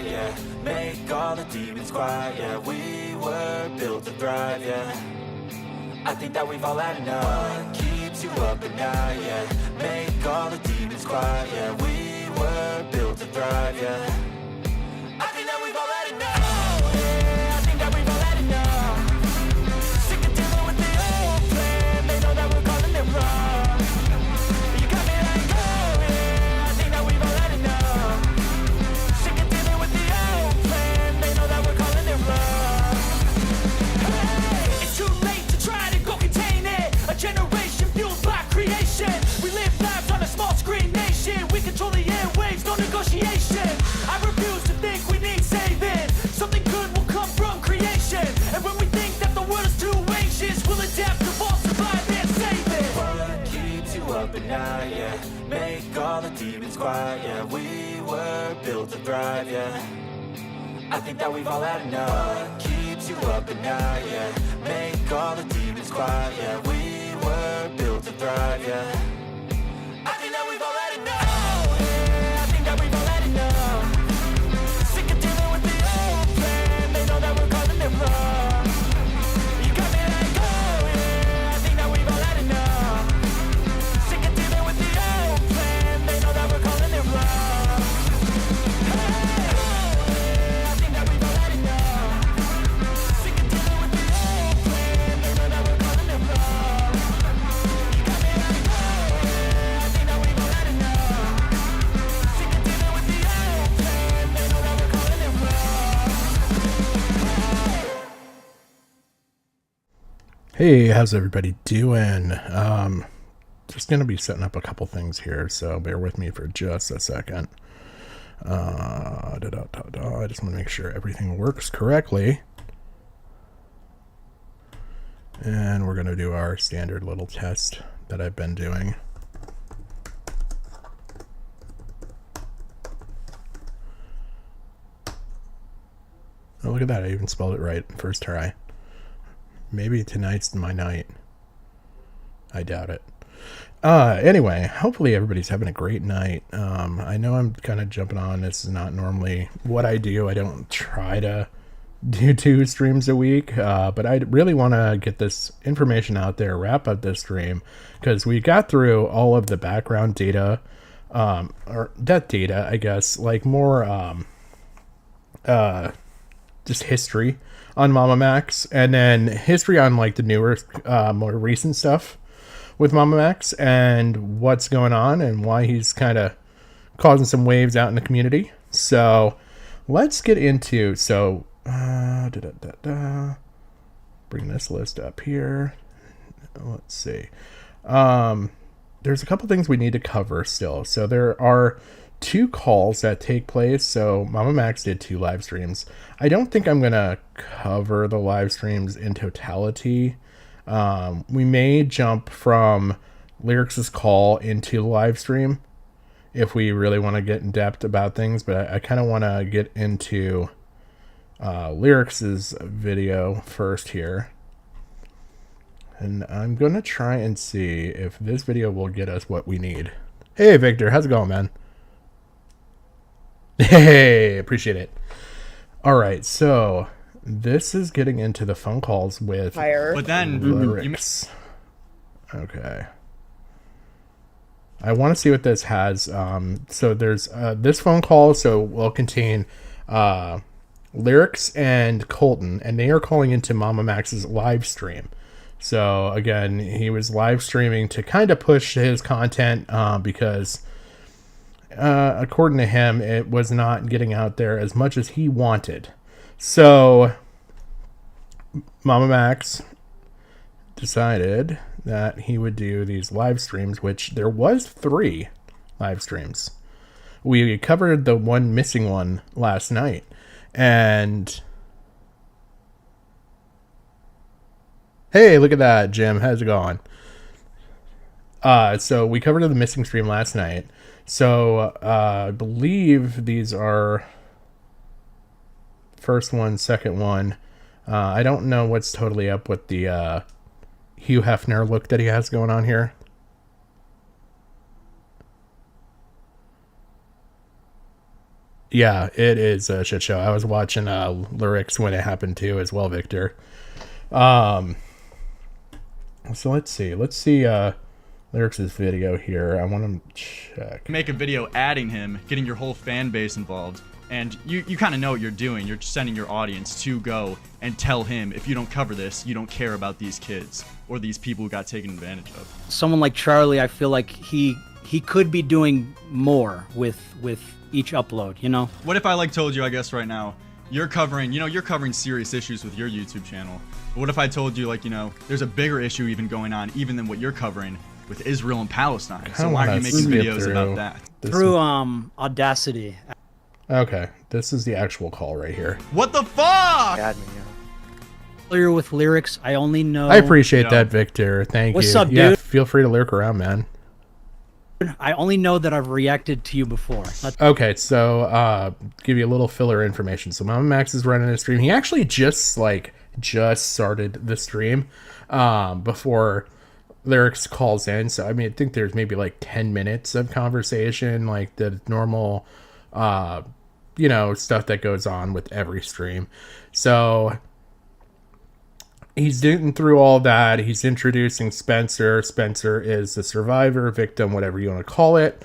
Yeah, make all the demons quiet. Yeah, we were built to thrive. Yeah, I think that we've all had enough. What keeps you up at night? Yeah, make all the demons quiet. Yeah, we were built to thrive. Yeah, I think that we've all had enough. Yeah, I think that we've all had enough. Sick of dealing with the old plan. They know that we're calling it wrong. You got me like, oh yeah, I think that we've all had enough. Sick of dealing with the old plan. They know that we're calling it wrong. Hey, it's too late to try to go contain it. A generation fueled by creation. We live lives on a small screen nation. We control the airwaves, no negotiation. I refuse to think we need saving. Something good will come from creation. And when we think that the world is too anxious, we'll adapt, evolve, survive, and save it. What keeps you up at night? Yeah, make all the demons quiet. Yeah, we were built to thrive. Yeah, I think that we've all had enough. What keeps you up at night? Yeah, make all the demons quiet. Yeah, we were built to thrive. Yeah, I think that we've all had enough. Yeah, I think that we've all had enough. Sick of dealing with the old plan. They know that we're calling it wrong. You got me like, oh yeah, I think that we've all had enough. Sick of dealing with the old plan. They know that we're calling it wrong. Hey, oh yeah, I think that we've all had enough. Sick of dealing with the old plan. They know that we're calling it wrong. You got me like, oh yeah, I think that we've all had enough. Sick of dealing with the old plan. They know that we're calling it wrong. Hey, how's everybody doing? Just gonna be setting up a couple things here, so bear with me for just a second. I just want to make sure everything works correctly. And we're gonna do our standard little test that I've been doing. Oh, look at that, I even spelled it right first try. Maybe tonight's my night. I doubt it. Anyway, hopefully everybody's having a great night. I know I'm kind of jumping on. This is not normally what I do. I don't try to do 2 streams a week, but I really want to get this information out there, wrap up this stream, because we got through all of the background data, or that data, I guess, like more just history on MamaMax, and then history on like the newer, more recent stuff with MamaMax and what's going on and why he's kind of causing some waves out in the community. So let's get into, bring this list up here. Let's see. There's a couple things we need to cover still. So there are 2 calls that take place. So MamaMax did 2 live streams. I don't think I'm gonna cover the live streams in totality. We may jump from Lyrics' call into the live stream if we really want to get in depth about things, but I kind of want to get into Lyrics' video first here. And I'm gonna try and see if this video will get us what we need. Hey Victor, how's it going, man? Hey, appreciate it. All right, so this is getting into the phone calls with But then Lyrics. Okay. I want to see what this has. So there's this phone call, so will contain Lyrics and Colton, and they are calling into MamaMax's live stream. So again, he was live streaming to kind of push his content because according to him, it was not getting out there as much as he wanted. So MamaMax decided that he would do these live streams, which there was 3 live streams. We covered the one missing one last night, and hey, look at that, Jim. How's it going? So we covered the missing stream last night. So I believe these are first one, second one. I don't know what's totally up with the Hugh Hefner look that he has going on here. Yeah, it is a shit show. I was watching Lyrics when it happened too as well, Victor. So let's see. Lyrics' video here. I want to check. Make a video adding him, getting your whole fan base involved, and you kind of know what you're doing. You're sending your audience to go and tell him, if you don't cover this, you don't care about these kids or these people who got taken advantage of. Someone like Charlie, I feel like he could be doing more with each upload, you know? What if I told you, I guess right now, you're covering serious issues with your YouTube channel. But what if I told you, there's a bigger issue even going on, even than what you're covering with Israel and Palestine. So why are you making videos about that? Through Audacity. Okay, this is the actual call right here. What the fuck? Familiar with Lyrics, I only know... I appreciate that, Victor. Thank you. What's up, yeah, dude? Feel free to lurk around, man. I only know that I've reacted to you before. Okay, so give you a little filler information. So MamaMax is running a stream. He actually just started the stream before Lyrics calls in. So I think there's maybe 10 minutes of conversation, like the normal stuff that goes on with every stream. So he's getting through all that. He's introducing Spencer. Spencer is the survivor, victim, whatever you want to call it.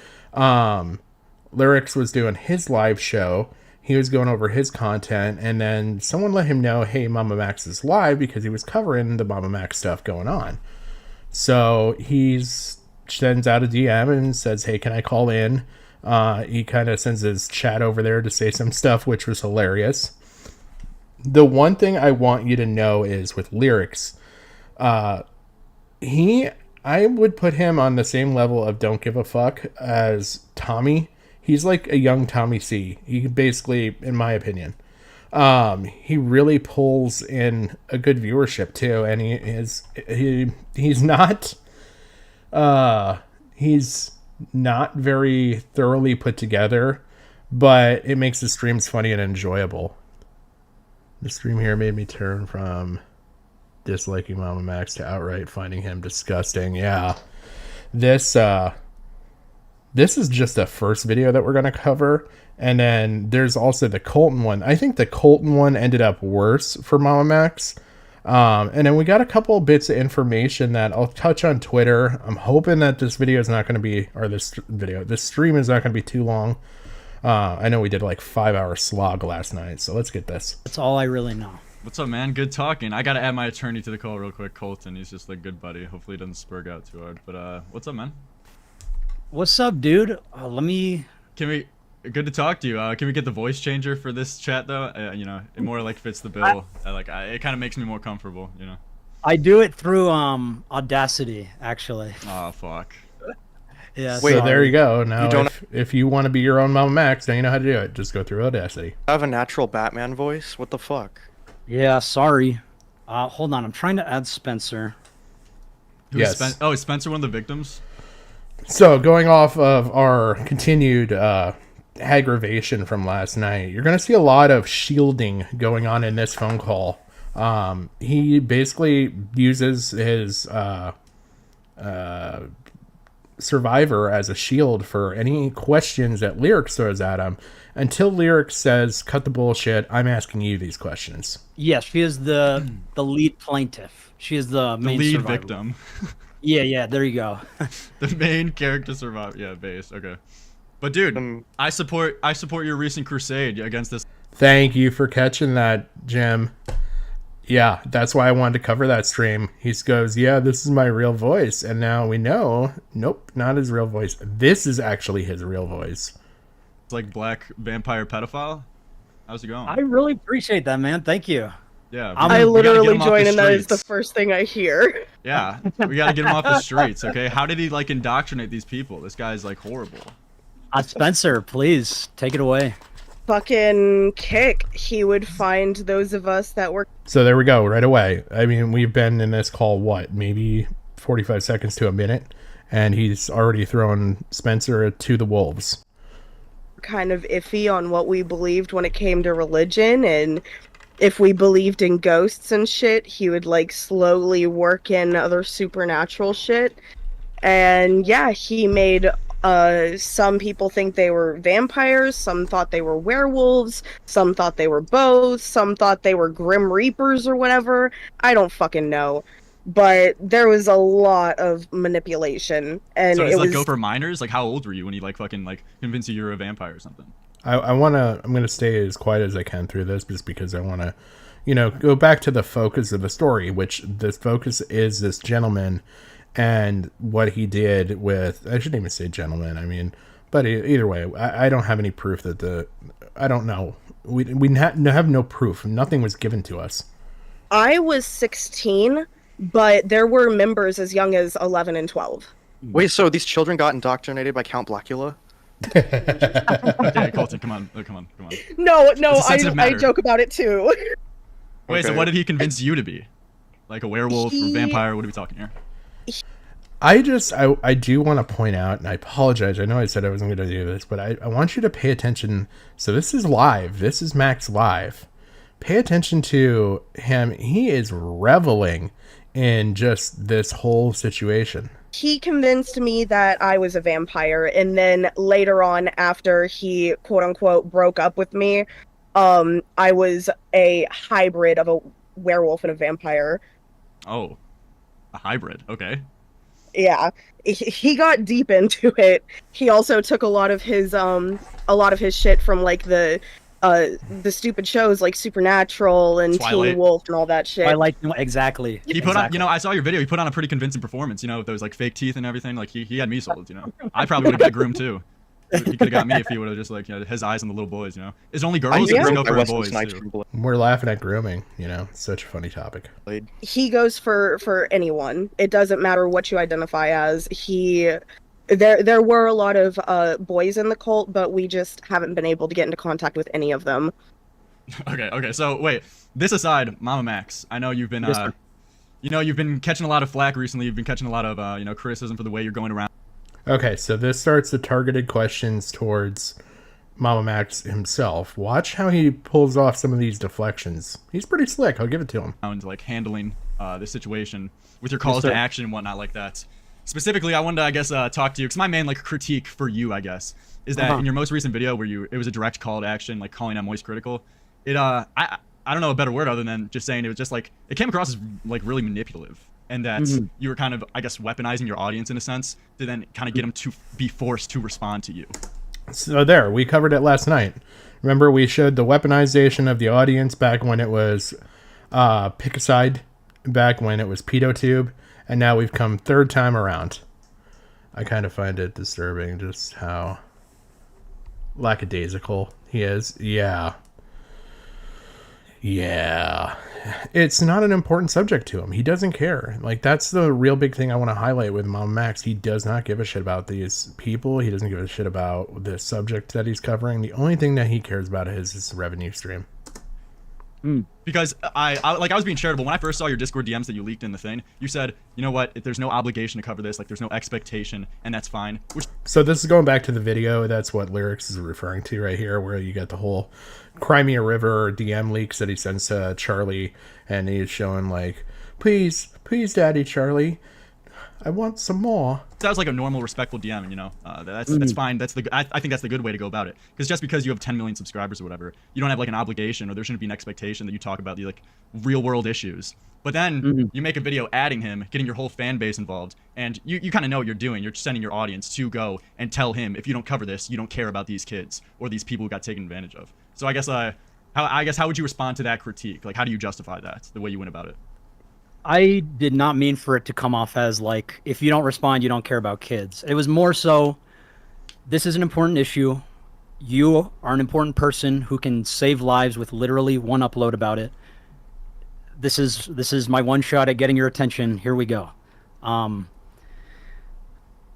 Lyrics was doing his live show. He was going over his content, and then someone let him know, hey, MamaMax is live, because he was covering the MamaMax stuff going on. So he sends out a DM and says, hey, can I call in? He kind of sends his chat over there to say some stuff, which was hilarious. The one thing I want you to know is with Lyrics, I would put him on the same level of don't give a fuck as Tommy. He's like a young Tommy C. He basically, in my opinion, he really pulls in a good viewership too, and he's not very thoroughly put together, but it makes the streams funny and enjoyable. The stream here made me turn from disliking MamaMax to outright finding him disgusting. Yeah. This is just the first video that we're going to cover. And then there's also the Colton one. I think the Colton one ended up worse for MamaMax. And then we got a couple bits of information that I'll touch on Twitter. I'm hoping that this video is not going to be, or this stream is not going to be too long. I know we did 5-hour slog last night, so let's get this. That's all I really know. What's up, man? Good talking. I gotta add my attorney to the call real quick, Colton. He's just good buddy. Hopefully he doesn't spurg out too hard. But what's up, man? What's up, dude? Good to talk to you. Can we get the voice changer for this chat though? It more fits the bill. It kind of makes me more comfortable. I do it through Audacity, actually. Oh fuck. Yeah. Wait, there you go. Now, if you want to be your own MamaMax, now you know how to do it. Just go through Audacity. I have a natural Batman voice. What the fuck? Yeah, sorry. Hold on. I'm trying to add Spencer. Yes. Is Spencer one of the victims? So, going off of our continued aggravation from last night, you're going to see a lot of shielding going on in this phone call. He basically uses his survivor as a shield for any questions that Lyrics throws at him, until Lyrics says, cut the bullshit, I'm asking you these questions. Yes, she is the lead plaintiff. She is the main lead survivor. Victim. Yeah, there you go. The main character survivor. Yeah, base. Okay. But dude, I support your recent crusade against this. Thank you for catching that, Jim. Yeah, that's why I wanted to cover that stream. He goes, yeah, this is my real voice. And now we know, nope, not his real voice. This is actually his real voice. It's black vampire pedophile. How's it going? I really appreciate that, man. Thank you. Yeah. I literally join and that is the first thing I hear. Yeah, we gotta get him off the streets, okay? How did he indoctrinate these people? This guy's horrible. Spencer, please take it away. Fucking kick. He would find those of us that were So there we go, right away. I mean, we've been in this call, what, maybe 45 seconds to a minute, and he's already thrown Spencer to the wolves. kind of iffy on what we believed when it came to religion, and if we believed in ghosts and shit, he would like slowly work in other supernatural shit. And yeah, he made some people think they were vampires, some thought they were werewolves, some thought they were both, some thought they were grim reapers or whatever. I don't fucking know. But there was a lot of manipulation, and So does it like was go for minors? Like how old were you when he like fucking like convinced you you're a vampire or something? I'm going to stay as quiet as I can through this just because I want to, go back to the focus of the story, which the focus is this gentleman and what he did with, I shouldn't even say gentleman, I mean, but either way, I don't have any proof that I don't know. We have no proof. Nothing was given to us. I was 16, but there were members as young as 11 and 12. Wait, so these children got indoctrinated by Count Blackula? Okay, Colton, come on. No, It's a sensitive I matter. joke about it too. Wait, so Okay. what did he convince you to be? Like a werewolf or vampire? What are we talking here? I do want to point out, and I apologize, I know I said I wasn't going to do this, but I want you to pay attention. So this is live. This is Max live. Pay attention to him. He is reveling in just this whole situation. He convinced me that I was a vampire, and then later on, after he quote unquote broke up with me, I was a hybrid of a werewolf and a vampire. Oh, a hybrid. Okay. Yeah, he got deep into it. He also took a lot of his shit from like the stupid shows like Supernatural and Twilight. Teen Wolf and all that shit. I like exactly. He put on, I saw your video. He put on a pretty convincing performance. With those like fake teeth and everything. Like he had me sold. I probably would have got groomed too. He could have got me if he would have just like his eyes on the little boys. Is it only girls or yeah. does it go By for Wesley boys Snipes too? from Blade. We're laughing at grooming, such a funny topic. He goes for anyone. It doesn't matter what you identify as. There were a lot of boys in the cult, but we just haven't been able to get into contact with any of them. Okay. So wait, this aside, MamaMax, I know you've been Yes, sir. you've been catching a lot of flack recently. You've been catching a lot of criticism for the way you're going around. Okay, so this starts the targeted questions towards MamaMax himself. Watch how he pulls off some of these deflections. He's pretty slick. I'll give it to him. Like handling this situation with your calls sir. to action and whatnot like that. Specifically, I wanted to, I guess, talk to you because my main like critique for you, I guess, is that in your most recent video where it was a direct call to action, like calling out Moist Critical. I don't know a better word other than just saying it was just like it came across as like really manipulative, and that you were kind of, I guess, weaponizing your audience in a sense to then kind of get them to be forced to respond to you. So there, we covered it last night. Remember, we showed the weaponization of the audience back when it was Pick a Side, back when it was PedoTube, and now we've come third time around. I kind of find it disturbing just how lackadaisical he is. Yeah. It's not an important subject to him. He doesn't care. Like, that's the real big thing I want to highlight with MamaMax. He does not give a shit about these people. He doesn't give a shit about the subject that he's covering. The only thing that he cares about is his revenue stream. Because I was being charitable when I first saw your Discord DMs that you leaked in the thing. You said, you know what, if there's no obligation to cover this, like there's no expectation, and that's fine. Which So this is going back to the video. That's what Lyrics is referring to right here, where you got the whole Crimea River DM leaks that he sends to Charlie, and he's showing like, please, Daddy Charlie, I want some more. sounds like a normal, respectful DM, and that's fine. I think that's the good way to go about it. Because just because you have 10 million subscribers or whatever, you don't have like an obligation, or there shouldn't be an expectation that you talk about the like real world issues. But then you make a video adding him, getting your whole fan base involved, and you kind of know what you're doing. You're sending your audience to go and tell him, if you don't cover this, you don't care about these kids or these people who got taken advantage of. So I guess how would you respond to that critique? Like, how do you justify that, the way you went about it? I did not mean for it to come off as like, if you don't respond, you don't care about kids. It was more so, this is an important issue. You are an important person who can save lives with literally one upload about it. This is my one shot at getting your attention. Here we go.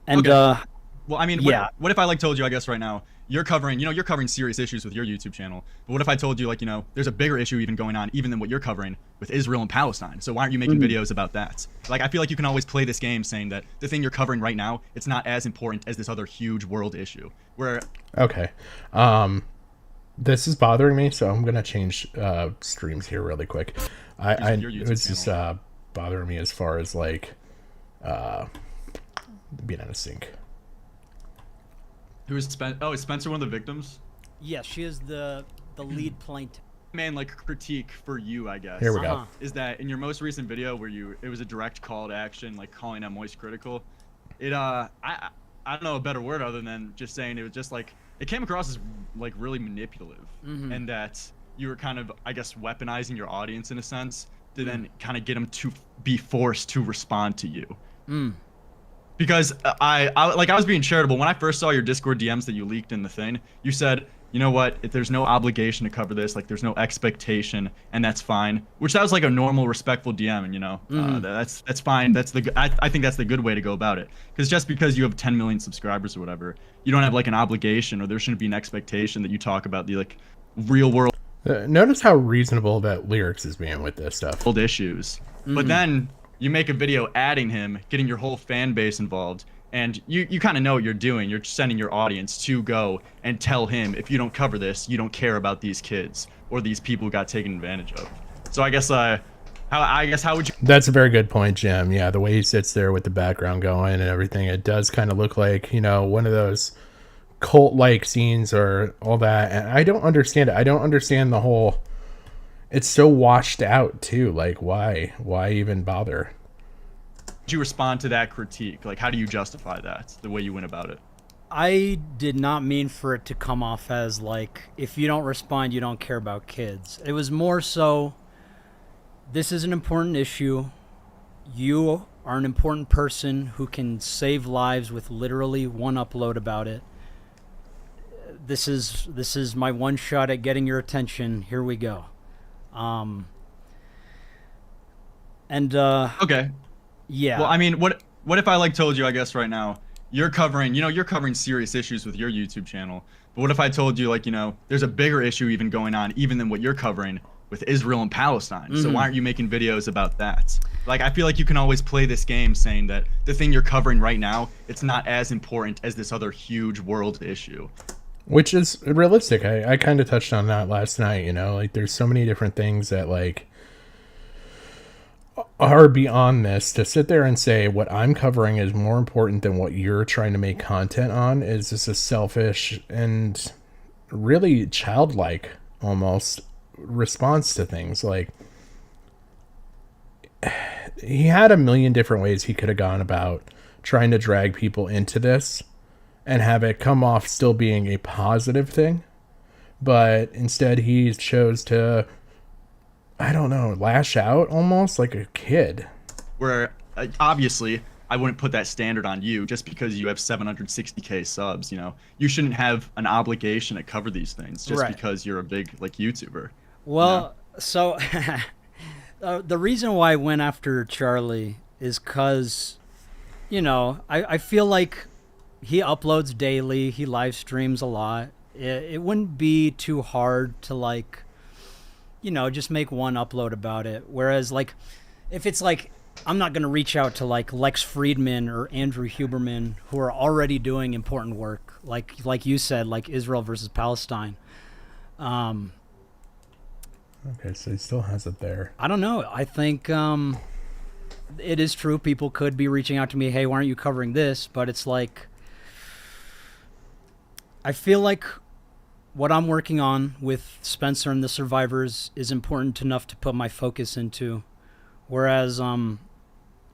Okay. Well, I mean, Yeah. what if I like told you, I guess right now, you're covering, you're covering serious issues with your YouTube channel. But what if I told you, like, there's a bigger issue even going on, even than what you're covering with Israel and Palestine. So why aren't you making videos about that? Like, I feel like you can always play this game saying that the thing you're covering right now, it's not as important as this other huge world issue. Where Okay. This is bothering me, so I'm gonna change streams here really quick. Your YouTube It's just channel. bothering me as far as like being out of sync. who is Spencer? Oh, is Spencer one of the victims? Yes, she is the lead plaintiff. Man, like critique for you, I guess. Here we go. Uh-huh. Is that in your most recent video where it was a direct call to action, like calling out Moist Critical? I don't know a better word other than just saying it was just like it came across as like really manipulative, and that you were kind of, I guess, weaponizing your audience in a sense to then kind of get them to be forced to respond to you. Because I was being charitable when I first saw your Discord DMs that you leaked in the thing. You said, you know what, if there's no obligation to cover this, like there's no expectation, and that's fine. Which that was like a normal, respectful DM, and that's fine. I think that's the good way to go about it. Because just because you have 10 million subscribers or whatever, you don't have like an obligation, or there shouldn't be an expectation that you talk about the like real world Notice how reasonable that lyrics is being with this stuff. issues. But then you make a video adding him, getting your whole fan base involved. And you kind of know what you're doing. You're sending your audience to go and tell him, if you don't cover this, you don't care about these kids or these people who got taken advantage of. So I guess how would you? That's a very good point, Jim. Yeah, the way he sits there with the background going and everything, it does kind of look like, one of those cult-like scenes or all that. And I don't understand it. I don't understand the whole. It's so washed out too. Like, why? Why even bother? You respond to that critique? Like, how do you justify that, the way you went about it? I did not mean for it to come off as like, if you don't respond, you don't care about kids. It was more so, this is an important issue. You are an important person who can save lives with literally one upload about it. This is my one shot at getting your attention. Here we go. Okay. Yeah. Well, I mean, what if I like told you, I guess right now, you're covering serious issues with your YouTube channel. But what if I told you, like, there's a bigger issue even going on, even than what you're covering with Israel and Palestine. So why aren't you making videos about that? Like, I feel like you can always play this game saying that the thing you're covering right now, it's not as important as this other huge world issue. Which is realistic. I kind of touched on that last night, like there's so many different things that like are beyond this. To sit there and say what I'm covering is more important than what you're trying to make content on is just a selfish and really childlike almost response to things. Like, he had a million different ways he could have gone about trying to drag people into this and have it come off still being a positive thing, but instead he chose to, I don't know, lash out almost like a kid. Where obviously I wouldn't put that standard on you just because you have 760K subs. You shouldn't have an obligation to cover these things just Right. because you're a big like YouTuber. Well, so the reason why I went after Charlie is because, I feel like he uploads daily, he live streams a lot. It wouldn't be too hard to like, just make one upload about it. Whereas like, if it's like, I'm not going to reach out to like Lex Friedman or Andrew Huberman, who are already doing important work. Like you said, like Israel versus Palestine. Okay, so he still has it there. I don't know. I think it is true. People could be reaching out to me, hey, why aren't you covering this? But it's like, I feel like what I'm working on with Spencer and the survivors is important enough to put my focus into. Whereas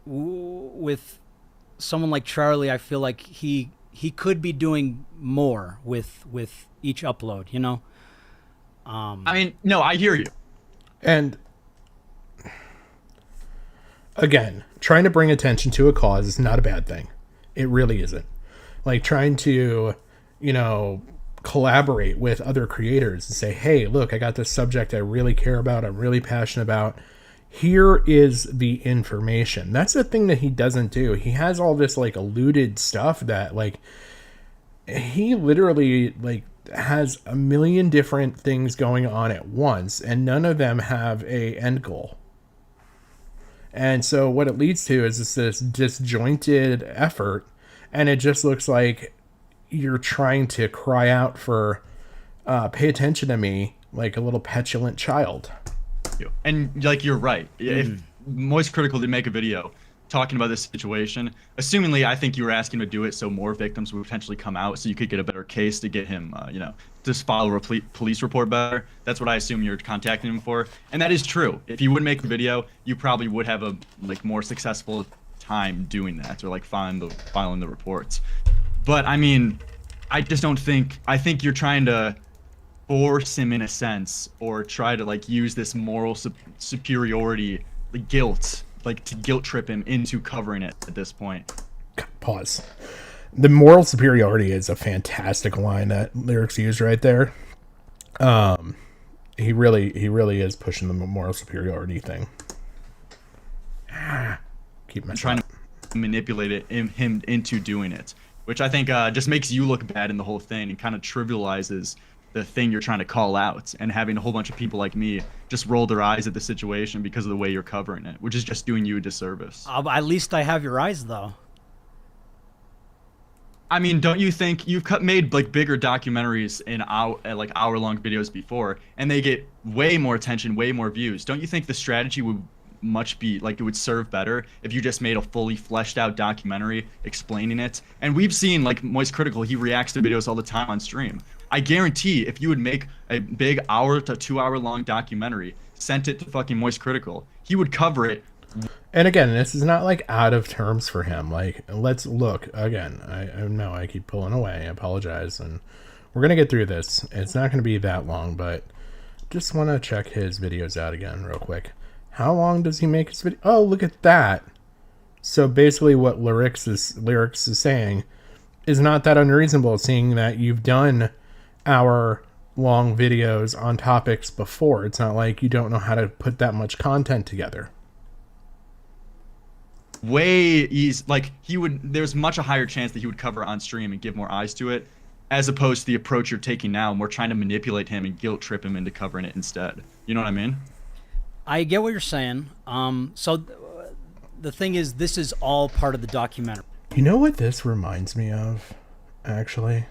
with someone like Charlie, I feel like he could be doing more with each upload, I mean, no, I hear you. And again, trying to bring attention to a cause is not a bad thing. It really isn't. Like trying to, collaborate with other creators and say, hey, look, I got this subject I really care about, I'm really passionate about. Here is the information. That's the thing that he doesn't do. He has all this like alluded stuff that like he literally like has a million different things going on at once, and none of them have a end goal. And so what it leads to is this disjointed effort, and it just looks like you're trying to cry out for pay attention to me like a little petulant child. And like you're right. If Moist Critical did make a video talking about this situation, assumingly I think you were asking to do it so more victims would potentially come out, so you could get a better case to get him, just file a police report better. That's what I assume you're contacting him for, and that is true. If you would make the video, you probably would have a more successful time doing that, or filing the reports. But I mean, I just don't think. I think you're trying to force him in a sense, or try to use this moral superiority, the guilt, to guilt trip him into covering it at this point. Pause. The moral superiority is a fantastic line that Lyrics used right there. He really is pushing the moral superiority thing. Keep trying to manipulate him into doing it, which I think just makes you look bad in the whole thing, and kind of trivializes the thing you're trying to call out, and having a whole bunch of people like me just roll their eyes at the situation because of the way you're covering it, which is just doing you a disservice. At least I have your eyes, though. I mean, don't you think you've made bigger documentaries in hour-long videos before, and they get way more attention, way more views? Don't you think the strategy would it would serve better if you just made a fully fleshed out documentary explaining it? And we've seen Moist Critical, he reacts to videos all the time on stream. I guarantee if you would make a big hour to 2 hour long documentary, sent it to fucking Moist Critical, he would cover it. And again, this is not out of terms for him. Let's look again. I know I keep pulling away. I apologize, and we're gonna get through this. It's not gonna be that long, but just want to check his videos out again real quick. How long does he make his video? Oh, look at that. So basically, what Lyrics is saying is not that unreasonable, seeing that you've done hour-long videos on topics before. It's not like you don't know how to put that much content together. There's much a higher chance that he would cover on stream and give more eyes to it, as opposed to the approach you're taking now, and we're trying to manipulate him and guilt trip him into covering it instead. You know what I mean? I get what you're saying. So the thing is, this is all part of the documentary. You know what this reminds me of, actually?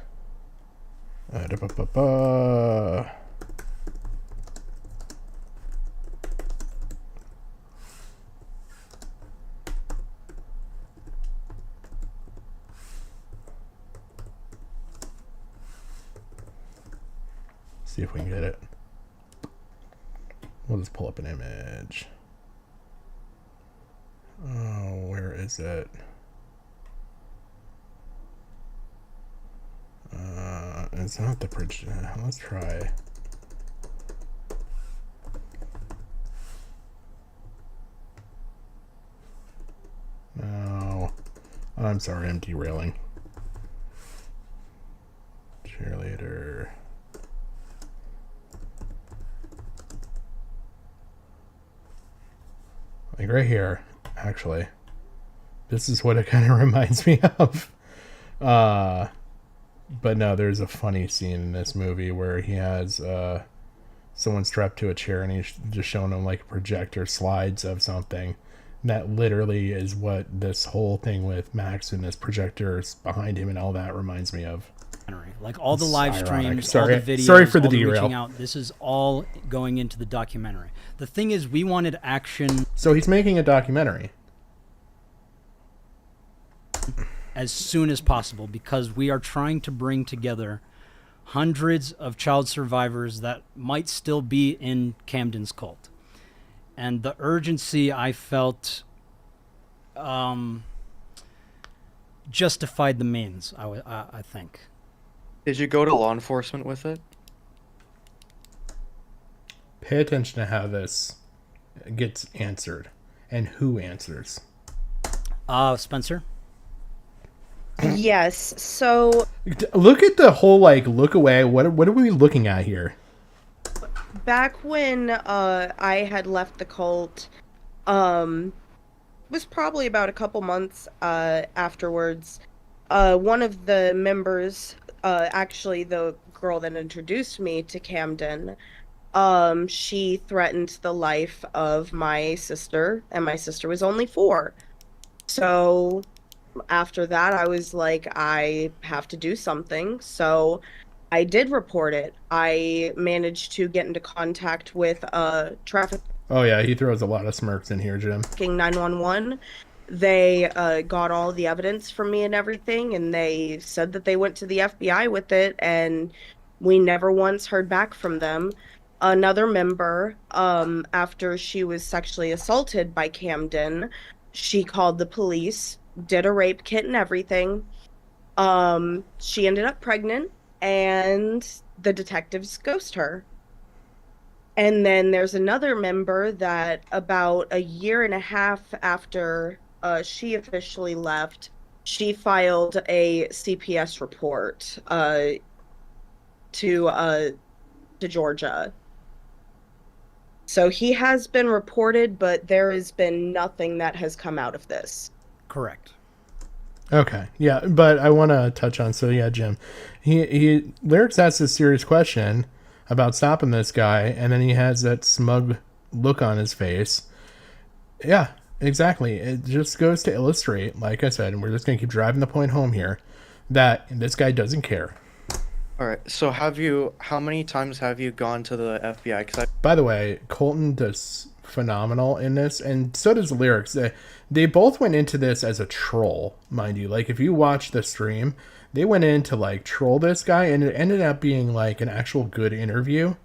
See if we can get it. We'll just pull up an image. Oh, where is it? It's not the bridge. Let's try. No. I'm sorry, I'm derailing. Cheerleader. Right here, actually. This is what it kind of reminds me of. But no, there's a funny scene in this movie where he has someone strapped to a chair, and he's just showing him a projector slides of something. And that literally is what this whole thing with Max and this projector behind him and all that reminds me of. All the live streams, all the videos, sorry for the all the derail. reaching out, this is all going into the documentary. The thing is, we wanted action. So he's making a documentary as soon as possible, because we are trying to bring together hundreds of child survivors that might still be in Camden's cult. And the urgency, I felt, justified the means, I think. Did you go to law enforcement with it? Pay attention to how this gets answered and who answers. Spencer? Yes, so Look at the whole look away. What are we looking at here? back when I had left the cult, was probably about a couple months afterwards. One of the members, actually the girl that introduced me to Camden, she threatened the life of my sister, and my sister was only 4. So after that, I was like, I have to do something. So I did report it. I managed to get into contact with traffic Oh yeah, he throws a lot of smirks in here, Jim. 911. They got all the evidence from me and everything, and they said that they went to the FBI with it, and we never once heard back from them. Another member, after she was sexually assaulted by Camden, she called the police, did a rape kit and everything. She ended up pregnant, and the detectives ghost her. And then there's another member that about a year and a half after she officially left, she filed a CPS report to Georgia. So he has been reported, but there has been nothing that has come out of this. Correct. Okay, yeah, but I want to touch on, so yeah, Jim, he Lyrics asks a serious question about stopping this guy, and then he has that smug look on his face. Yeah, exactly. It just goes to illustrate, like I said, and we're just going to keep driving the point home here, that this guy doesn't care. All right. So how many times have you gone to the FBI? By the way, Colton does phenomenal in this, and so does Lyrics. They both went into this as a troll, mind you. Like, if you watch the stream, they went in to, like, troll this guy, and it ended up being, like, an actual good interview,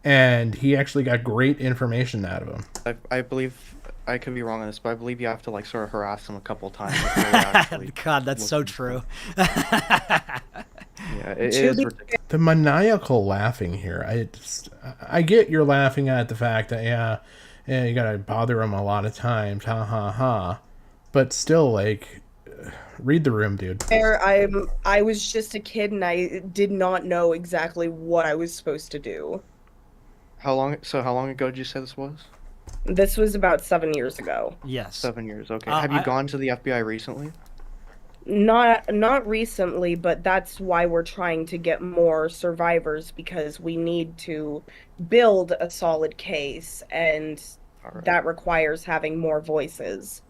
and he actually got great information out of him. I believe, I could be wrong on this, but I believe you have to, like, sort of harass him a couple times before you actually God, that's so true. Yeah, it is ridiculous. The maniacal laughing here, I get you're laughing at the fact that, yeah, you gotta bother him a lot of times, ha ha ha, but still, like, read the room, dude. I was just a kid, and I did not know exactly what I was supposed to do. How long ago did you say this was? This was about 7 years ago. Yes. 7 years, okay. Have you gone to the FBI recently? Not recently, but that's why we're trying to get more survivors, because we need to build a solid case, and that requires having more voices.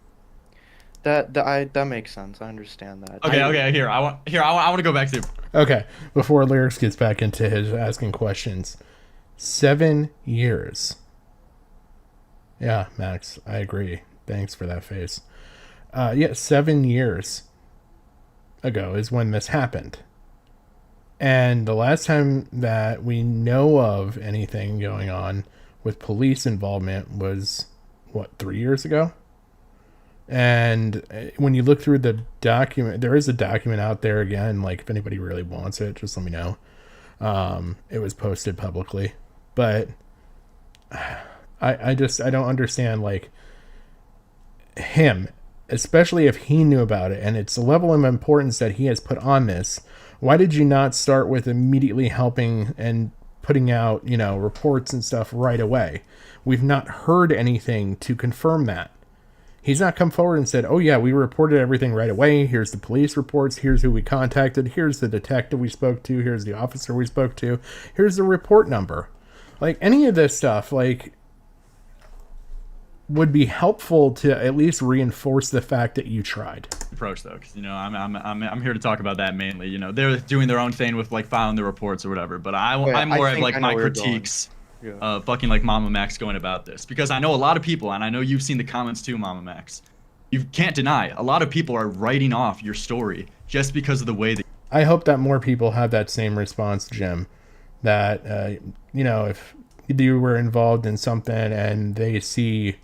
That makes sense. I understand that. Okay. Here, I want to go back to. Okay, before Lyrics gets back into his asking questions, 7 years. Yeah, Max, I agree. Thanks for that face. Yeah, 7 years ago is when this happened. And the last time that we know of anything going on with police involvement was, what, 3 years ago? And when you look through the document, there is a document out there again, like, if anybody really wants it, just let me know. It was posted publicly. But I don't understand, like, him, especially if he knew about it, and it's the level of importance that he has put on this. Why did you not start with immediately helping and putting out, reports and stuff right away? We've not heard anything to confirm that. He's not come forward and said, oh yeah, we reported everything right away. Here's the police reports. Here's who we contacted. Here's the detective we spoke to. Here's the officer we spoke to. Here's the report number. Like, any of this stuff, like, would be helpful to at least reinforce the fact that you tried. Approach though, because I'm here to talk about that mainly. They're doing their own thing with, like, filing the reports or whatever, but I'm more of, like, my critiques. Yeah. Fucking like MamaMax going about this, because I know a lot of people, and I know you've seen the comments too, MamaMax. You can't deny a lot of people are writing off your story just because of the way that. I hope that more people have that same response, Jim. That if you were involved in something and they see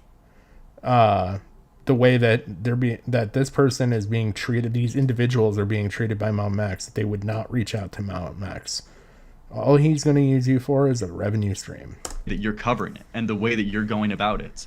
the way that that this person is being treated, these individuals are being treated by MamaMax, that they would not reach out to MamaMax. All he's going to use you for is a revenue stream. That you're covering it and the way that you're going about it.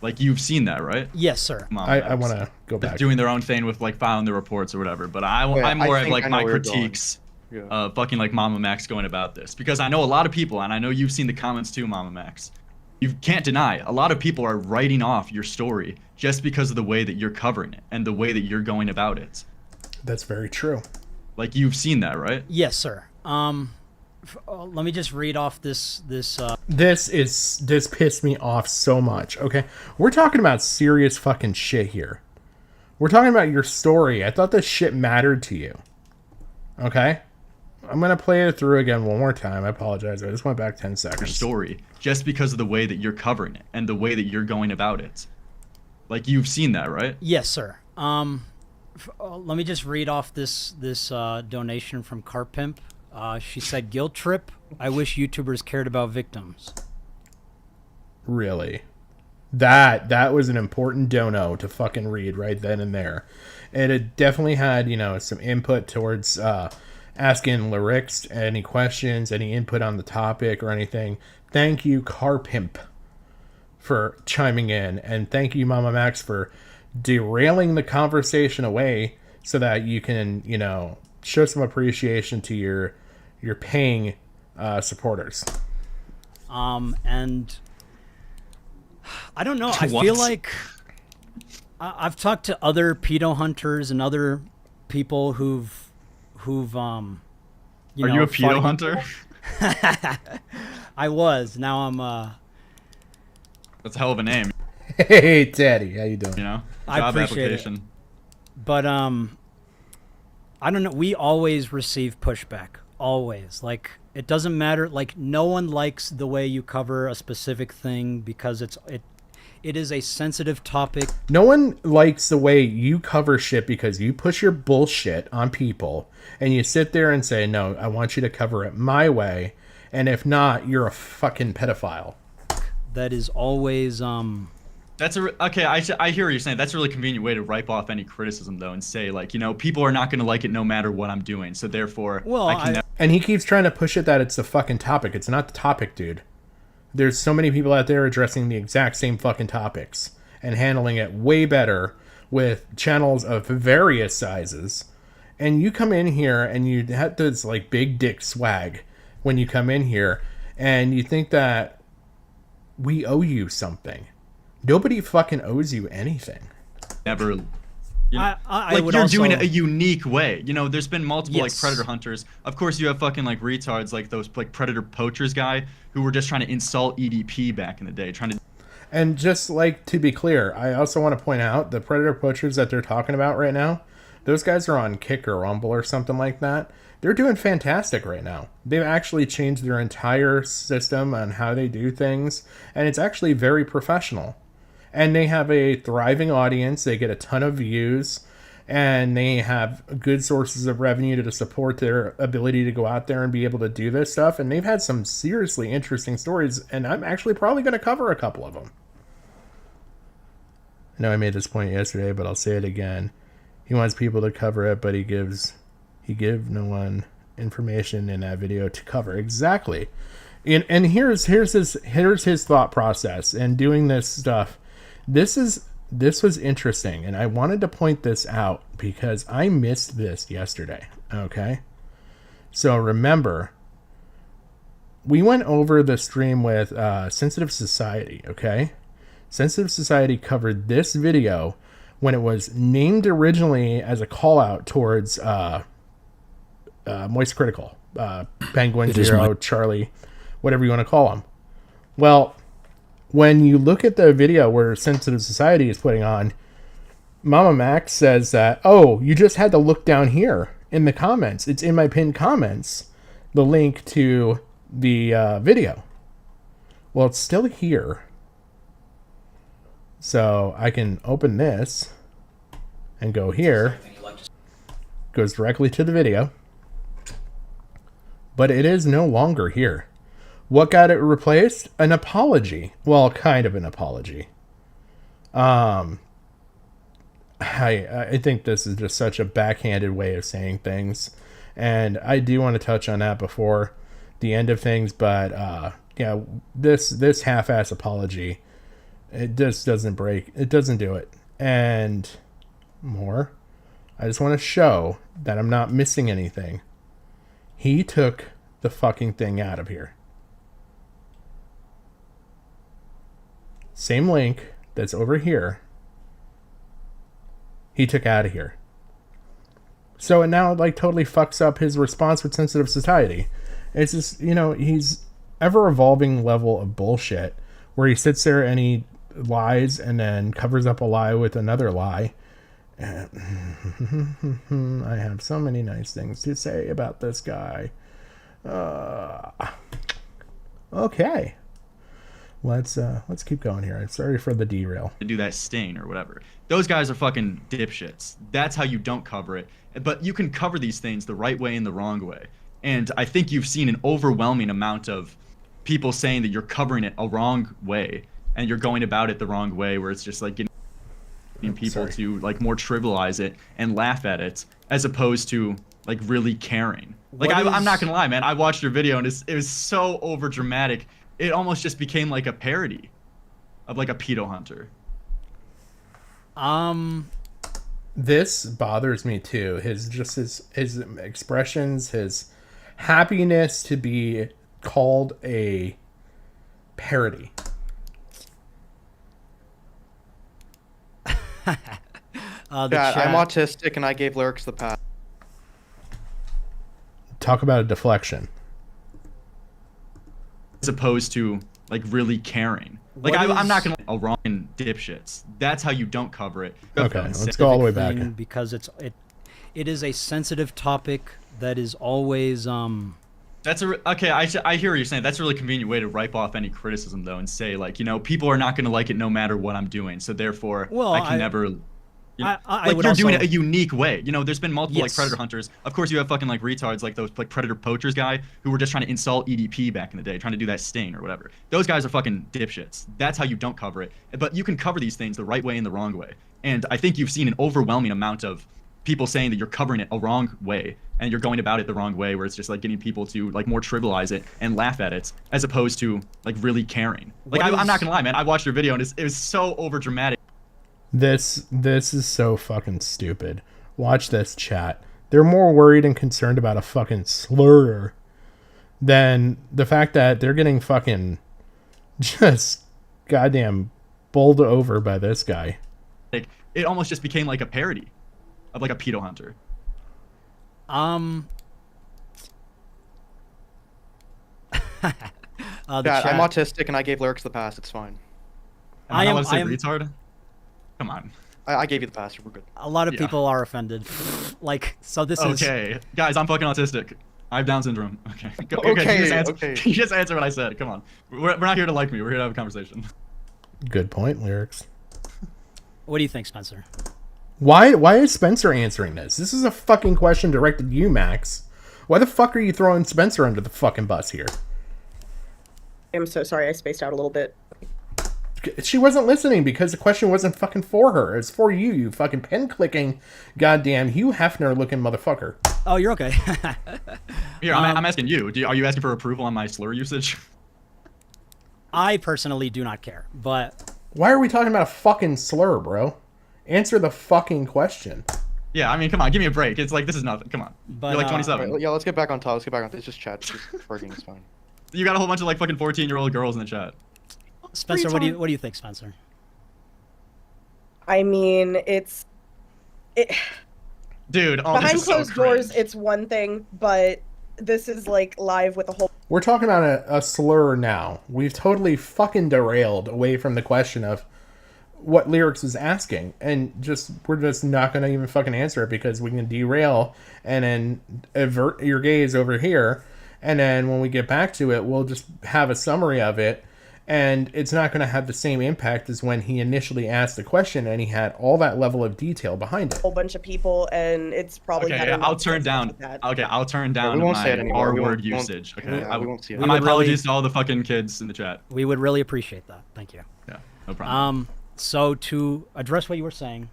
Like, you've seen that, right? Yes, sir. I want to go back. They're doing their own thing with, like, filing the reports or whatever, but I'm more of, like, my critiques. Yeah. Fucking like MamaMax going about this, because I know a lot of people, and I know you've seen the comments too, MamaMax. You can't deny a lot of people are writing off your story just because of the way that you're covering it and the way that you're going about it. That's very true. Like, you've seen that, right? Yes, sir. Let me just read off this. This pissed me off so much. Okay, we're talking about serious fucking shit here. We're talking about your story. I thought this shit mattered to you. Okay, I'm gonna play it through again one more time. I apologize. I just went back 10 seconds. Your story, just because of the way that you're covering it and the way that you're going about it. Like, you've seen that, right? Yes, sir. Let me just read off this donation from Car Pimp. She said, "Guilt trip. I wish YouTubers cared about victims." Really? That was an important dono to fucking read right then and there. And it definitely had, some input towards asking lyrics, any questions, any input on the topic or anything. Thank you, Car Pimp, for chiming in. And thank you, MamaMax, for derailing the conversation away so that you can, show some appreciation to your paying supporters. And I don't know. I What? feel like I've talked to other pedo hunters and other people who've Are you a pedo hunter? I was. Now I'm That's a hell of a name, Hey, Daddy, how you doing? I Job appreciate application. it. But I don't know. We always receive pushback. Always. Like, it doesn't matter. Like, no one likes the way you cover a specific thing because it is a sensitive topic. No one likes the way you cover shit because you push your bullshit on people and you sit there and say, no, I want you to cover it my way. And if not, you're a fucking pedophile. That is always That's okay. I hear what you're saying. That's a really convenient way to wipe off any criticism, though, and say, like, people are not going to like it no matter what I'm doing. So therefore, Well, I can never. And he keeps trying to push it that it's the fucking topic. It's not the topic, dude. There's so many people out there addressing the exact same fucking topics and handling it way better with channels of various sizes. And you come in here and you have this like big dick swag when you come in here and you think that we owe you something. Nobody fucking owes you anything. Never. I Like, would you're also, doing it a unique way. There's been multiple like Yes. predator hunters. Of course, you have fucking like retards like those like predator poachers guy who were just trying to insult EDP back in the day, trying to. And just like to be clear, I also want to point out the predator poachers that they're talking about right now, those guys are on Kick or Rumble or something like that. They're doing fantastic right now. They've actually changed their entire system on how they do things, and it's actually very professional. And they have a thriving audience. They get a ton of views, and they have good sources of revenue to support their ability to go out there and be able to do this stuff. And they've had some seriously interesting stories, and I'm actually probably going to cover a couple of them. I know I made this point yesterday, but I'll say it again. He wants people to cover it, but he give no one information in that video to cover. Exactly. And here's his thought process and doing this stuff. This was interesting, and I wanted to point this out because I missed this yesterday. Okay, so remember, we went over the stream with Sensitive Society. Okay, Sensitive Society covered this video when it was named originally as a call out towards Moist Critical, Penguin Zero, Charlie, whatever you want to call them. Well, when you look at the video where Sensitive Society is putting on, MamaMax says that, oh, you just had to look down here in the comments. It's in my pinned comments, the link to the video. Well, it's still here. So I can open this and go here. Goes directly to the video. But it is no longer here. What got it replaced? An apology. Well, kind of an apology. I think this is just such a backhanded way of saying things. And I do want to touch on that before the end of things. But yeah, this half-ass apology, it just doesn't do it. And more, I just want to show that I'm not missing anything. He took the fucking thing out of here. Same link that's over here, he took out of here. So it now like totally fucks up his response with sensitive society. It's just, you know, he's ever evolving level of bullshit where he sits there and he lies and then covers up a lie with another lie. And I have so many nice things to say about this guy. Okay. Let's keep going here. I'm sorry for the derail. To do that stain or whatever. Those guys are fucking dipshits. That's how you don't cover it. But you can cover these things the right way and the wrong way. And I think you've seen an overwhelming amount of people saying that you're covering it a wrong way and you're going about it the wrong way, where it's just like getting people to like more trivialize it and laugh at it as opposed to like really caring. Like I'm not gonna lie, man. I watched your video and it was so over dramatic. It almost just became like a parody of like a pedo hunter. This bothers me too. His expressions, his happiness to be called a parody. Dad, I'm autistic and I gave lyrics the pass. Talk about a deflection. As opposed to like really caring. Like I'm not gonna a wrong dipshits. That's how you don't cover it. Okay, let's go all the way back. Because it is a sensitive topic that is always That's okay. I hear what you're saying. That's a really convenient way to wipe off any criticism though, and say like, you know, people are not gonna like it no matter what I'm doing. So therefore, I can never. You know, like you're doing it a unique way. You know, there's been multiple like predator hunters. Of course, you have fucking like retards like those like predator poachers guy who were just trying to insult EDP back in the day, trying to do that stain or whatever. Those guys are fucking dipshits. That's how you don't cover it. But you can cover these things the right way and the wrong way. And I think you've seen an overwhelming amount of people saying that you're covering it a wrong way and you're going about it the wrong way, where it's just like getting people to like more trivialize it and laugh at it as opposed to like really caring. Like I'm not gonna lie, man. I watched your video and it was so over dramatic. This is so fucking stupid. Watch this, chat. They're more worried and concerned about a fucking slur than the fact that they're getting fucking just goddamn bowled over by this guy. Like it almost just became like a parody of like a pedo hunter. Dad, I'm autistic and I gave lyrics the pass. It's fine. I am retard. Come on. I gave you the pass. We're good. A lot of people are offended. Like, so this is... Okay. Guys, I'm fucking autistic. I have Down syndrome. Okay. Okay. You just answer what I said. Come on. We're not here to like me. We're here to have a conversation. Good point, lyrics. What do you think, Spencer? Why is Spencer answering this? This is a fucking question directed to you, Max. Why the fuck are you throwing Spencer under the fucking bus here? I'm so sorry, I spaced out a little bit. She wasn't listening because the question wasn't fucking for her. It's for you, you fucking pen-clicking, goddamn Hugh Hefner-looking motherfucker. Oh, you're okay. Here, I'm asking you. Are you asking for approval on my slur usage? I personally do not care, but... Why are we talking about a fucking slur, bro? Answer the fucking question. Yeah, I mean, come on, give me a break. It's like, this is nothing. Come on. But, you're like 27. Right, yeah, let's get back on top. It's just chat. It's just working. It's fine. You got a whole bunch of like fucking 14-year-old girls in the chat. Spencer, what do you think, Spencer? I mean, Dude, behind closed doors, it's one thing, but this is like live with a whole... We're talking about a slur now. We've totally fucking derailed away from the question of what lyrics is asking, and we're just not going to even fucking answer it because we can derail and then avert your gaze over here, and then when we get back to it, we'll just have a summary of it. And it's not going to have the same impact as when he initially asked the question and he had all that level of detail behind it. Whole bunch of people, and it's probably... Okay, I'll turn down my R-word usage. Okay, we won't see it. My apologies to all the fucking kids in the chat. We would really appreciate that. Thank you. Yeah, no problem. So to address what you were saying...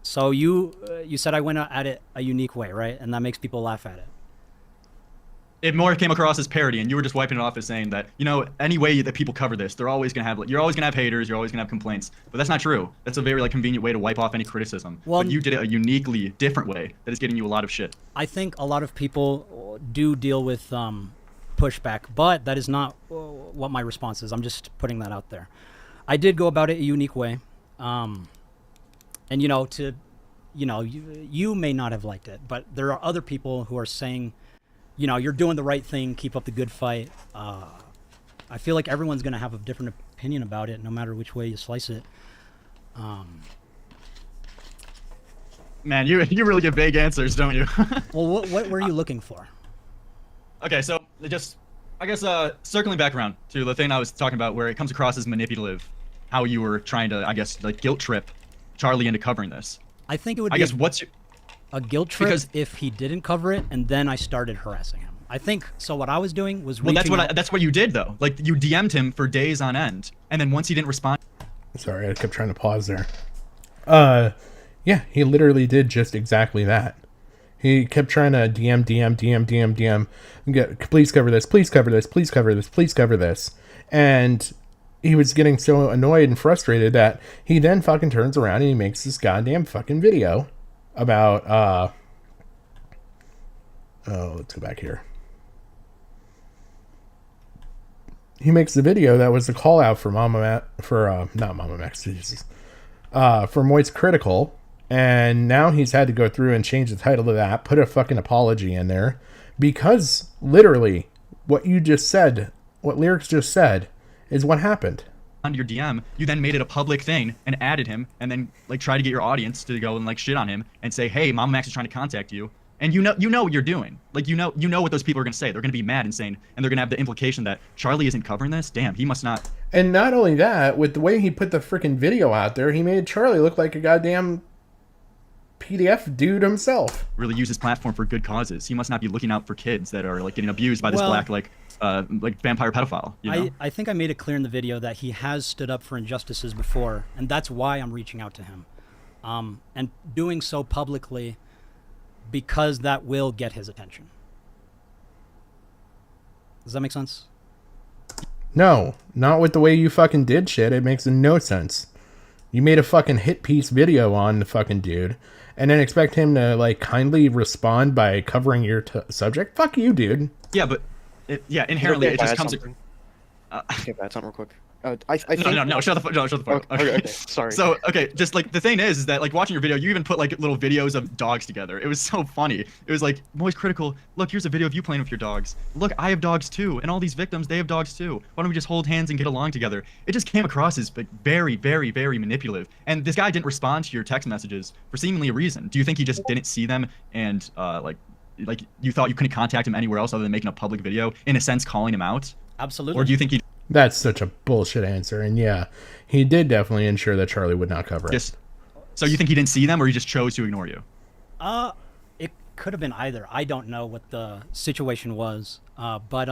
So you said I went at it a unique way, right? And that makes people laugh at it. It more came across as parody, and you were just wiping it off as saying that, you know, any way that people cover this, they're always gonna have you're always gonna have haters, you're always gonna have complaints, but that's not true. That's a very like convenient way to wipe off any criticism. Well, but you did it a uniquely different way that is getting you a lot of shit. I think a lot of people do deal with pushback, but that is not what my response is. I'm just putting that out there. I did go about it a unique way, and And you may not have liked it, but there are other people who are saying, you're doing the right thing, keep up the good fight. I feel like everyone's going to have a different opinion about it, no matter which way you slice it. Man, you really give vague answers, don't you? Well, what were you looking for? Okay, so I guess circling back around to the thing I was talking about, where it comes across as manipulative, how you were trying to, I guess, like guilt trip Charlie into covering this. I think it would I be guess what's your, a guilt trip because- if he didn't cover it, and then I started harassing him. I think so. What I was doing was well, reaching out. that's what you did though. Like you DM'd him for days on end, and then once he didn't respond. Sorry, I kept trying to pause there. Yeah, he literally did just exactly that. He kept trying to DM, please cover this, please cover this, please cover this, please cover this. And he was getting so annoyed and frustrated that he then fucking turns around and he makes this goddamn fucking video about, let's go back here. He makes the video that was the call out for not MamaMax, Jesus. For Moist Critical. And now he's had to go through and change the title of that, put a fucking apology in there, because literally what you just said, what Lyrics just said, is what happened. On your DM, you then made it a public thing and added him, and then like try to get your audience to go and like shit on him and say, "Hey, MamaMax is trying to contact you," and you know what you're doing. Like you know what those people are gonna say. They're gonna be mad and saying, and they're gonna have the implication that Charlie isn't covering this. Damn, he must not. And not only that, with the way he put the freaking video out there, he made Charlie look like a goddamn PDF dude himself. Really use his platform for good causes. He must not be looking out for kids that are like getting abused by this black like vampire pedophile. You know? I think I made it clear in the video that he has stood up for injustices before, and that's why I'm reaching out to him, and doing so publicly because that will get his attention. Does that make sense? No, not with the way you fucking did shit. It makes no sense. You made a fucking hit piece video on the fucking dude, and then expect him to like kindly respond by covering your subject? Fuck you, dude. Yeah, but inherently it just comes. Okay, add something real quick. I think... No, shut the fuck. Okay, sorry. So, just like the thing is that like watching your video, you even put like little videos of dogs together. It was so funny. It was like, Moist Critical, look, here's a video of you playing with your dogs. Look, I have dogs too, and all these victims, they have dogs too. Why don't we just hold hands and get along together? It just came across as like very, very, very manipulative. And this guy didn't respond to your text messages for seemingly a reason. Do you think he just didn't see them and like you thought you couldn't contact him anywhere else other than making a public video, in a sense calling him out? Absolutely. Or do you think he... That's such a bullshit answer. And yeah, he did definitely ensure that Charlie would not cover it. So you think he didn't see them, or he just chose to ignore you? It could have been either. I don't know what the situation was. But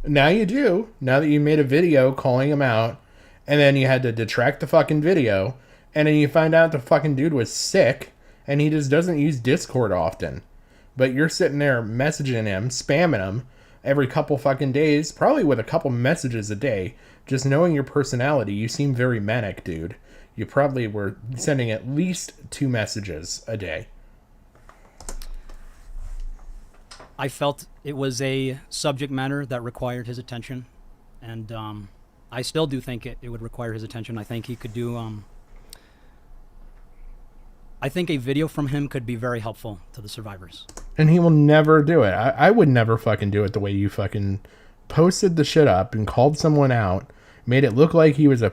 now you do. Now that you made a video calling him out, and then you had to detract the fucking video, and then you find out the fucking dude was sick, and he just doesn't use Discord often. But you're sitting there messaging him, spamming him, every couple fucking days, probably with a couple messages a day. Just knowing your personality, you seem very manic, dude. You probably were sending at least 2 messages a day. I felt it was a subject matter that required his attention, and I still do think it would require his attention. I think he could do... I think a video from him could be very helpful to the survivors. And he will never do it. I would never fucking do it the way you fucking posted the shit up and called someone out, made it look like he was a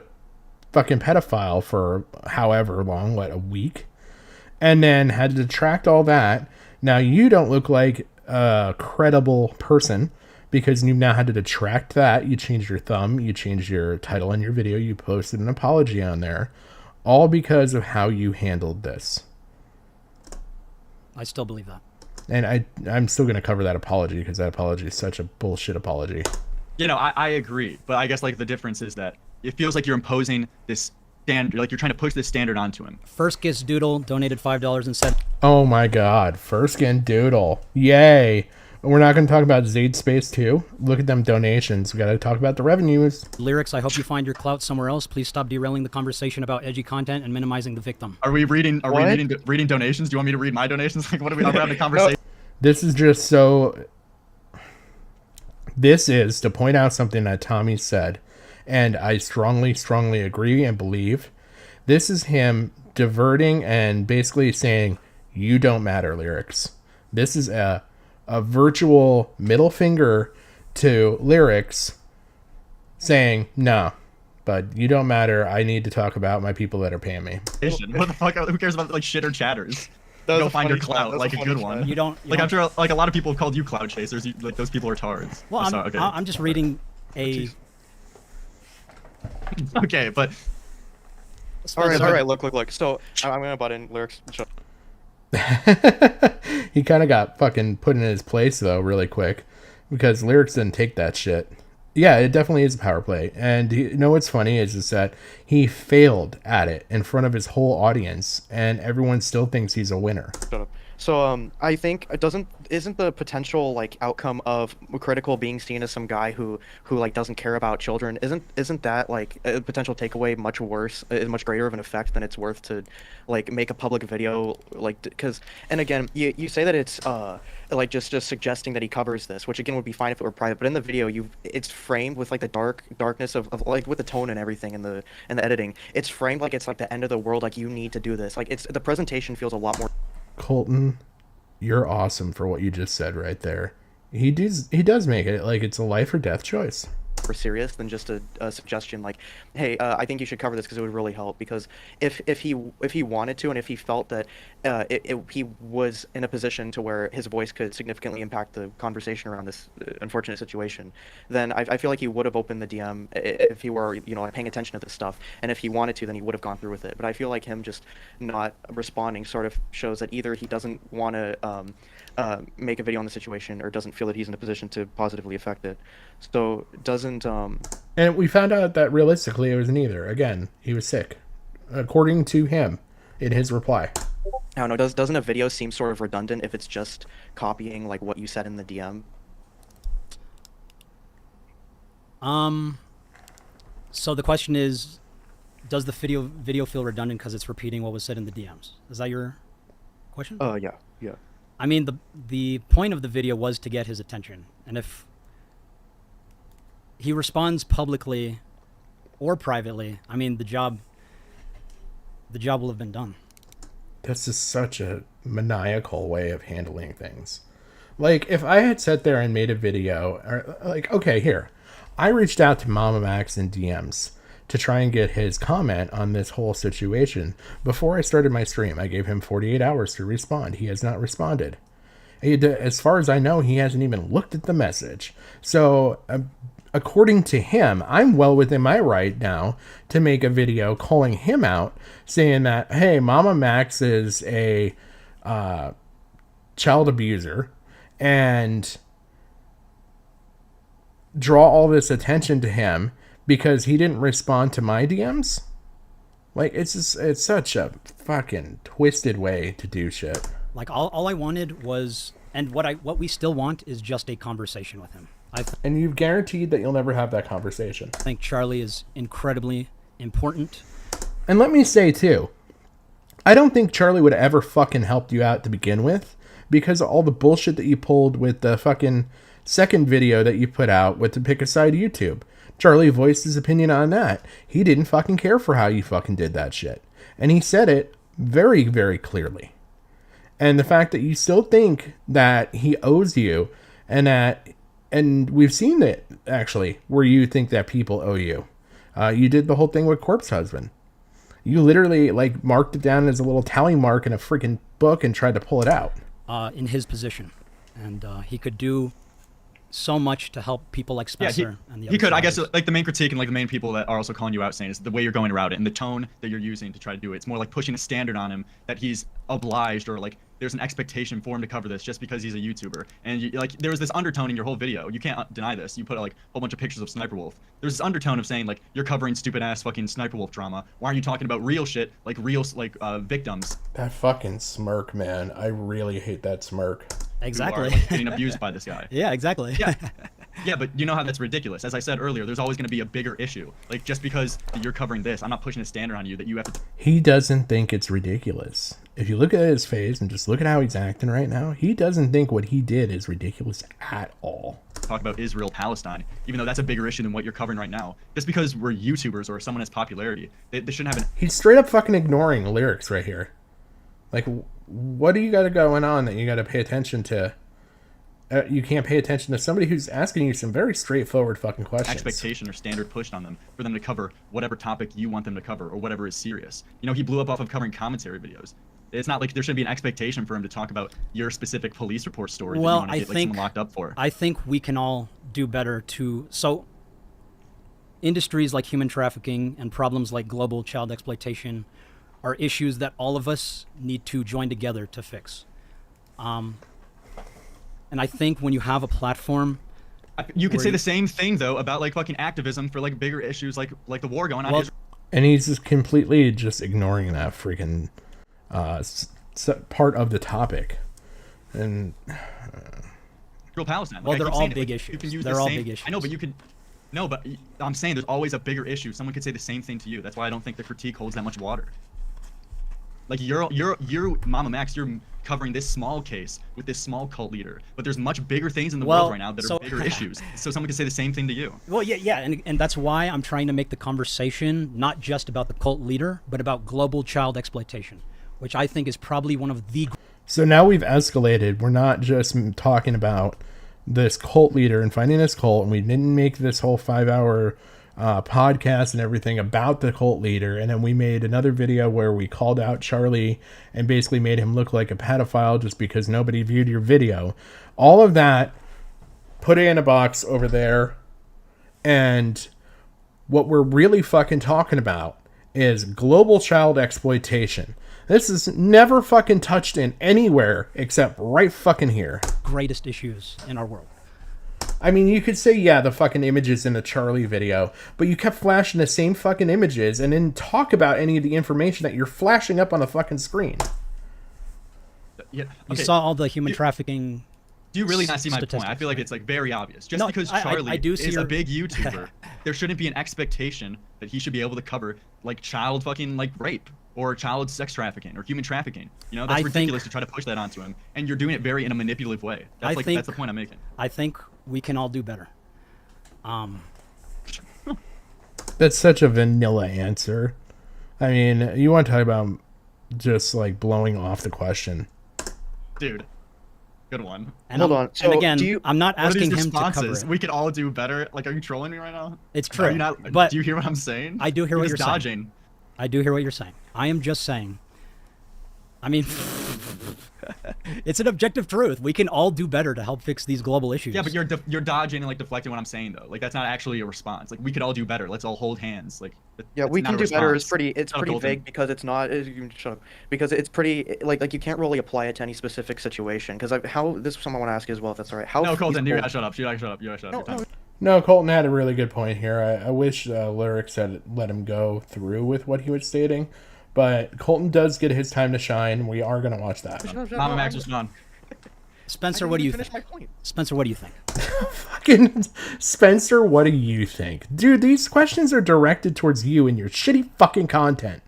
fucking pedophile for however long, a week, and then had to detract all that. Now you don't look like a credible person because you've now had to detract that. You changed your thumb, you changed your title on your video, you posted an apology on there. All because of how you handled this. I still believe that. And I'm still going to cover that apology because that apology is such a bullshit apology. You know, I agree. But I guess like the difference is that it feels like you're imposing this standard, like you're trying to push this standard onto him. First Kiss Doodle donated $5 and said, "Oh my God, First Skin Doodle. Yay. We're not going to talk about Zaid Space 2. Look at them donations. We got to talk about the revenues. Lyrics, I hope you find your clout somewhere else. Please stop derailing the conversation about edgy content and minimizing the victim." Are we reading donations? Do you want me to read my donations? Like, what are we having a conversation? This is just so... This is to point out something that Tommy said, and I strongly, strongly agree and believe. This is him diverting and basically saying, you don't matter lyrics. This is a virtual middle finger to lyrics saying, no, but you don't matter. I need to talk about my people that are paying me. What the fuck? Who cares about like shitter chatters? That was Go a find your funny clout, thread. like a That's a good funny one. thread. You don't. Like I'm sure, like a lot of people have called you cloud chasers. Like those people are tards. Well, I'm sorry, okay. I'm just reading a. Okay, but All right. Look. So I'm gonna butt in lyrics. He kind of got fucking put in his place though really quick because lyrics didn't take that shit. Yeah, it definitely is a power play. And you know what's funny is that he failed at it in front of his whole audience and everyone still thinks he's a winner. Shut up. So I think it isn't the potential like outcome of Critical being seen as some guy who like doesn't care about children, isn't that like a potential takeaway much worse, much greater of an effect than it's worth to like make a public video, like, because, and again, you say that it's like just suggesting that he covers this, which again would be fine if it were private, but in the video it's framed with like the darkness of like with the tone and everything and the editing, it's framed like it's like the end of the world, like you need to do this, like it's the presentation feels a lot more. Colton, you're awesome for what you just said right there. He does make it like it's a life or death choice. Serious than just a suggestion like, hey, I think you should cover this because it would really help, because if he wanted to, and if he felt that he was in a position to where his voice could significantly impact the conversation around this unfortunate situation, then I feel like he would have opened the DM if he were, you know, like, paying attention to this stuff, and if he wanted to, then he would have gone through with it. But I feel like him just not responding sort of shows that either he doesn't want to make a video on the situation or doesn't feel that he's in a position to positively affect it. So doesn't And we found out that realistically it was neither. Again, he was sick, according to him in his reply. I don't know, doesn't a video seem sort of redundant if it's just copying like what you said in the DM? So the question is, does the video feel redundant because it's repeating what was said in the DMs? Is that your question? Yeah. I mean, the point of the video was to get his attention, and if he responds publicly or privately, I mean, the job will have been done. That's just such a maniacal way of handling things. Like, if I had sat there and made a video, or like, okay, here, I reached out to MamaMax in DMs to try and get his comment on this whole situation. Before I started my stream, I gave him 48 hours to respond. He has not responded. As far as I know, he hasn't even looked at the message. So, according to him, I'm well within my right now to make a video calling him out, saying that, hey, MamaMax is a child abuser, and draw all this attention to him because he didn't respond to my DMs. Like, it's such a fucking twisted way to do shit. Like, all I wanted was, and what we still want is just a conversation with him. And you've guaranteed that you'll never have that conversation. I think Charlie is incredibly important. And let me say too, I don't think Charlie would have ever fucking helped you out to begin with, because of all the bullshit that you pulled with the fucking second video that you put out with the Pick a Side YouTube. Charlie voiced his opinion on that. He didn't fucking care for how you fucking did that shit. And he said it very, very clearly. And the fact that you still think that he owes you, and we've seen it actually, where you think that people owe you. You did the whole thing with Corpse Husband. You literally like marked it down as a little tally mark in a freaking book and tried to pull it out. In his position, and he could do so much to help people like Spencer. Yeah, and the he could. I survivors. guess like the main critique and like the main people that are also calling you out saying is the way you're going around it and the tone that you're using to try to do it. It's more like pushing a standard on him that he's obliged, or like there's an expectation for him to cover this just because he's a YouTuber. And you, like there was this undertone in your whole video. You can't deny this. You put like a whole bunch of pictures of Sniper Wolf. There's this undertone of saying like you're covering stupid ass fucking Sniper Wolf drama. Why aren't you talking about real shit, like real victims? That fucking smirk, man. I really hate that smirk. Exactly. Who are, like, getting abused by this guy. Yeah, exactly. Yeah. Yeah, but you know how that's ridiculous. As I said earlier, there's always going to be a bigger issue. Like, just because you're covering this, I'm not pushing a standard on you that you have to... He doesn't think it's ridiculous. If you look at his face and just look at how he's acting right now, he doesn't think what he did is ridiculous at all. talk about Israel, Palestine, even though that's a bigger issue than what you're covering right now. Just because we're YouTubers or someone has popularity, they shouldn't have an. He's straight up fucking ignoring lyrics right here. Like, what do you got going on that you got to pay attention to? You can't pay attention to somebody who's asking you some very straightforward fucking questions. Expectation or standard pushed on them for them to cover whatever topic you want them to cover or whatever is serious. You know, he blew up off of covering commentary videos. It's not like there should be an expectation for him to talk about your specific police report story that you want to get like someone locked up for. I think we can all do better so industries like human trafficking and problems like global child exploitation are issues that all of us need to join together to fix. And I think when you have a platform, you could say the same thing though about like fucking activism for like bigger issues like the war going on. And he's just completely just ignoring that freaking part of the topic. And Palestine. Well, they're all big issues. You can use they're all big issues. I know, but you could. No, but I'm saying there's always a bigger issue. Someone could say the same thing to you. That's why I don't think the critique holds that much water. Like you're MamaMax, you're covering this small case with this small cult leader, but there's much bigger things in the world right now that are bigger issues. So someone could say the same thing to you. Well, yeah, and that's why I'm trying to make the conversation not just about the cult leader, but about global child exploitation, which I think is probably one of the. So now we've escalated. We're not just talking about this cult leader and finding this cult, and we didn't make this whole 5-hour podcast and everything about the cult leader, and then we made another video where we called out Charlie and basically made him look like a pedophile just because nobody viewed your video. All of that, put it in a box over there, and what we're really fucking talking about is global child exploitation. This is never fucking touched in anywhere except right fucking here. Greatest issues in our world. I mean, you could say, yeah, the fucking images in the Charlie video, but you kept flashing the same fucking images and didn't talk about any of the information that you're flashing up on the fucking screen. Yeah, okay. You saw all the human trafficking. Do you really not see my point? I feel like it's like very obvious. Just because Charlie is a big YouTuber, there shouldn't be an expectation that he should be able to cover like child fucking like rape or child sex trafficking or human trafficking. You know, that's ridiculous to try to push that onto him, and you're doing it very in a manipulative way. That's that's the point I'm making. I think we can all do better. That's such a vanilla answer. I mean, you want to talk about just like blowing off the question, dude. Good one. And hold on. So and again, I'm not asking him to cover it. We could all do better. Like, are you trolling me right now? It's true. But do you hear what I'm saying? I do hear what you're dodging. Saying. I do hear what you're saying. I am just saying. I mean, it's an objective truth. We can all do better to help fix these global issues. Yeah, but you're dodging and like deflecting what I'm saying though. Like that's not actually a response. Like we could all do better. Let's all hold hands. Like yeah, we can do better is pretty. It's pretty vague because it's not. Shut up. Because it's pretty like you can't really apply it to any specific situation. Because how this is something I want to ask you as well. If that's all right. How? No, Colton, you gotta shut up. You gotta shut up. You gotta shut up. No, Colton had a really good point here. I wish Lyrics had let him go through with what he was stating. But Colton does get his time to shine. We are going to watch that. MamaMax is gone. Spencer, what do you think? Spencer, what do you think? Fucking Spencer, what do you think? Dude, these questions are directed towards you and your shitty fucking content.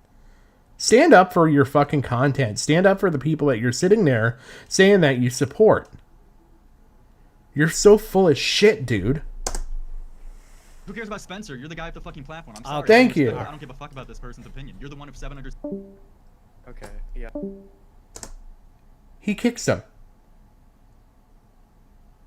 Stand up for your fucking content. Stand up for the people that you're sitting there saying that you support. You're so full of shit, dude. Who cares about Spencer? You're the guy with the fucking platform. I'm sorry. Thank you. I don't give a fuck about this person's opinion. You're the one of 700. Okay, yeah. He kicks him.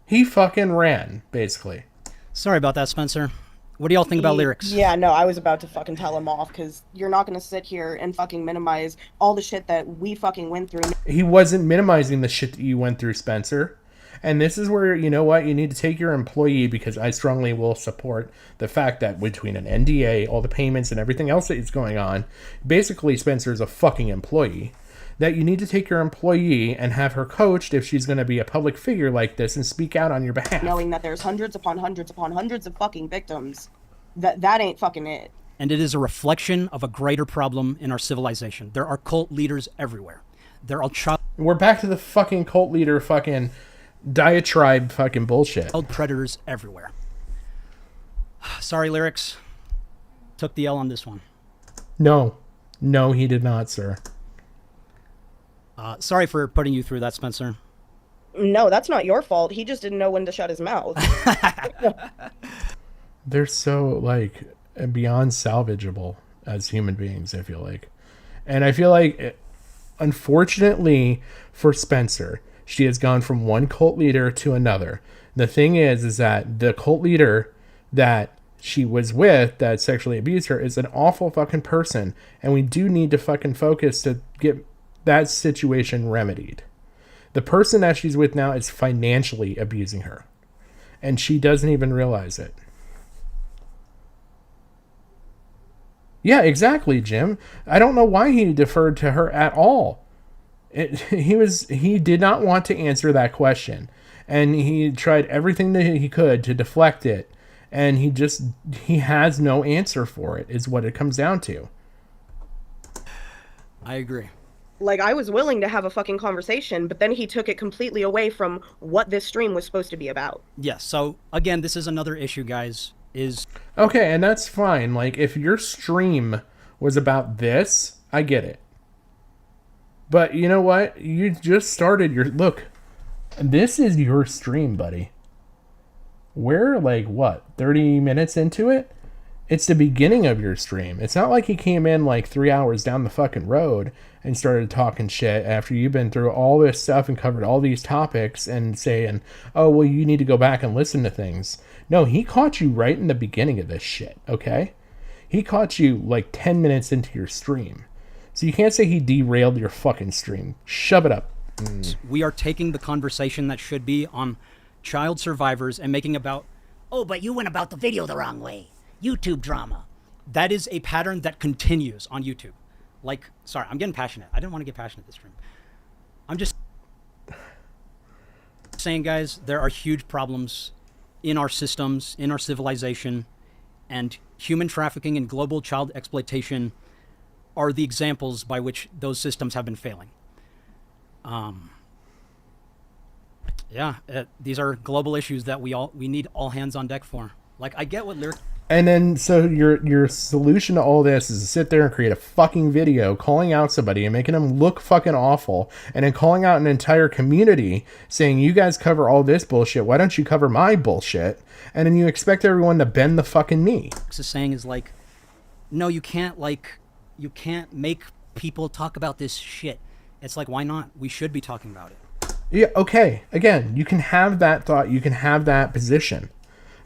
He fucking ran, basically. Sorry about that, Spencer. What do y'all think about lyrics? Yeah, no, I was about to fucking tell him off because you're not going to sit here and fucking minimize all the shit that we fucking went through. He wasn't minimizing the shit that you went through, Spencer. And this is where, you know what, you need to take your employee, because I strongly will support the fact that between an NDA, all the payments and everything else that is going on, basically Spencer's a fucking employee, that you need to take your employee and have her coached if she's going to be a public figure like this and speak out on your behalf. Knowing that there's hundreds upon hundreds upon hundreds of fucking victims, that ain't fucking it. And it is a reflection of a greater problem in our civilization. There are cult leaders everywhere. There are We're back to the fucking cult leader fucking diatribe fucking bullshit. Child predators everywhere. Sorry, lyrics. Took the L on this one. No, he did not, sir. Sorry for putting you through that, Spencer. no, that's not your fault. He just didn't know when to shut his mouth. They're so like beyond salvageable as human beings, I feel like. And I feel like, unfortunately for Spencer, she has gone from one cult leader to another. The thing is that the cult leader that she was with that sexually abused her is an awful fucking person, and we do need to fucking focus to get that situation remedied. The person that she's with now is financially abusing her, and she doesn't even realize it. Yeah, exactly, Jim. I don't know why he deferred to her at all. He did not want to answer that question, and he tried everything that he could to deflect it, and he has no answer for it, is what it comes down to. I agree. Like, I was willing to have a fucking conversation, but then he took it completely away from what this stream was supposed to be about. Yes. So again, this is another issue, guys. Okay, and that's fine. Like, if your stream was about this, I get it. But you know what? You just started your... Look, this is your stream, buddy. We're like, what, 30 minutes into it? It's the beginning of your stream. It's not like he came in like 3 hours down the fucking road and started talking shit after you've been through all this stuff and covered all these topics and saying, oh, well, you need to go back and listen to things. No, he caught you right in the beginning of this shit, okay? He caught you like 10 minutes into your stream. So you can't say he derailed your fucking stream. Shove it up. We are taking the conversation that should be on child survivors and making about, Oh, but you went about the video the wrong way. YouTube drama. that is a pattern that continues on YouTube. Like, sorry, I'm getting passionate. I didn't want to get passionate this stream. I'm just saying, guys, there are huge problems in our systems, in our civilization, and human trafficking and global child exploitation are the examples by which those systems have been failing. These are global issues that we need all hands on deck for. Like, I get what Lyric. And then, so your solution to all this is to sit there and create a fucking video calling out somebody and making them look fucking awful, and then calling out an entire community saying, you guys cover all this bullshit, why don't you cover my bullshit? And then you expect everyone to bend the fucking knee. Is saying is like, no, you can't make people talk about this shit. It's like, why not? We should be talking about it. Yeah, okay. Again, you can have that thought, you can have that position.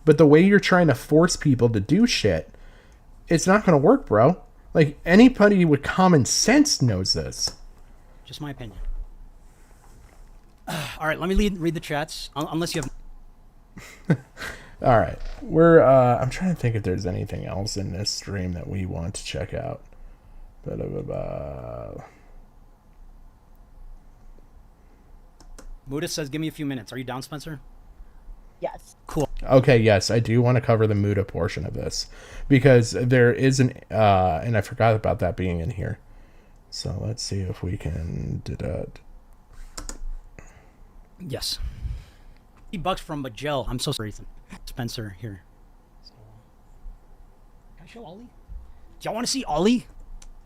But the way you're trying to force people to do shit, it's not going to work, bro. Like, anybody with common sense knows this. Just my opinion. All right, let me read the chats. Unless you have... All right. I'm trying to think if there's anything else in this stream that we want to check out. Muda says, give me a few minutes. Are you down, Spencer? Yes. Cool. Okay, yes, I do want to cover the Muda portion of this, because there is an and I forgot about that being in here. So let's see if we can do that. Yes. $50 from Majel. I'm so sorry, Ethan. Spencer here. So, can I show Ollie? Do y'all want to see Ollie?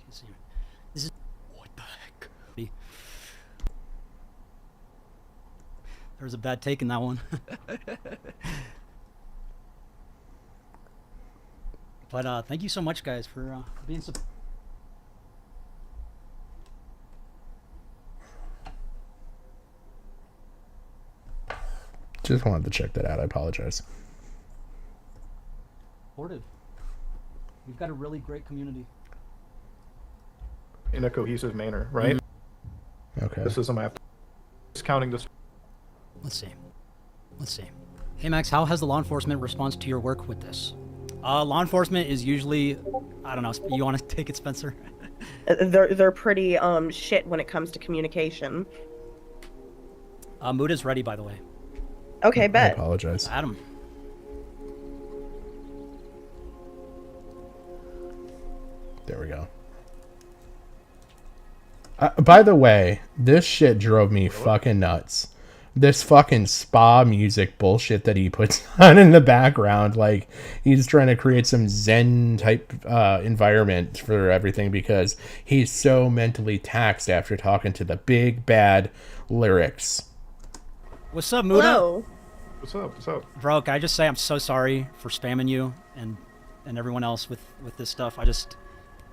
Can't see him. This is what the heck. There was a bad take in that one. But thank you so much, guys, for being so. Just wanted to check that out. I apologize. Supportive. We've got a really great community. In a cohesive manner, right? Okay. This is a map. Just counting this. Let's see. Hey, Max, how has the law enforcement response to your work with this? Law enforcement is usually, I don't know. You want to take it, Spencer? They're pretty shit when it comes to communication. Muda's ready, by the way. Okay, I bet. apologize. Adam. There we go. By the way, this shit drove me fucking nuts. This fucking spa music bullshit that he puts on in the background, like he's trying to create some Zen type environment for everything because he's so mentally taxed after talking to the big bad lyrics. What's up, Muda? Hello. What's up? What's up? Bro, can I just say I'm so sorry for spamming you and everyone else with this stuff.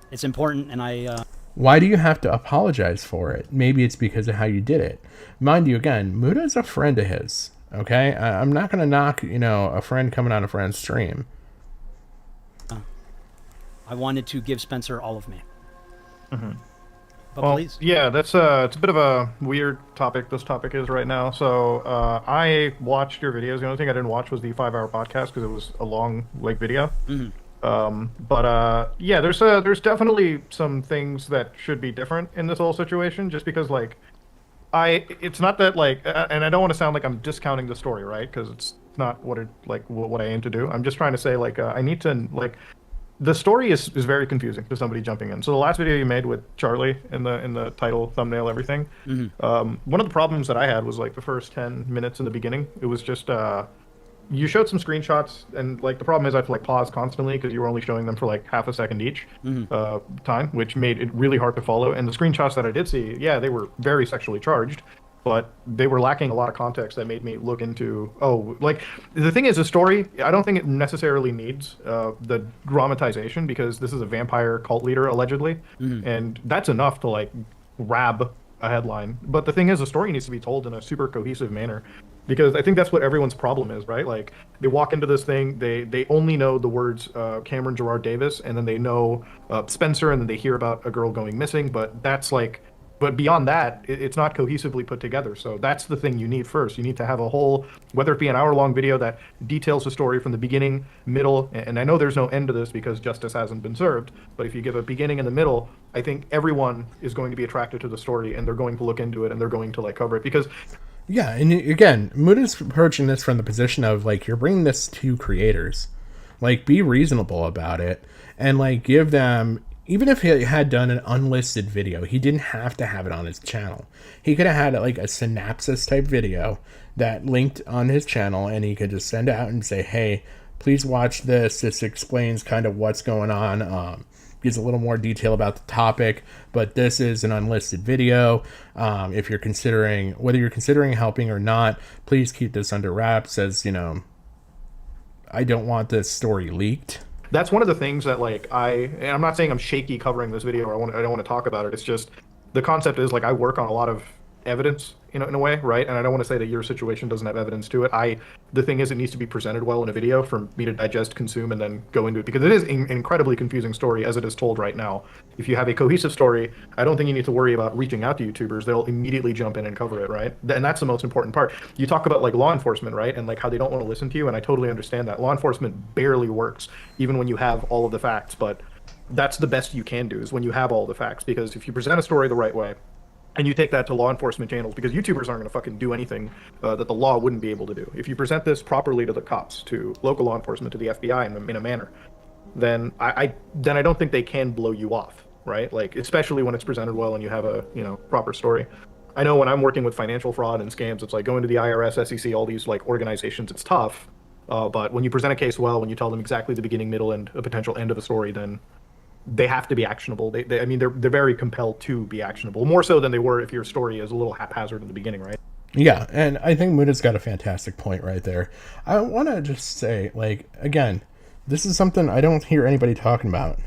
It's important, and Why do you have to apologize for it? Maybe it's because of how you did it. Mind you, again, Muda is a friend of his. Okay, I'm not gonna knock a friend coming on a friend's stream. I wanted to give Spencer all of me. Mm-hmm. But Well, please. yeah, it's a bit of a weird topic. This topic is right now. So I watched your videos. The only thing I didn't watch was the 5-hour podcast because it was a long video. Mm-hmm. Yeah, there's definitely some things that should be different in this whole situation. Just because it's not that and I don't want to sound like I'm discounting the story, right? Because it's not what what I aim to do. I'm just trying to say I need to the story is very confusing to somebody jumping in. So the last video you made with Charlie in the title, thumbnail, everything. Mm-hmm. One of the problems that I had was the first 10 minutes in the beginning. It was just you showed some screenshots, and the problem is I have to pause constantly because you were only showing them for half a second each time, which made it really hard to follow. And the screenshots that I did see, yeah, they were very sexually charged, but they were lacking a lot of context that made me look into the thing is, a story, I don't think it necessarily needs the dramatization, because this is a vampire cult leader allegedly, and that's enough to grab a headline. But the thing is, the story needs to be told in a super cohesive manner, because I think that's what everyone's problem is, right? They walk into this thing, they only know the words Cameron Gerard Davis, and then they know Spencer, and then they hear about a girl going missing, but that's but beyond that, it's not cohesively put together. So that's the thing you need first. You need to have a whole, whether it be an hour-long video that details the story from the beginning, middle, and I know there's no end to this because justice hasn't been served, but if you give a beginning and the middle, I think everyone is going to be attracted to the story, and they're going to look into it, and they're going to cover it, because... Yeah, and again, Muda's approaching this from the position of you're bringing this to creators. Be reasonable about it, and give them... Even if he had done an unlisted video, he didn't have to have it on his channel. He could have had a synopsis type video that linked on his channel, and he could just send out and say, hey, please watch this. This explains kind of what's going on. Gives a little more detail about the topic, but this is an unlisted video. If you're considering, whether you're considering helping or not, please keep this under wraps, as, I don't want this story leaked. That's one of the things that and I'm not saying I'm shaky covering this video, or I don't want to talk about it. It's just the concept is I work on a lot of evidence in a way, right? And I don't want to say that your situation doesn't have evidence to it. The thing is, it needs to be presented well in a video for me to digest, consume, and then go into it, because it is an incredibly confusing story as it is told right now. If you have a cohesive story, I don't think you need to worry about reaching out to YouTubers. They'll immediately jump in and cover it, right? And that's the most important part. You talk about law enforcement, right? And how they don't want to listen to you, and I totally understand that. Law enforcement barely works, even when you have all of the facts, but that's the best you can do, is when you have all the facts, because if you present a story the right way, and you take that to law enforcement channels, because YouTubers aren't going to fucking do anything that the law wouldn't be able to do. If you present this properly to the cops, to local law enforcement, to the FBI in a manner, then I don't think they can blow you off, right? Especially when it's presented well and you have a proper story. I know when I'm working with financial fraud and scams, it's going to the IRS, SEC, all these organizations, it's tough. But when you present a case well, when you tell them exactly the beginning, middle, and a potential end of a story, then they have to be actionable. They're very compelled to be actionable, more so than they were if your story is a little haphazard in the beginning, right? Yeah, and I think Muda's got a fantastic point right there. I want to just say, again, this is something I don't hear anybody talking about.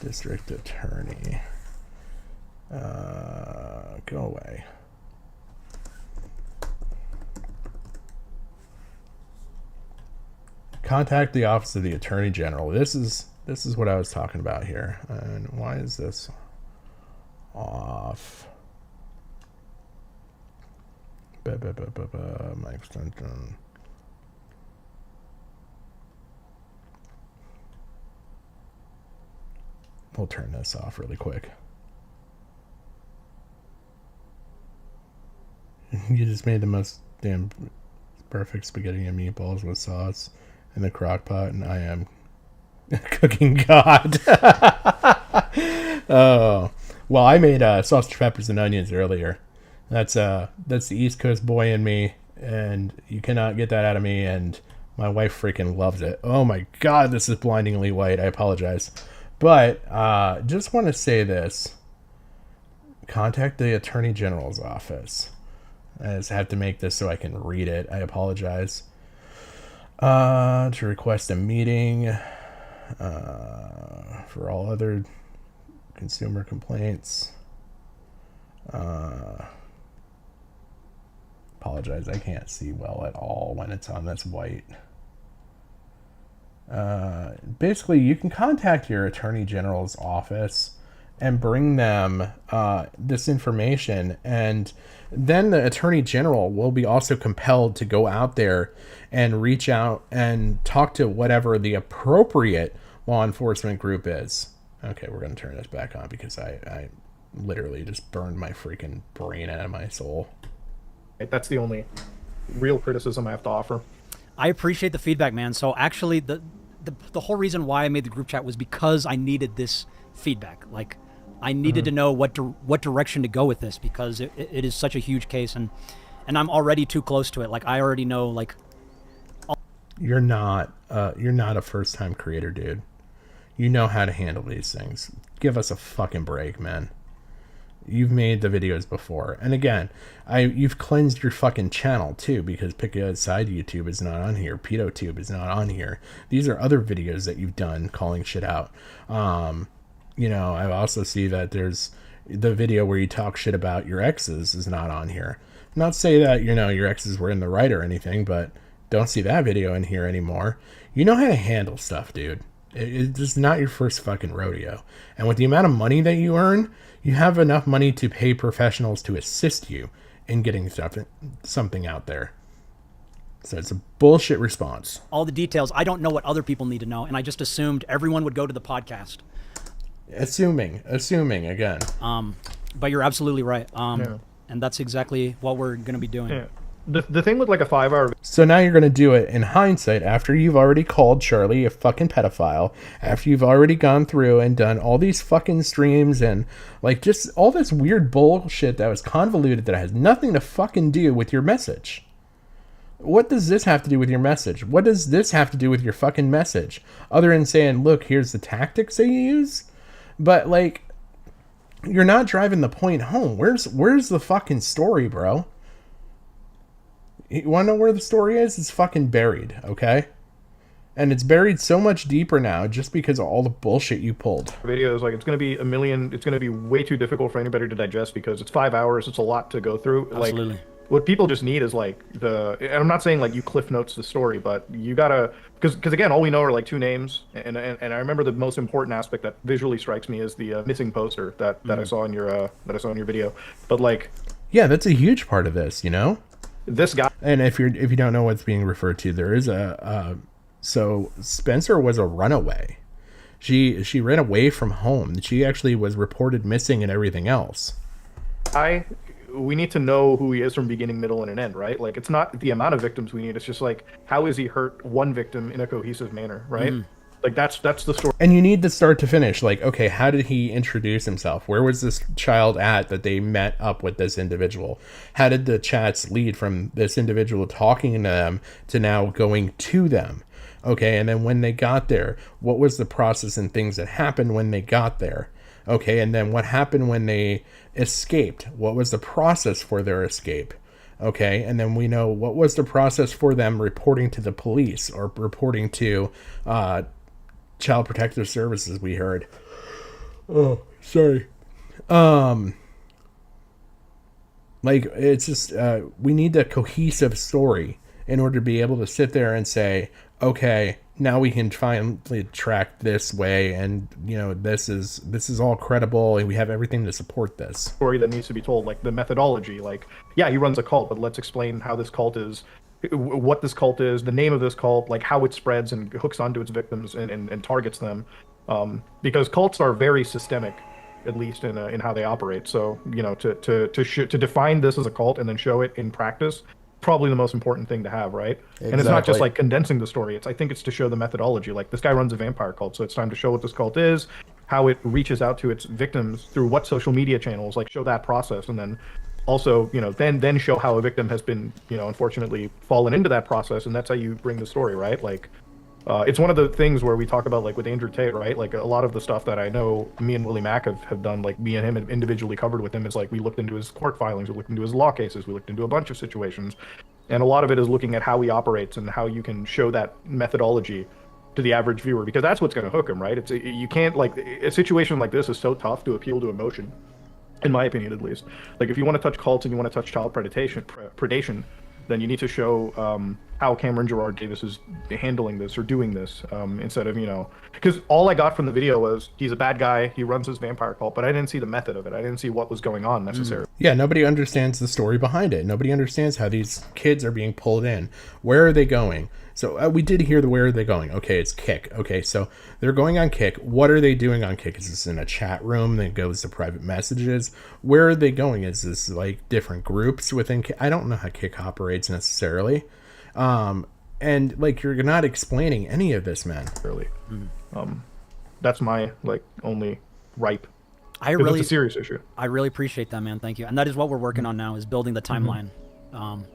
District Attorney. Go away. Contact the Office of the Attorney General. This is what I was talking about here. And why is this off? My extension. We'll turn this off really quick. You just made the most damn perfect spaghetti and meatballs with sauce in the crock pot, and I am cooking god. Oh, well, I made sausage, peppers, and onions earlier. That's the East Coast boy in me, and you cannot get that out of me, and my wife freaking loves it. Oh my god, this is blindingly white. I apologize. But just want to say this. contact the Attorney General's office. I just have to make this so I can read it. I apologize. To request a meeting for all other consumer complaints. Apologize, I can't see well at all when it's on this white. Basically, you can contact your Attorney General's office and bring them this information, and then the Attorney General will be also compelled to go out there and reach out and talk to whatever the appropriate law enforcement group is. Okay, we're going to turn this back on because I literally just burned my freaking brain out of my soul. That's the only real criticism I have to offer. I appreciate the feedback, man. So actually, the whole reason why I made the group chat was because I needed this feedback. Like, I needed to know what direction to go with this, because it is such a huge case, and I'm already too close to it. Like, I already know, like... You're not a first-time creator, dude. You know how to handle these things. Give us a fucking break, man. You've made the videos before. And again, you've cleansed your fucking channel too, because Pick Side YouTube is not on here. PetoTube is not on here. These are other videos that you've done calling shit out. You know, I also see that there's the video where you talk shit about your exes is not on here. Not say that, you know, your exes were in the right or anything, but don't see that video in here anymore. You know how to handle stuff, dude. It's just not your first fucking rodeo. And with the amount of money that you earn, you have enough money to pay professionals to assist you in getting something out there. So it's a bullshit response. All the details. I don't know what other people need to know, and I just assumed everyone would go to the podcast. Assuming again. But you're absolutely right. Yeah. And that's exactly what we're going to be doing. Yeah. The thing with like a 5-hour... So now you're going to do it in hindsight after you've already called Charlie a fucking pedophile, after you've already gone through and done all these fucking streams and like just all this weird bullshit that was convoluted that has nothing to fucking do with your message. What does this have to do with your message? What does this have to do with your fucking message? Other than saying, look, here's the tactics that you use? But like, you're not driving the point home. Where's the fucking story, bro? You want to know where the story is? It's fucking buried, okay? And it's buried so much deeper now just because of all the bullshit you pulled. Videos, like, it's going to be it's going to be way too difficult for anybody to digest because it's 5 hours. It's a lot to go through. Absolutely. Like, what people just need is like and I'm not saying like you cliff notes the story, but you gotta, because again, all we know are like 2 names. And I remember the most important aspect that visually strikes me is the missing poster that I saw in your video. But like, yeah, that's a huge part of this, you know? This guy. And if you don't know what's being referred to, there is so Spencer was a runaway. She ran away from home. She actually was reported missing and everything else. We need to know who he is from beginning, middle, and an end, right? Like, it's not the amount of victims we need. It's just like, how is he hurt one victim in a cohesive manner, right? Like, that's the story. And you need the start to finish. Like, okay, how did he introduce himself? Where was this child at that they met up with this individual? How did the chats lead from this individual talking to them to now going to them? Okay, and then when they got there, what was the process and things that happened when they got there? Okay, and then what happened when they escaped? What was the process for their escape? Okay, and then we know what was the process for them reporting to the police or reporting to Child Protective Services, we heard. Oh, sorry. Like, it's just, we need a cohesive story in order to be able to sit there and say, okay, now we can finally track this way, and you know, this is all credible, and we have everything to support this story that needs to be told. Like the methodology, like, yeah, he runs a cult, but let's explain how this cult is, what this cult is, the name of this cult, like how it spreads and hooks onto its victims and targets them, because cults are very systemic, at least in how they operate. So, you know, to define this as a cult and then show it in practice, probably the most important thing to have, right? Exactly. And it's not just like condensing the story. I think it's to show the methodology. Like, this guy runs a vampire cult, so it's time to show what this cult is, how it reaches out to its victims through what social media channels, like show that process, and then also, you know, then show how a victim has been, you know, unfortunately fallen into that process, and that's how you bring the story, right? Like, It's one of the things where we talk about, like with Andrew Tate, right? Like a lot of the stuff that I know me and Willie Mack have done, like me and him have individually covered with him, is like we looked into his court filings, we looked into his law cases, we looked into a bunch of situations. And a lot of it is looking at how he operates and how you can show that methodology to the average viewer, because that's what's going to hook him, right? You can't, like, a situation like this is so tough to appeal to emotion, in my opinion at least. Like if you want to touch cults and you want to touch child predation, then you need to show how Cameron Gerard Davis is handling this or doing this, instead of, because all I got from the video was he's a bad guy, he runs his vampire cult, but I didn't see the method of it. I didn't see what was going on necessarily. Yeah, nobody understands the story behind it. Nobody understands how these kids are being pulled in. Where are they going? So we did hear the where are they going. Okay, it's Kick. Okay, so they're going on Kick. What are they doing on Kick? Is this in a chat room that goes to private messages? Where are they going? Is this like different groups within Kick? I don't know how Kick operates necessarily. And like you're not explaining any of this, man. Really. That's my only gripe. It's a serious issue. I really appreciate that, man. Thank you. And that is what we're working on now, is building the timeline.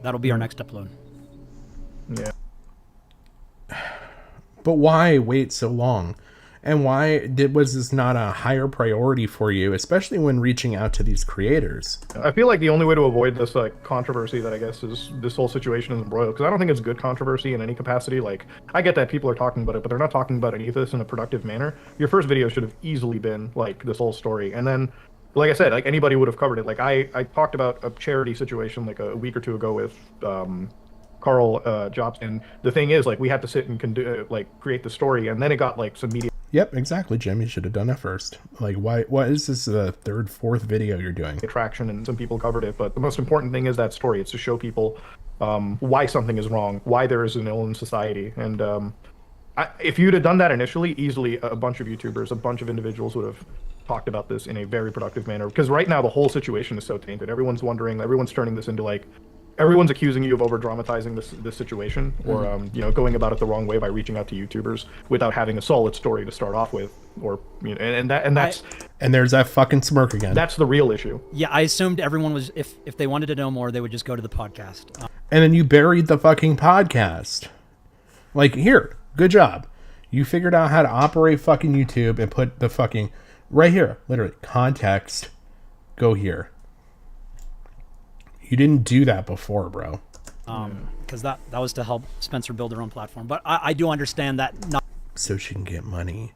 That'll be our next upload. Yeah. But why wait so long? And why was this not a higher priority for you, especially when reaching out to these creators? I feel like the only way to avoid this controversy that I guess is this whole situation is embroiled, because I don't think it's good controversy in any capacity. Like, I get that people are talking about it, but they're not talking about any of this in a productive manner. Your first video should have easily been like this whole story, and then, like I said, like anybody would have covered it. Like I talked about a charity situation like a week or two ago with Carl Jobs, and the thing is, like, we had to sit and create the story, and then it got like some media. Yep, exactly, Jim. You should have done that first. Like, why is this the third, fourth video you're doing? Attraction, and some people covered it, but the most important thing is that story. It's to show people why something is wrong, why there is an ill in society. And if you'd have done that initially, easily a bunch of YouTubers, a bunch of individuals would have talked about this in a very productive manner. Because right now the whole situation is so tainted. Everyone's wondering, everyone's turning this into everyone's accusing you of over dramatizing this situation, or going about it the wrong way by reaching out to YouTubers without having a solid story to start off with, or and there's that fucking smirk again. That's the real issue. Yeah, I assumed everyone was, if they wanted to know more, they would just go to the podcast. And then you buried the fucking podcast. Like, here, good job. You figured out how to operate fucking YouTube and put the fucking right here, literally context. Go here. You didn't do that before, bro. Because that was to help Spencer build her own platform. But I do understand that not so she can get money,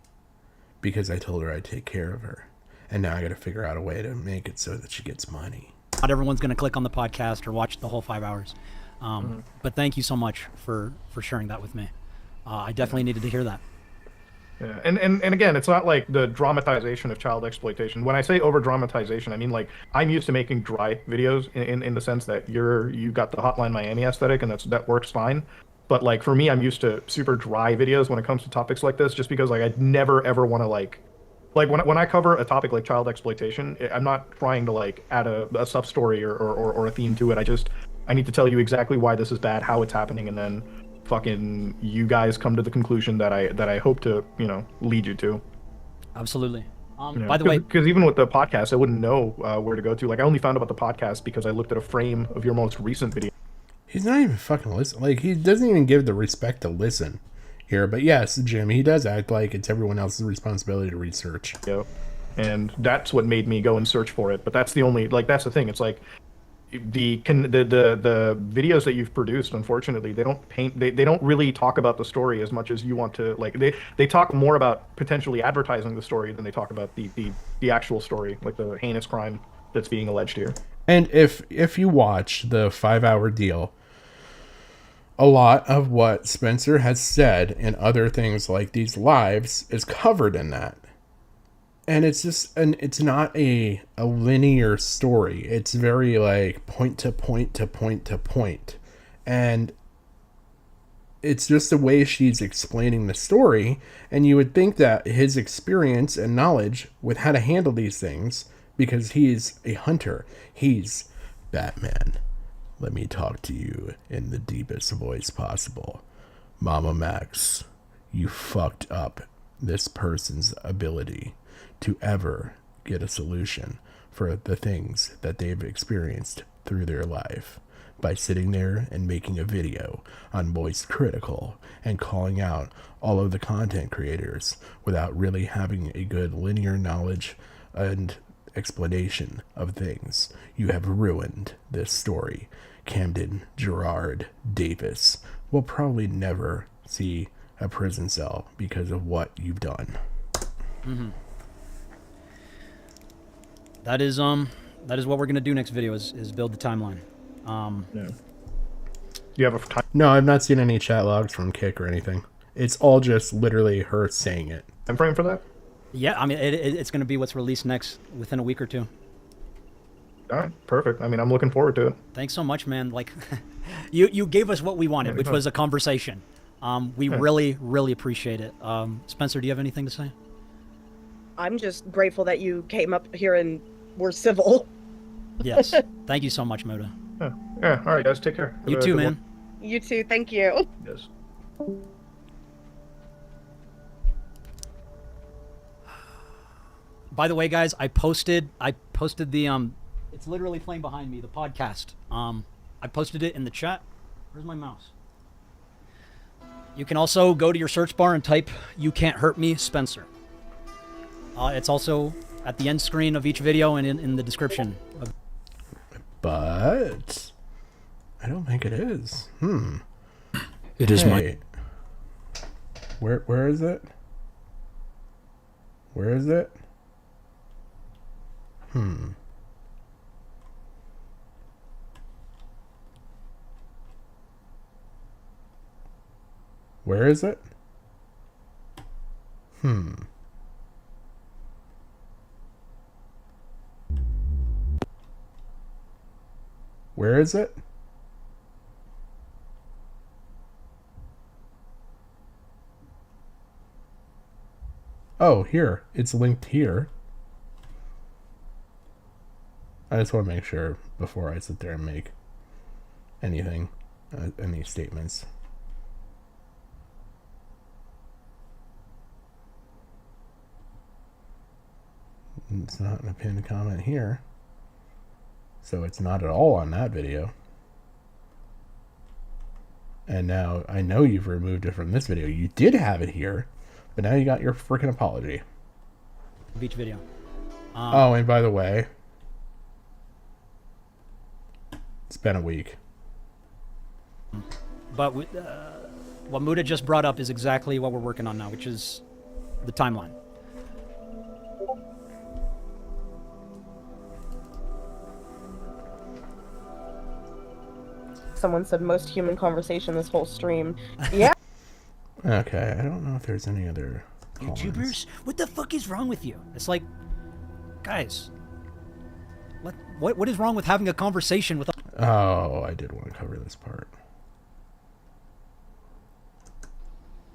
because I told her I'd take care of her, and now I got to figure out a way to make it so that she gets money. Not everyone's going to click on the podcast or watch the whole 5 hours. But thank you so much for sharing that with me. I definitely needed to hear that. Yeah, and again, it's not like the dramatization of child exploitation. When I say over dramatization, I mean, like, I'm used to making dry videos in the sense that you got the Hotline Miami aesthetic, and that works fine. But like for me, I'm used to super dry videos when it comes to topics like this, just because like I'd never ever want to like when I cover a topic like child exploitation, I'm not trying to add a sub story or a theme to it. I need to tell you exactly why this is bad, how it's happening, and then fucking you guys come to the conclusion that I hope to lead you to. Absolutely. By the way, because even with the podcast, I wouldn't know where to go to. Like, I only found out about the podcast because I looked at a frame of your most recent video. He's not even fucking listening. Like, he doesn't even give the respect to listen here. But yes, Jim, he does act like it's everyone else's responsibility to research. Yeah, and that's what made me go and search for it. But that's the only that's the thing. It's like the videos that you've produced, unfortunately, they don't really talk about the story as much as you want to. Like, they talk more about potentially advertising the story than they talk about the actual story, like the heinous crime that's being alleged here. And if you watch the 5-hour deal, a lot of what Spencer has said and other things like these lives is covered in that. And it's just, it's not a linear story. It's very like point to point to point to point. And it's just the way she's explaining the story. And you would think that his experience and knowledge with how to handle these things, because he's a hunter, he's Batman. Let me talk to you in the deepest voice possible. MamaMax, you fucked up this person's ability to ever get a solution for the things that they've experienced through their life by sitting there and making a video on Moist Critical and calling out all of the content creators without really having a good linear knowledge and explanation of things. You have ruined this story. Camden Gerard Davis will probably never see a prison cell because of what you've done. Mm-hmm. That is what we're gonna do next video is build the timeline. Yeah. You have a time No, I've not seen any chat logs from Kick or anything. It's all just literally her saying it. frame for that? Yeah, I mean it's gonna be what's released next within a week or two. All right, perfect. I mean, I'm looking forward to it. Thanks so much, man. Like, you gave us what we wanted, which was a conversation. We really appreciate it. Spencer, do you have anything to say? I'm just grateful that you came up here and were civil. Yes. Thank you so much, Moda. Yeah. All right, guys. Take care. You too, man. You too. Thank you. Yes. By the way, guys, I posted the it's literally playing behind me, the podcast. I posted it in the chat. Where's my mouse? You can also go to your search bar and type "You Can't Hurt Me, Spencer." It's also at the end screen of each video and in the description. But I don't think it is. It is my. Where is it? Where is it? Where is it? Where is it? Oh, here. It's linked here. I just want to make sure before I sit there and make anything, any statements. It's not in a pinned comment here. So it's not at all on that video. And now I know you've removed it from this video. You did have it here, but now you got your freaking apology. Each video. Oh, and by the way, it's been a week. But what Muda just brought up is exactly what we're working on now, which is the timeline. Someone said most human conversation this whole stream. Yeah. Okay, I don't know if there's any other comments. YouTubers, what the fuck is wrong with you? It's like, guys, what is wrong with having a conversation with? Oh, I did want to cover this part.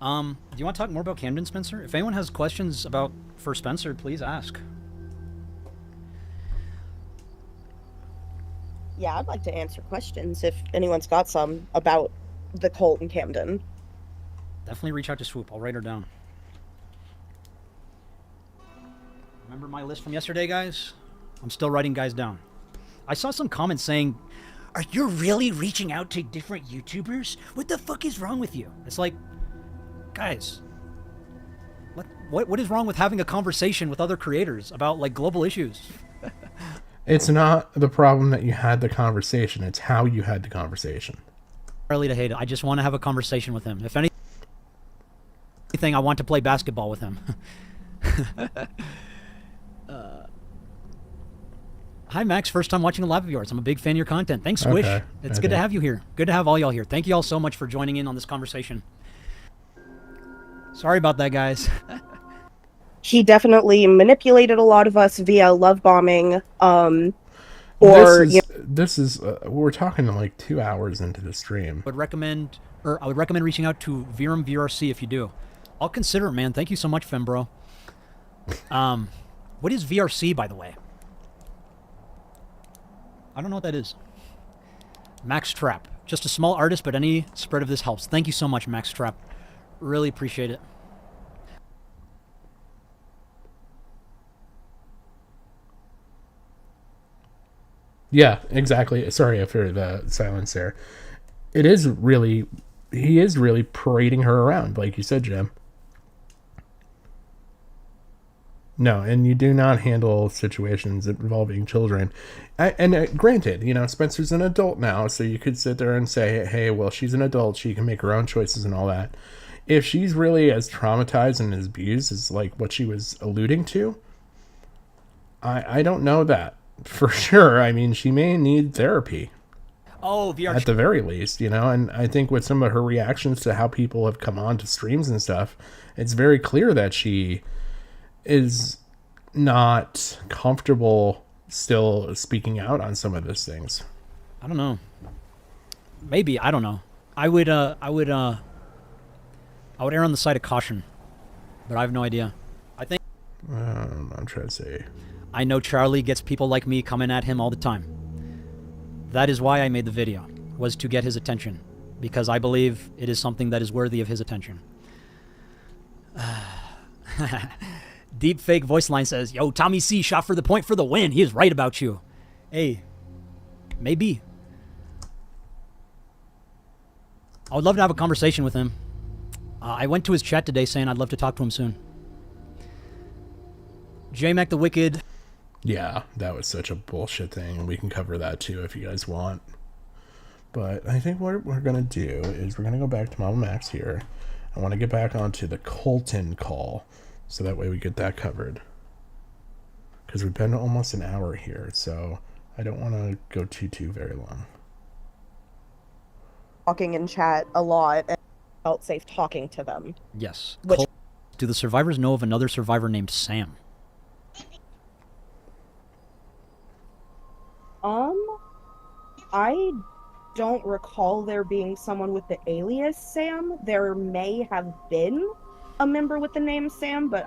Do you want to talk more about Camden, Spencer? If anyone has questions for Spencer, please ask. Yeah, I'd like to answer questions if anyone's got some about the cult in Camden. Definitely reach out to Swoop. I'll write her down. Remember my list from yesterday, guys? I'm still writing guys down. I saw some comments saying, Are you really reaching out to different YouTubers? What the fuck is wrong with you? it's like, guys, what is wrong with having a conversation with other creators about like global issues? It's not the problem that you had the conversation. It's how you had the conversation. Really to hate it. I just want to have a conversation with him. If anything, I want to play basketball with him. Hi, Max. First time watching a live of yours. I'm a big fan of your content. Thanks, Squish. Okay. It's good to have you here. Good to have all y'all here. Thank you all so much for joining in on this conversation. Sorry about that, guys. He definitely manipulated a lot of us via love bombing. This is we're talking like 2 hours into the stream. I would recommend reaching out to Virum VRC if you do. I'll consider it, man. Thank you so much, Fembro. What is VRC, by the way? I don't know what that is. Max Trap. Just a small artist, but any spread of this helps. Thank you so much, Max Trap. Really appreciate it. Yeah, exactly. Sorry for the silence there. It is really, he is really parading her around, like you said, Jim. No, and you do not handle situations involving children. Granted, Spencer's an adult now, so you could sit there and say, hey, well, she's an adult. She can make her own choices and all that. If she's really as traumatized and as abused as like what she was alluding to, I don't know that for sure. I mean, she may need therapy. Oh, VR. At the very least, and I think with some of her reactions to how people have come on to streams and stuff, it's very clear that she is not comfortable still speaking out on some of those things. I don't know. Maybe, I don't know. I would err on the side of caution, but I have no idea. I think I'm trying to say. I know Charlie gets people like me coming at him all the time. That is why I made the video, was to get his attention, because I believe it is something that is worthy of his attention. Deep fake voice line says, yo, Tommy C shot for the point for the win. He is right about you. Hey, maybe. I would love to have a conversation with him. I went to his chat today saying I'd love to talk to him soon. J-Mac the Wicked. Yeah, that was such a bullshit thing. We can cover that too if you guys want. But I think what we're going to do is we're going to go back to MamaMax here. I want to get back onto the Colton call. So that way we get that covered. Because we've been almost an hour here, so I don't want to go too very long. Talking in chat a lot and felt safe talking to them. Yes. Which... Do the survivors know of another survivor named Sam? I don't recall there being someone with the alias Sam. There may have been a member with the name Sam, but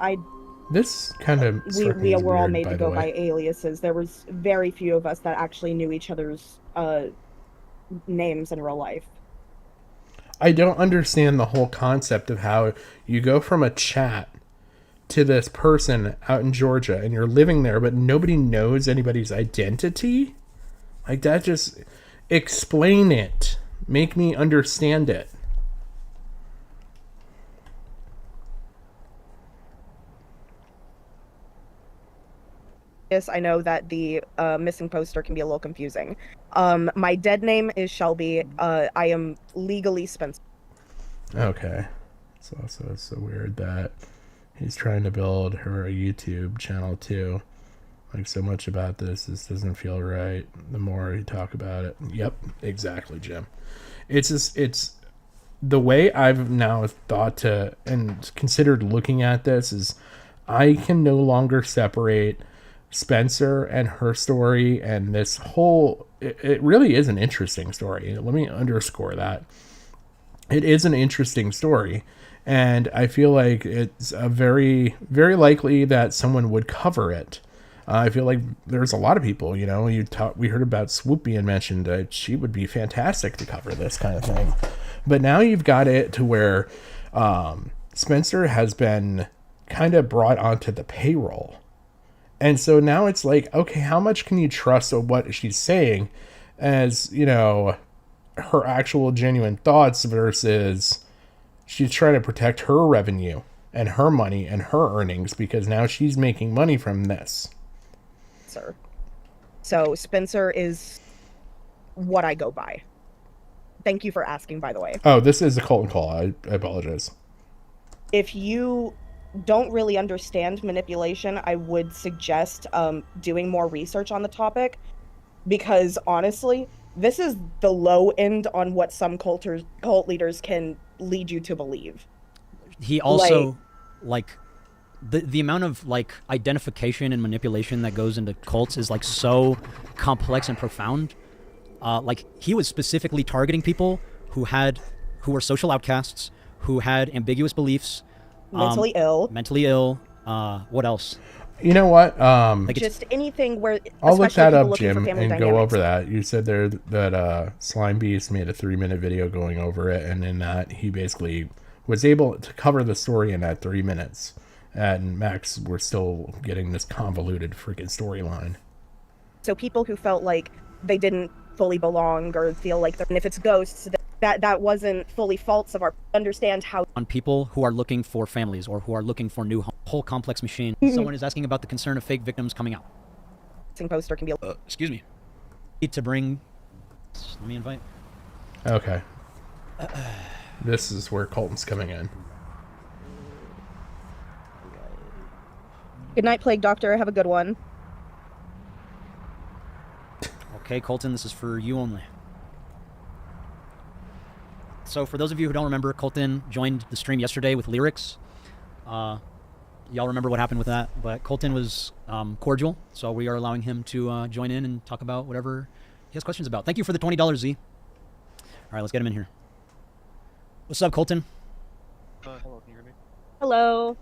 this kind of we were all made to go by aliases. There was very few of us that actually knew each other's names in real life. I don't understand the whole concept of how you go from a chat to this person out in Georgia and you're living there, but nobody knows anybody's identity. Like that, just explain it. Make me understand it. Yes, I know that the missing poster can be a little confusing. My dead name is Shelby. I am legally Spencer. Okay. It's also so weird that he's trying to build her a YouTube channel too. Like so much about this doesn't feel right. The more you talk about it. Yep, exactly, Jim. It's the way I've now thought to and considered looking at this is I can no longer separate Spencer and her story and this whole it really is an interesting story. Let me underscore that. It is an interesting story, and I feel like it's a very, very likely that someone would cover it. I feel like there's a lot of people, we heard about Swoop being mentioned. She would be fantastic to cover this kind of thing. But now you've got it to where Spencer has been kind of brought onto the payroll. And so now it's like, okay, how much can you trust of what she's saying as, her actual genuine thoughts versus she's trying to protect her revenue and her money and her earnings because now she's making money from this. Sir. So Spencer is what I go by. Thank you for asking, by the way. Oh, this is a Colton call. I apologize. If you don't really understand manipulation, I would suggest doing more research on the topic because honestly, this is the low end on what some cult leaders can lead you to believe. He also, the amount of, identification and manipulation that goes into cults is, so complex and profound. He was specifically targeting people who were social outcasts, who had ambiguous beliefs. Mentally ill. What else? You know what? Just anything where I'll look that up, Jim, and go over that. You said there that Slime Beast made a 3-minute video going over it, and in that he basically was able to cover the story in that 3 minutes. And Max, we're still getting this convoluted freaking storyline. So people who felt like they didn't fully belong or feel like and if it's ghosts, that wasn't fully faults of our understand how on people who are looking for families or who are looking for new whole complex machine. Someone is asking about the concern of fake victims coming out. poster can be Excuse me. To bring. Let me invite. Okay. This is where Colton's coming in. Good night, Plague Doctor. Have a good one. Okay, Colton, this is for you only. So for those of you who don't remember, Colton joined the stream yesterday with lyrics. Y'all remember what happened with that, but Colton was cordial, so we are allowing him to join in and talk about whatever he has questions about. Thank you for the $20, Z. All right, let's get him in here. What's up, Colton? Hello, can you hear me? Hello.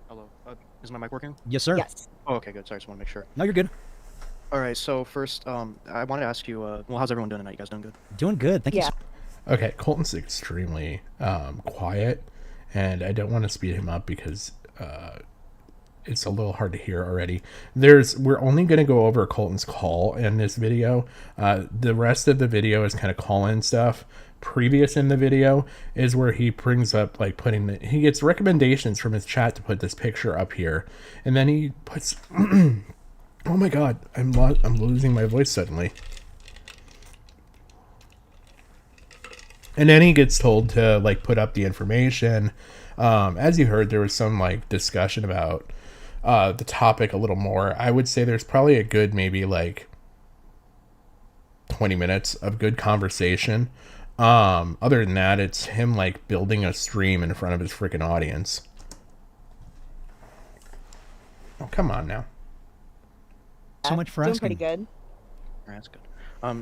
Hello. Is my mic working? Yes, sir. Yes. Oh, okay, good. Sorry, just want to make sure. No, you're good. All right, so first, I wanted to ask you, well, how's everyone doing tonight? You guys doing good? Doing good. Thank you. Yeah. Okay, Colton's extremely quiet, and I don't want to speed him up because it's a little hard to hear already. We're only going to go over Colton's call in this video. The rest of the video is kind of call-in stuff. Previous in the video is where he brings up like he gets recommendations from his chat to put this picture up here, and then he puts oh my god, I'm losing my voice suddenly. And then he gets told to like put up the information. As you heard, there was some like discussion about the topic a little more. I would say there's probably a good maybe like 20 minutes of good conversation. Other than that, it's him like building a stream in front of his freaking audience. Oh, come on now. So much for Doing asking. pretty good. All right, that's good.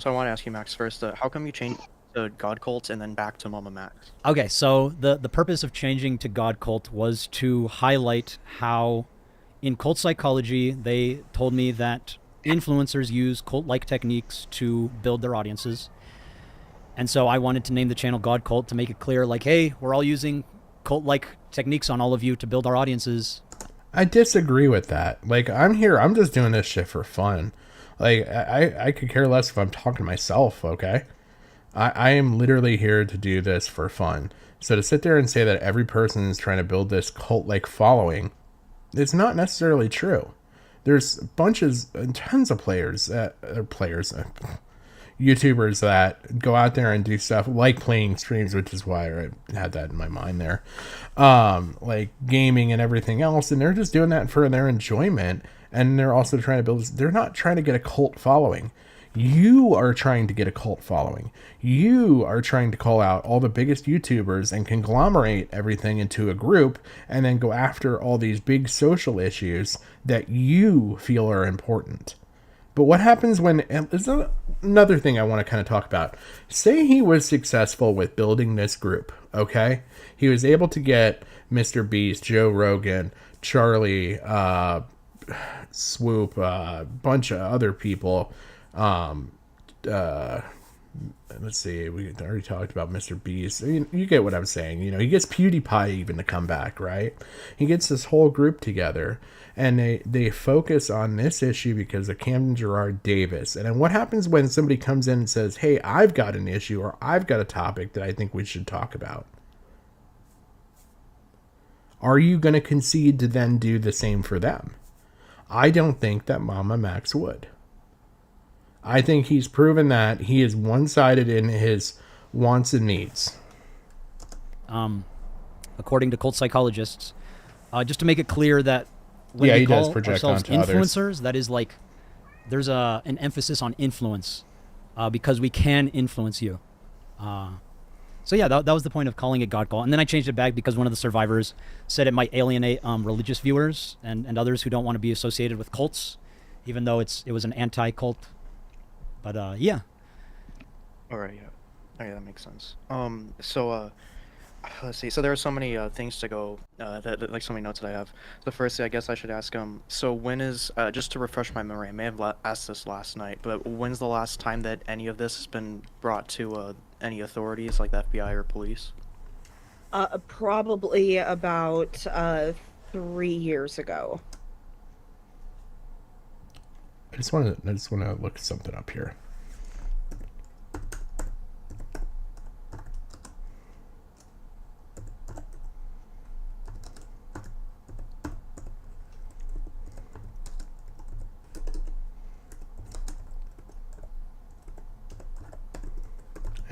So I want to ask you, Max, first, how come you changed to God Cult and then back to MamaMax? Okay, so the purpose of changing to God Cult was to highlight how in cult psychology they told me that influencers use cult-like techniques to build their audiences. And so I wanted to name the channel God Cult to make it clear, like, hey, we're all using cult-like techniques on all of you to build our audiences. I disagree with that. Like, I'm just doing this shit for fun. Like, I could care less if I'm talking to myself, okay? I am literally here to do this for fun. So to sit there and say that every person is trying to build this cult-like following, it's not necessarily true. There's bunches and tons of YouTubers that go out there and do stuff like playing streams, which is why I had that in my mind there. Like gaming and everything else, and they're just doing that for their enjoyment, and they're also trying to build. They're not trying to get a cult following. You are trying to get a cult following. You are trying to call out all the biggest YouTubers and conglomerate everything into a group and then go after all these big social issues that you feel are important. But what happens when, and this is another thing I want to kind of talk about. Say he was successful with building this group, okay? He was able to get Mr. Beast, Joe Rogan, Charlie, Swoop, a bunch of other people. Let's see, we already talked about Mr. Beast. You get what I'm saying. You know, he gets PewDiePie even to come back, right? He gets this whole group together, and they focus on this issue because of Camden Gerard Davis. And then what happens when somebody comes in and says, hey, I've got an issue or I've got a topic that I think we should talk about? Are you going to concede to then do the same for them? I don't think that MamaMax would. I think he's proven that he is one-sided in his wants and needs. According to cult psychologists, just to make it clear that when Yeah, we he does call project ourselves onto others. influencers, that is like there's an emphasis on influence because we can influence you. So yeah, that was the point of calling it God Call. And then I changed it back because one of the survivors said it might alienate religious viewers and others who don't want to be associated with cults, even though it was an anti-cult. But yeah. All right, yeah. Oh, yeah, that makes sense. So let's see. So there are so many things to go, like so many notes that I have. So first, I guess I should ask so when is just to refresh my memory, I may have asked this last night, but when's the last time that any of this has been brought to any authorities like the FBI or police? Probably about 3 years ago. I just want to look something up here.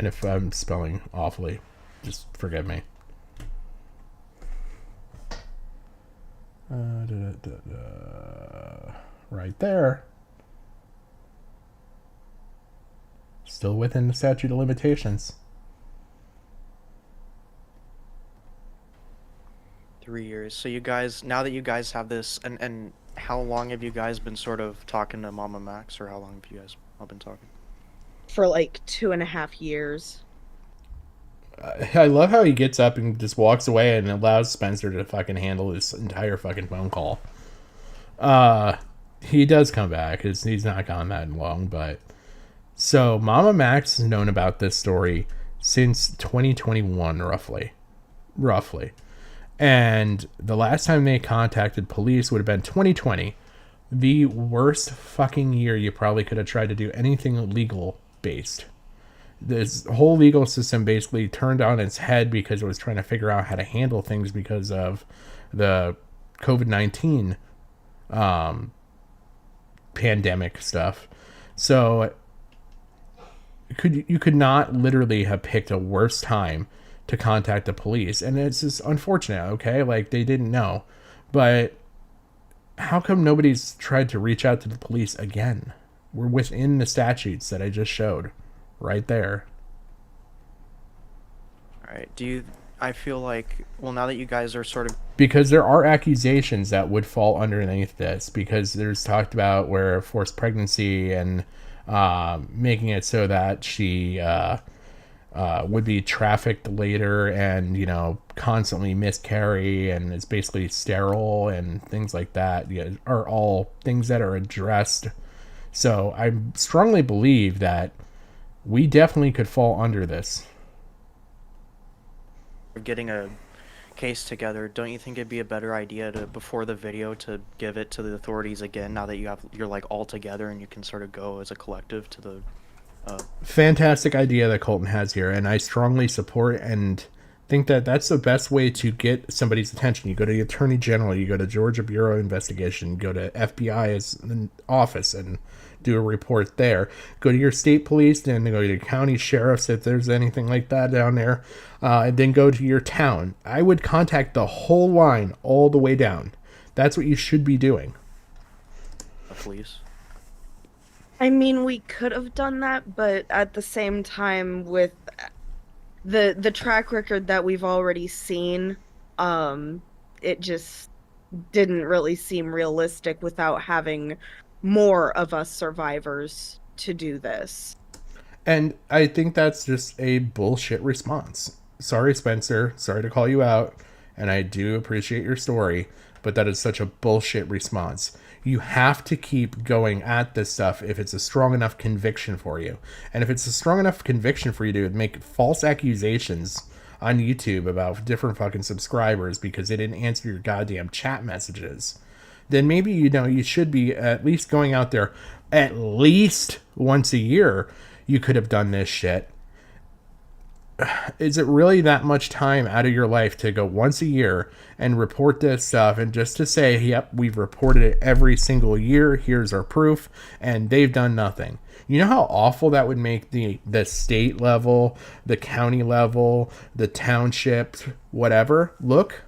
And if I'm spelling awfully, just forgive me. Right there. Still within the statute of limitations. 3 years. So you guys, now that you guys have this, and how long have you guys been sort of talking to MamaMax, or how long have you guys all been talking? For like 2.5 years. I love how he gets up and just walks away and allows Spencer to fucking handle this entire fucking phone call. He does come back. He's not gone that long, but... So, MamaMax has known about this story since 2021, roughly. And the last time they contacted police would have been 2020. The worst fucking year you probably could have tried to do anything legal based. This whole legal system basically turned on its head because it was trying to figure out how to handle things because of the COVID-19 pandemic stuff. So you could not literally have picked a worse time to contact the police. And it's just unfortunate, okay? Like, they didn't know. But how come nobody's tried to reach out to the police again? We're within the statutes that I just showed. Right there. All right. I feel like, well, now that you guys are sort of... Because there are accusations that would fall underneath this. Because there's talked about where forced pregnancy and making it so that she would be trafficked later and, you know, constantly miscarry and is basically sterile and things like that, are all things that are addressed. So I strongly believe that we definitely could fall under this. Getting a case together, don't you think it'd be a better idea to, before the video, to give it to the authorities again, now that you're like all together and you can sort of go as a collective to the fantastic idea that Colton has here, and I strongly support and think that that's the best way to get somebody's attention. You go to the Attorney General, you go to Georgia Bureau of Investigation, you go to FBI's office and do a report there. Go to your state police, then go to your county sheriffs if there's anything like that down there, and then go to your town. I would contact the whole line all the way down. That's what you should be doing. police. I mean, we could have done that, but at the same time, with the track record that we've already seen, it just didn't really seem realistic without having more of us survivors to do this. And I think that's just a bullshit response. Sorry, Spencer. Sorry to call you out. And I do appreciate your story, but that is such a bullshit response. You have to keep going at this stuff if it's a strong enough conviction for you. And if it's a strong enough conviction for you to make false accusations on YouTube about different fucking subscribers because they didn't answer your goddamn chat messages, then maybe, you know, you should be at least going out there at least once a year. You could have done this shit. Is it really that much time out of your life to go once a year and report this stuff and just to say, yep, we've reported it every single year, here's our proof, and they've done nothing? You know how awful that would make the state level, the county level, the township, whatever look?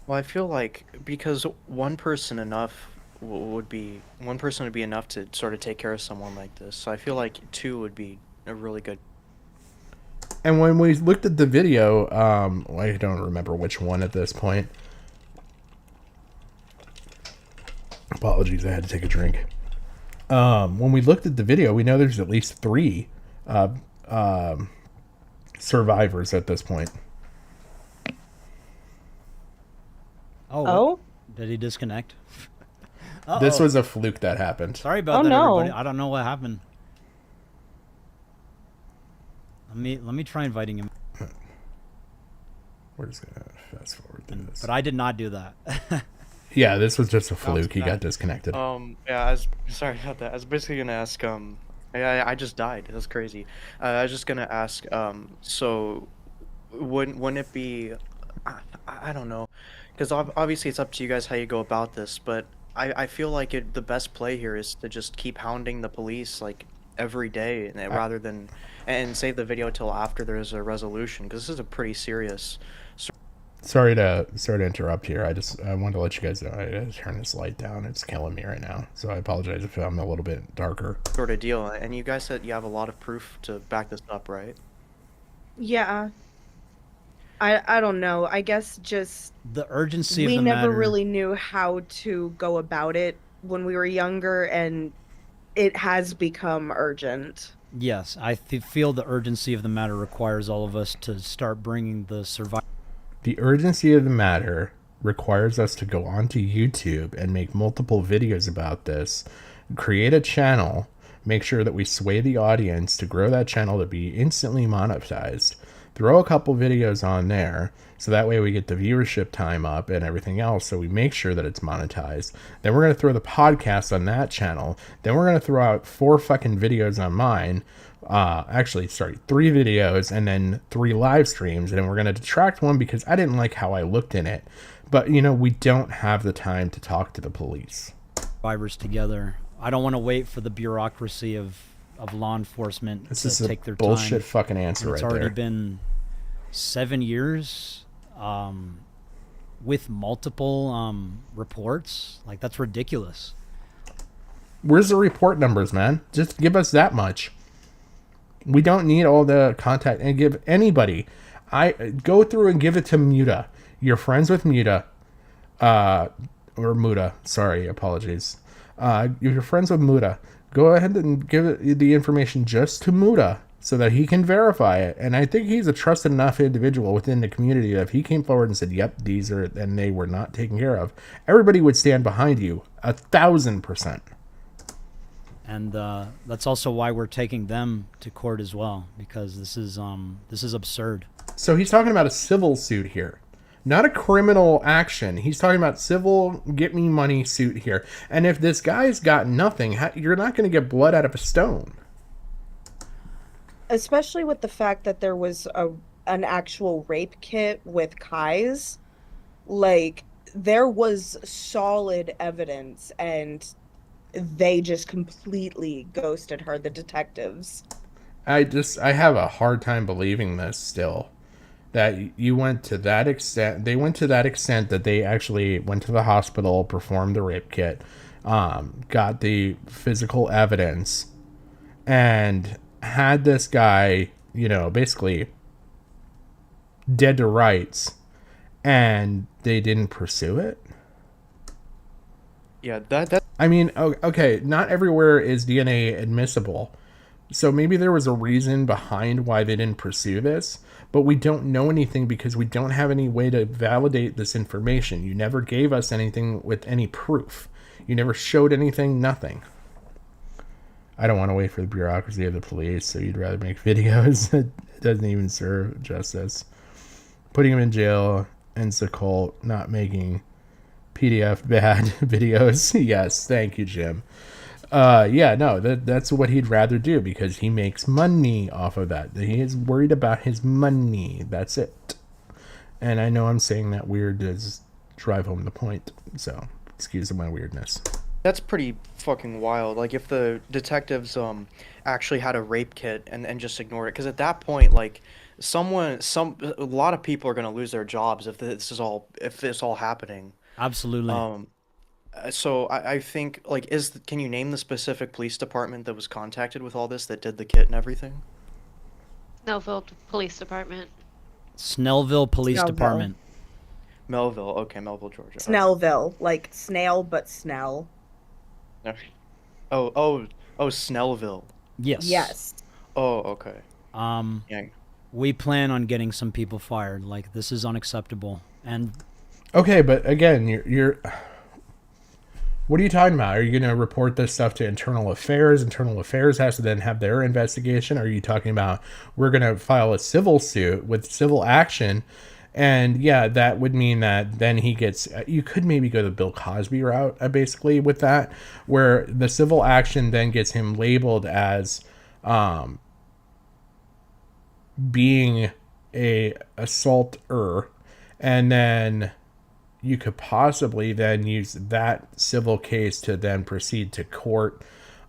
Well, I feel like because one person would be enough to sort of take care of someone like this. So I feel like two would be a really good. And when we looked at the video, I don't remember which one at this point. Apologies, I had to take a drink. When we looked at the video, we know there's at least 3 survivors at this point. Oh? Did he disconnect? This was a fluke that happened. Sorry about that, everybody. I don't know what happened. Let me try inviting him. We're just gonna fast forward through this. But I did not do that. Yeah, this was just a fluke. He got disconnected. Yeah, I was sorry about that. I was basically gonna ask. I just died. That's crazy. I was just gonna ask. So, wouldn't it be? I don't know, because obviously it's up to you guys how you go about this. But I feel like the best play here is to just keep hounding the police, like every day, rather than and save the video till after there's a resolution, because this is a pretty serious Sorry to interrupt here. I wanted to let you guys know I gotta turn this light down. It's killing me right now. So I apologize if I'm a little bit darker. sort of deal. And you guys said you have a lot of proof to back this up, right? Yeah. I don't know. I guess just The urgency of we the never matter. really knew how to go about it when we were younger, and it has become urgent. Yes, I feel the urgency of the matter requires all of us to start bringing the survivor. The urgency of the matter requires us to go onto YouTube and make multiple videos about this, create a channel, make sure that we sway the audience to grow that channel to be instantly monetized, throw a couple videos on there so that way we get the viewership time up and everything else, so we make sure that it's monetized. Then we're going to throw the podcast on that channel. Then we're going to throw out 4 fucking videos on mine. 3 videos and then 3 live streams, and we're going to detract one because I didn't like how I looked in it. But, you know, we don't have the time to talk to the police. Survivors together. I don't want to wait for the bureaucracy of law enforcement This to is take a their bullshit time. fucking answer It's right already there. been 7 years with multiple reports. Like, that's ridiculous. Where's the report numbers, man? Just give us that much. We don't need all the contact, and give anybody. I go through and give it to Muta. You're friends with Muta, or Muta. Sorry, apologies. If you're friends with Muta, go ahead and give it, the information just to Muta so that he can verify it. And I think he's a trusted enough individual within the community that if he came forward and said, "Yep, these are," and they were not taken care of, everybody would stand behind you 1,000%. And that's also why we're taking them to court as well, because this is absurd. So he's talking about a civil suit here, not a criminal action. He's talking about civil get me money suit here. And if this guy's got nothing, you're not going to get blood out of a stone. Especially with the fact that there was an actual rape kit with Kai's. Like, there was solid evidence, and they just completely ghosted her, the detectives. I have a hard time believing this still. That you went to that extent. They went to that extent that they actually went to the hospital, performed the rape kit, got the physical evidence, and had this guy, you know, basically dead to rights, and they didn't pursue it. Yeah, that I mean, okay, not everywhere is DNA admissible. So maybe there was a reason behind why they didn't pursue this, but we don't know anything because we don't have any way to validate this information. You never gave us anything with any proof. You never showed anything, nothing. I don't want to wait for the bureaucracy of the police, so you'd rather make videos that doesn't even serve justice. Putting him in jail ends the cult, not making PDF bad videos. Yes, thank you, Jim. Yeah, no, that's what he'd rather do because he makes money off of that. He is worried about his money. That's it. And I know I'm saying that weird to drive home the point, so excuse my weirdness. that's pretty fucking wild. Like, if the detectives actually had a rape kit and just ignored it, because at that point, like, a lot of people are gonna lose their jobs if this all happening. Absolutely. So I think, like, can you name the specific police department that was contacted with all this, that did the kit and everything? Snellville Police Department. Snellville Police Snellville. Department. Melville, okay, Melville, Georgia. Snellville, like snail, but Snell. Okay. Oh, Snellville. Yes. Yes. Oh, okay. Yeah. We plan on getting some people fired. Like, this is unacceptable. And Okay, but again, you're what are you talking about? Are you going to report this stuff to Internal Affairs? Internal Affairs has to then have their investigation. Are you talking about we're going to file a civil suit with civil action? And yeah, that would mean that then he gets, you could maybe go the Bill Cosby route, basically, with that, where the civil action then gets him labeled as being a assaulter, and then you could possibly then use that civil case to then proceed to court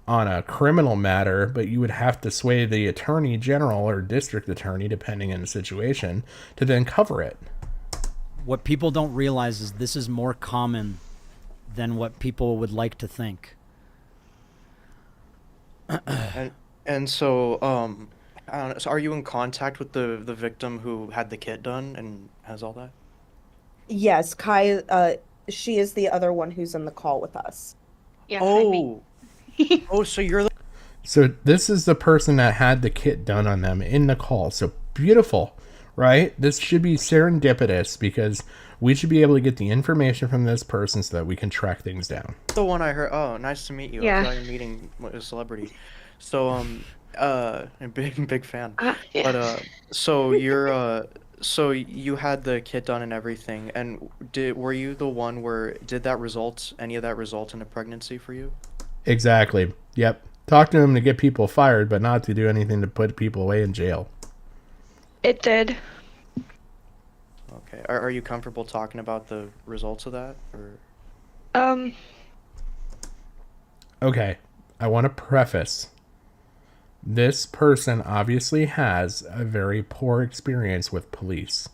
on a criminal matter, but you would have to sway the attorney general or district attorney, depending on the situation, to then cover it. What people don't realize is this is more common than what people would like to think. And so, I don't know, so are you in contact with the victim who had the kit done and has all that? Yes, Kai, she is the other one who's in the call with us. Yeah, I mean, Oh, so you're the So this is the person that had the kit done on them in the call. So beautiful, right? This should be serendipitous because we should be able to get the information from this person so that we can track things down. one I heard. Oh, nice to meet you. Yeah. I feel like you're meeting a celebrity. So, a big fan. yeah. But so you're so you had the kit done and everything, and were you the one where did any of that result in a pregnancy for you? Exactly. Yep. Talk to them to get people fired, but not to do anything to put people away in jail. It did. Okay. Are you comfortable talking about the results of that, or? Okay. I want to preface. This person obviously has a very poor experience with police.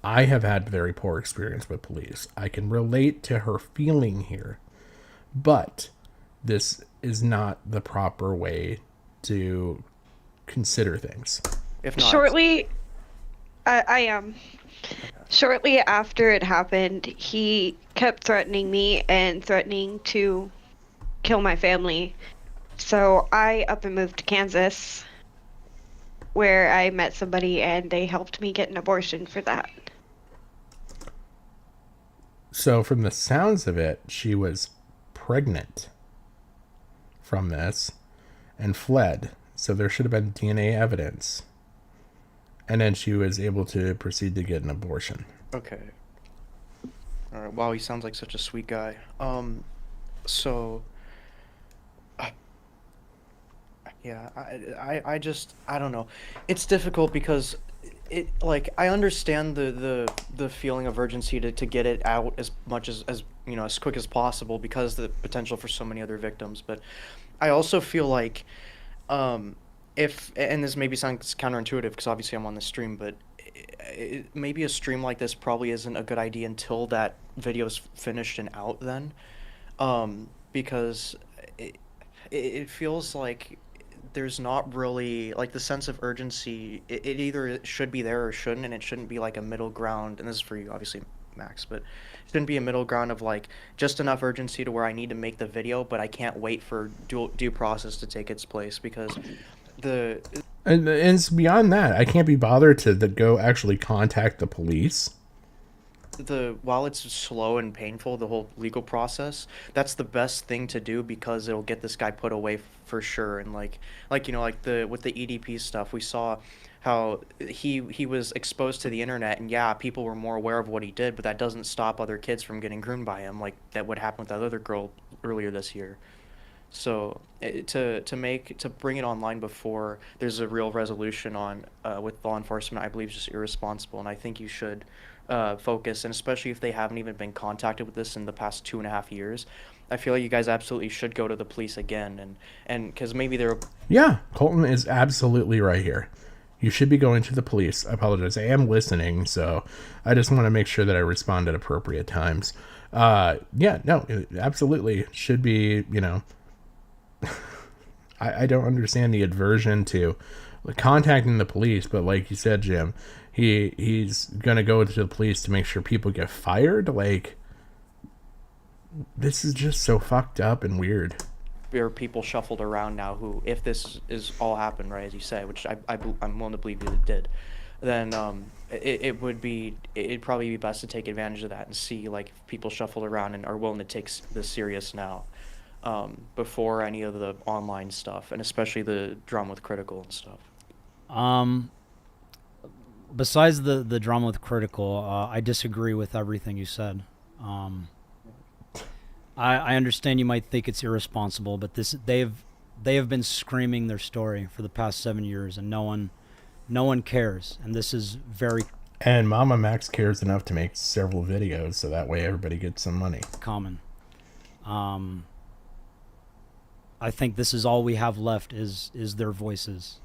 I have had very poor experience with police. I can relate to her feeling here. But this is not the proper way to consider things. If not, Shortly, I am. Shortly after it happened, he kept threatening me and threatening to kill my family. So I up and moved to Kansas, where I met somebody and they helped me get an abortion for that. So from the sounds of it, she was pregnant from this and fled. So there should have been DNA evidence. And then she was able to proceed to get an abortion. Okay. All right. Wow, he sounds like such a sweet guy. So. Yeah, I just I don't know. It's difficult because I understand the feeling of urgency to get it out as much as as quick as possible because of the potential for so many other victims. But I also feel like if and this maybe sounds counterintuitive because obviously I'm on the stream, but maybe a stream like this probably isn't a good idea until that video's finished and out then, because it feels like there's not really like the sense of urgency. It either should be there or shouldn't, and it shouldn't be like a middle ground. And this is for you, obviously, Max, but it shouldn't be a middle ground of like just enough urgency to where I need to make the video, but I can't wait for due process to take its place because And it's beyond that. I can't be bothered to go actually contact the police. while it's slow and painful, the whole legal process, that's the best thing to do because it'll get this guy put away for sure. And like with the EDP stuff, we saw how he was exposed to the internet, and yeah, people were more aware of what he did, but that doesn't stop other kids from getting groomed by him, like that would happen with that other girl earlier this year. So to bring it online before there's a real resolution on with law enforcement, I believe is just irresponsible, and I think you should focus, and especially if they haven't even been contacted with this in the past 2.5 years, I feel like you guys absolutely should go to the police again, and because maybe they're Yeah, Colton is absolutely right here. You should be going to the police. I apologize. I am listening, so I just want to make sure that I respond at appropriate times. Yeah, no, it absolutely should be, I don't understand the aversion to contacting the police, but like you said, Jim, he's gonna go to the police to make sure people get fired. Like, this is just so fucked up and weird. there are people shuffled around now who, if this is all happened, right, as you say, which I'm willing to believe that it did, then it'd probably be best to take advantage of that and see like if people shuffled around and are willing to take this serious now, before any of the online stuff, and especially the drama with Critical and stuff. Besides the drama with Critical, I disagree with everything you said. I understand you might think it's irresponsible, but they have been screaming their story for the past 7 years, and no one cares. And this is very And MamaMax cares enough to make several videos, so that way everybody gets some money. common. I think this is all we have left is their voices.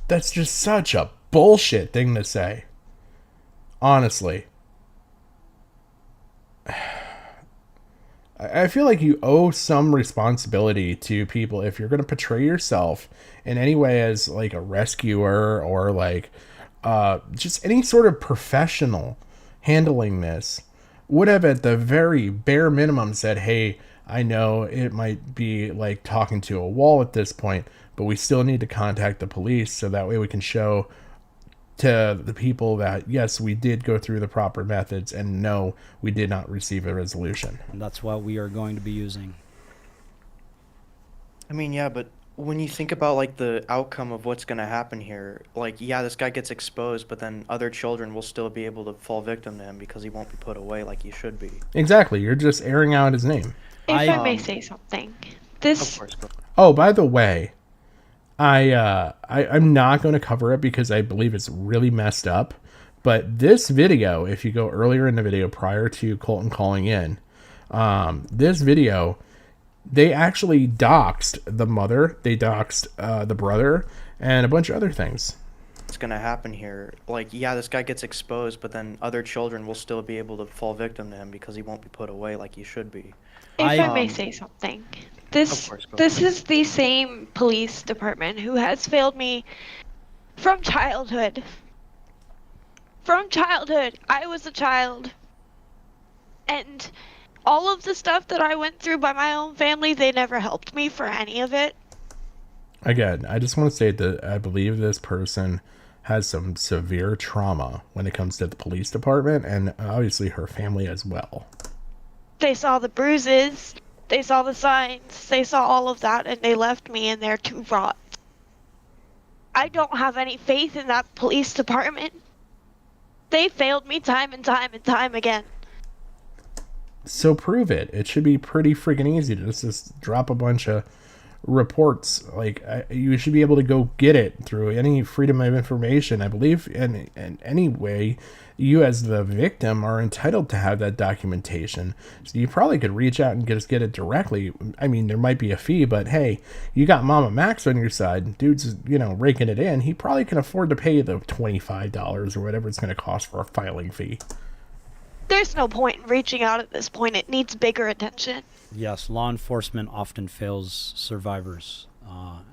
That's just such a bullshit thing to say. Honestly. I feel like you owe some responsibility to people if you're going to portray yourself in any way as like a rescuer or like just any sort of professional handling this. Would have at the very bare minimum said, hey, I know it might be like talking to a wall at this point, but we still need to contact the police so that way we can show to the people that, yes, we did go through the proper methods and no, we did not receive a resolution. And that's what we are going to be using. I mean, yeah, but when you think about like the outcome of what's going to happen here, like, yeah, this guy gets exposed, but then other children will still be able to fall victim to him because he won't be put away like he should be. Exactly. You're just airing out his name. If I may say something, this. Of course, go. Oh, by the way, I'm not going to cover it because I believe it's really messed up. But this video, if you go earlier in the video prior to Colton calling in, this video, they actually doxed the mother, they doxed the brother, and a bunch of other things. What's going to happen here? Like, yeah, this guy gets exposed, but then other children will still be able to fall victim to him because he won't be put away like he should be. If I may say something, this is the same police department who has failed me from childhood. From childhood, I was a child, and all of the stuff that I went through by my own family, they never helped me for any of it. Again, I just want to say that I believe this person has some severe trauma when it comes to the police department and obviously her family as well. They saw the bruises, they saw the signs, they saw all of that, and they left me in there to rot. I don't have any faith in that police department. They failed me time and time and time again. So prove it. It should be pretty freaking easy to just drop a bunch of reports. Like, you should be able to go get it through any freedom of information. I believe in any way, you as the victim are entitled to have that documentation. So you probably could reach out and just get it directly. I mean, there might be a fee, but hey, you got MamaMax on your side. Dude's, raking it in. He probably can afford to pay the $25 or whatever it's going to cost for a filing fee. There's no point in reaching out at this point. It needs bigger attention. Yes, law enforcement often fails survivors.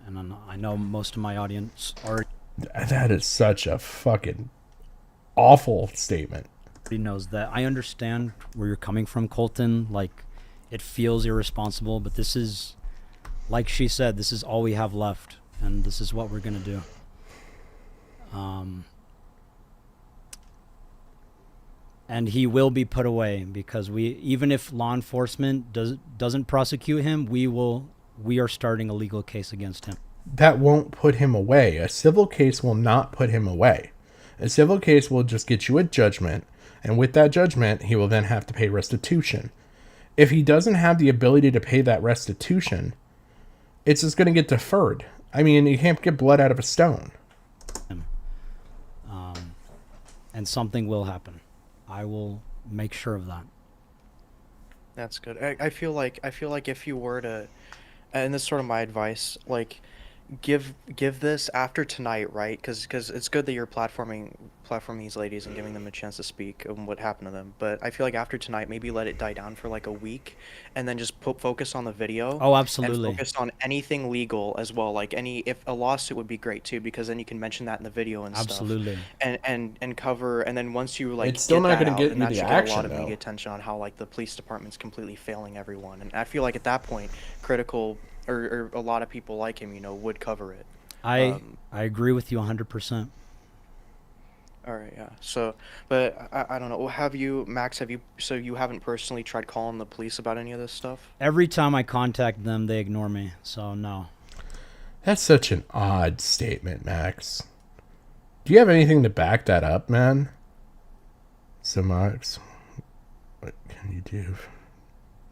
And I know most of my audience already That is such a fucking awful statement. knows that. I understand where you're coming from, Colton. Like, it feels irresponsible, but this is, like she said, this is all we have left, and this is what we're gonna do. And he will be put away because even if law enforcement doesn't prosecute him, we are starting a legal case against him. That won't put him away. A civil case will not put him away. A civil case will just get you a judgment, and with that judgment, he will then have to pay restitution. If he doesn't have the ability to pay that restitution, it's just going to get deferred. I mean, you can't get blood out of a stone. And something will happen. I will make sure of that. That's good. I feel like if you were to, and this is sort of my advice, like, give this after tonight, right? Because it's good that you're platforming these ladies and giving them a chance to speak on what happened to them. But I feel like after tonight, maybe let it die down for like a week, and then just focus on the video. Oh, absolutely. And focus on anything legal as well. Like if a lawsuit would be great too, because then you can mention that in the video and absolutely. stuff. And cover, and then once you like, it's still not going to get you the action, get a lot of though. media attention on how like the police department's completely failing everyone. And I feel like at that point, critical. Or a lot of people like him, would cover it. I agree with you 100%. All right, yeah. So, but I don't know. Have you, Max? So you haven't personally tried calling the police about any of this stuff? Every time I contact them, they ignore me. So no. That's such an odd statement, Max. Do you have anything to back that up, man? So, Max, what can you do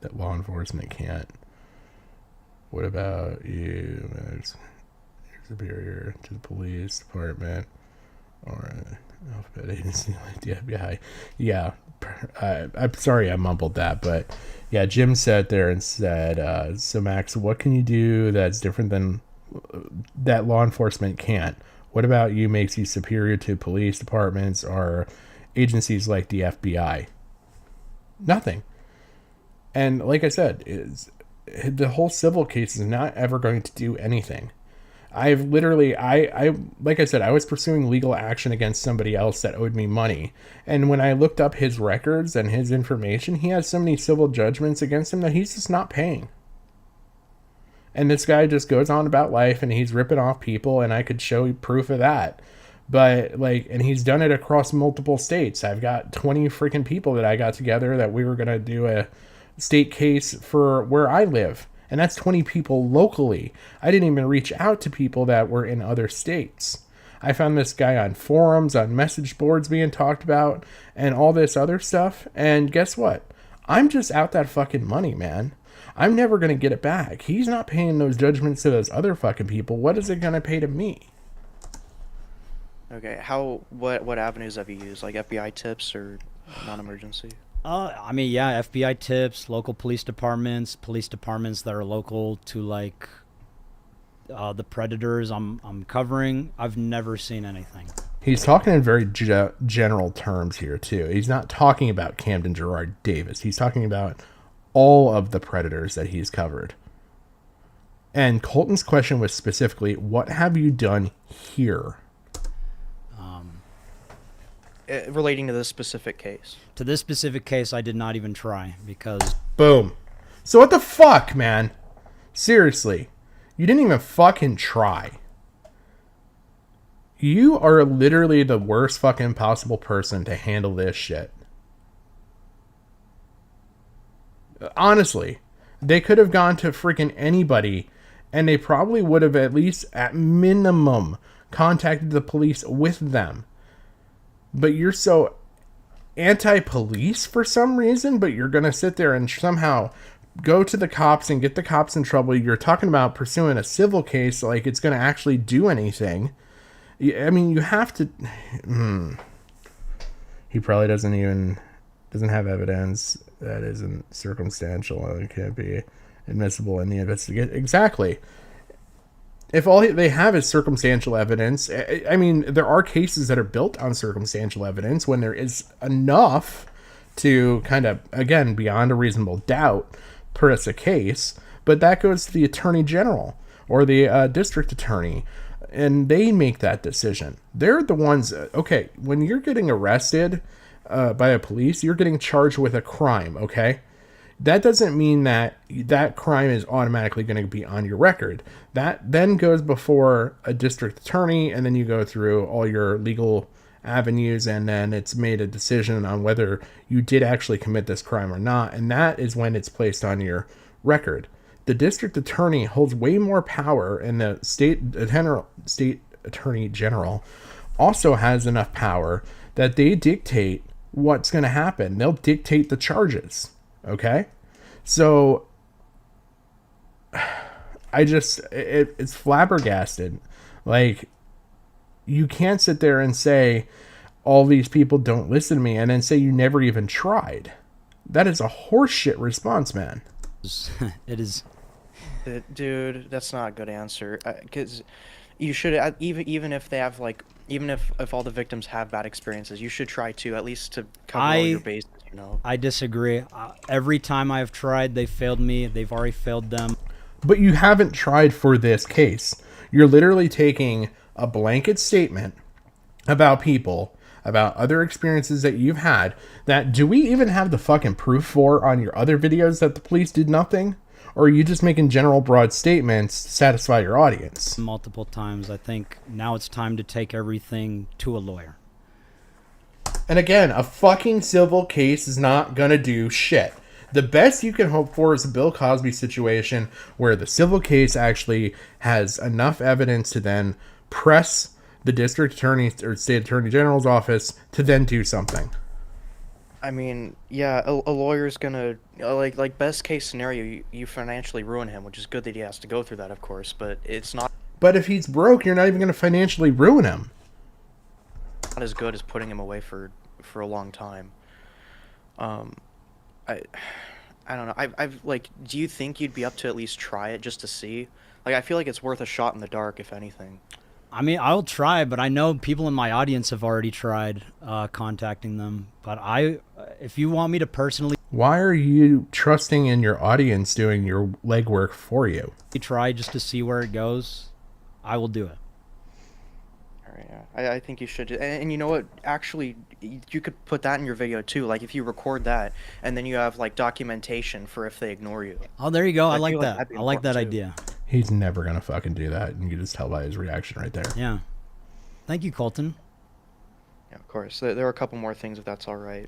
that law enforcement can't? What about you, Max? Your superior to the police department, or Alphabet agency like the FBI. Yeah. I'm sorry I mumbled that, but yeah, Jim sat there and said, so Max, what can you do that's different than that law enforcement can't? What about you makes you superior to police departments or agencies like the FBI? Nothing. And like I said, the whole civil case is not ever going to do anything. I've literally, like I said, I was pursuing legal action against somebody else that owed me money. And when I looked up his records and his information, he has so many civil judgments against him that he's just not paying. And this guy just goes on about life and he's ripping off people, and I could show you proof of that. But like, and he's done it across multiple states. I've got 20 freaking people that I got together that we were going to do a state case for where I live. And that's 20 people locally. I didn't even reach out to people that were in other states. I found this guy on forums, on message boards being talked about, and all this other stuff. And guess what? I'm just out that fucking money, man. I'm never going to get it back. He's not paying those judgments to those other fucking people. What is it going to pay to me? Okay, what avenues have you used? Like FBI tips or non-emergency? I mean, yeah, FBI tips, local police departments that are local to like the predators I'm covering. I've never seen anything. He's talking in very general terms here too. He's not talking about Camden Gerard Davis. He's talking about all of the predators that he's covered. And Colton's question was specifically, what have you done here? Relating to this specific case. To this specific case, I did not even try because... Boom. So what the fuck, man? Seriously. You didn't even fucking try. You are literally the worst fucking possible person to handle this shit. Honestly. They could have gone to freaking anybody, and they probably would have at least, at minimum, contacted the police with them. But you're so anti-police for some reason, but you're going to sit there and somehow go to the cops and get the cops in trouble. You're talking about pursuing a civil case like it's going to actually do anything. I mean, you have to... He probably doesn't have evidence that isn't circumstantial and can't be admissible in the investigation. Exactly. If all they have is circumstantial evidence, I mean, there are cases that are built on circumstantial evidence when there is enough to kind of, again, beyond a reasonable doubt, press a case. But that goes to the attorney general or the district attorney, and they make that decision. They're the ones, okay, when you're getting arrested by a police, you're getting charged with a crime, okay? That doesn't mean that that crime is automatically going to be on your record. That then goes before a district attorney, and then you go through all your legal avenues, and then it's made a decision on whether you did actually commit this crime or not, and that is when it's placed on your record. The district attorney holds way more power, and the state attorney general also has enough power that they dictate what's going to happen. They'll dictate the charges. Okay, so it's flabbergasted. Like, you can't sit there and say all these people don't listen to me and then say you never even tried. That is a horseshit response, man. It is. Dude, that's not a good answer. Because you should, even if they have like, even if all the victims have bad experiences, you should try to at least to cover all your bases. I disagree. Every time I've tried, they failed me. They've already failed them. But you haven't tried for this case. You're literally taking a blanket statement about people, about other experiences that you've had, that do we even have the fucking proof for on your other videos that the police did nothing? Or are you just making general broad statements to satisfy your audience? Multiple times. I think now it's time to take everything to a lawyer. And again, a fucking civil case is not gonna do shit. The best you can hope for is a Bill Cosby situation where the civil case actually has enough evidence to then press the district attorney or state attorney general's office to then do something. I mean, yeah, a lawyer's gonna, like best case scenario, you financially ruin him, which is good that he has to go through that, of course, but it's not. But if he's broke, you're not even gonna financially ruin him. not as good as putting him away for a long time. I I don't know. I've like, do you think you'd be up to at least try it just to see? Like, I feel like it's worth a shot in the dark, if anything. I mean, I'll try, but I know people in my audience have already tried contacting them. But if you want me to personally Why are you trusting in your audience doing your legwork for you? try just to see where it goes, I will do it. All right, yeah. I think you should. And you know what? Actually, you could put that in your video too. Like, if you record that, and then you have like documentation for if they ignore you. Oh, there you go. I feel like like that. that'd be I like that important, too. idea. He's never gonna fucking do that, and you can just tell by his reaction right there. Yeah. Thank you, Colton. Yeah, of course. There are a couple more things if that's all right.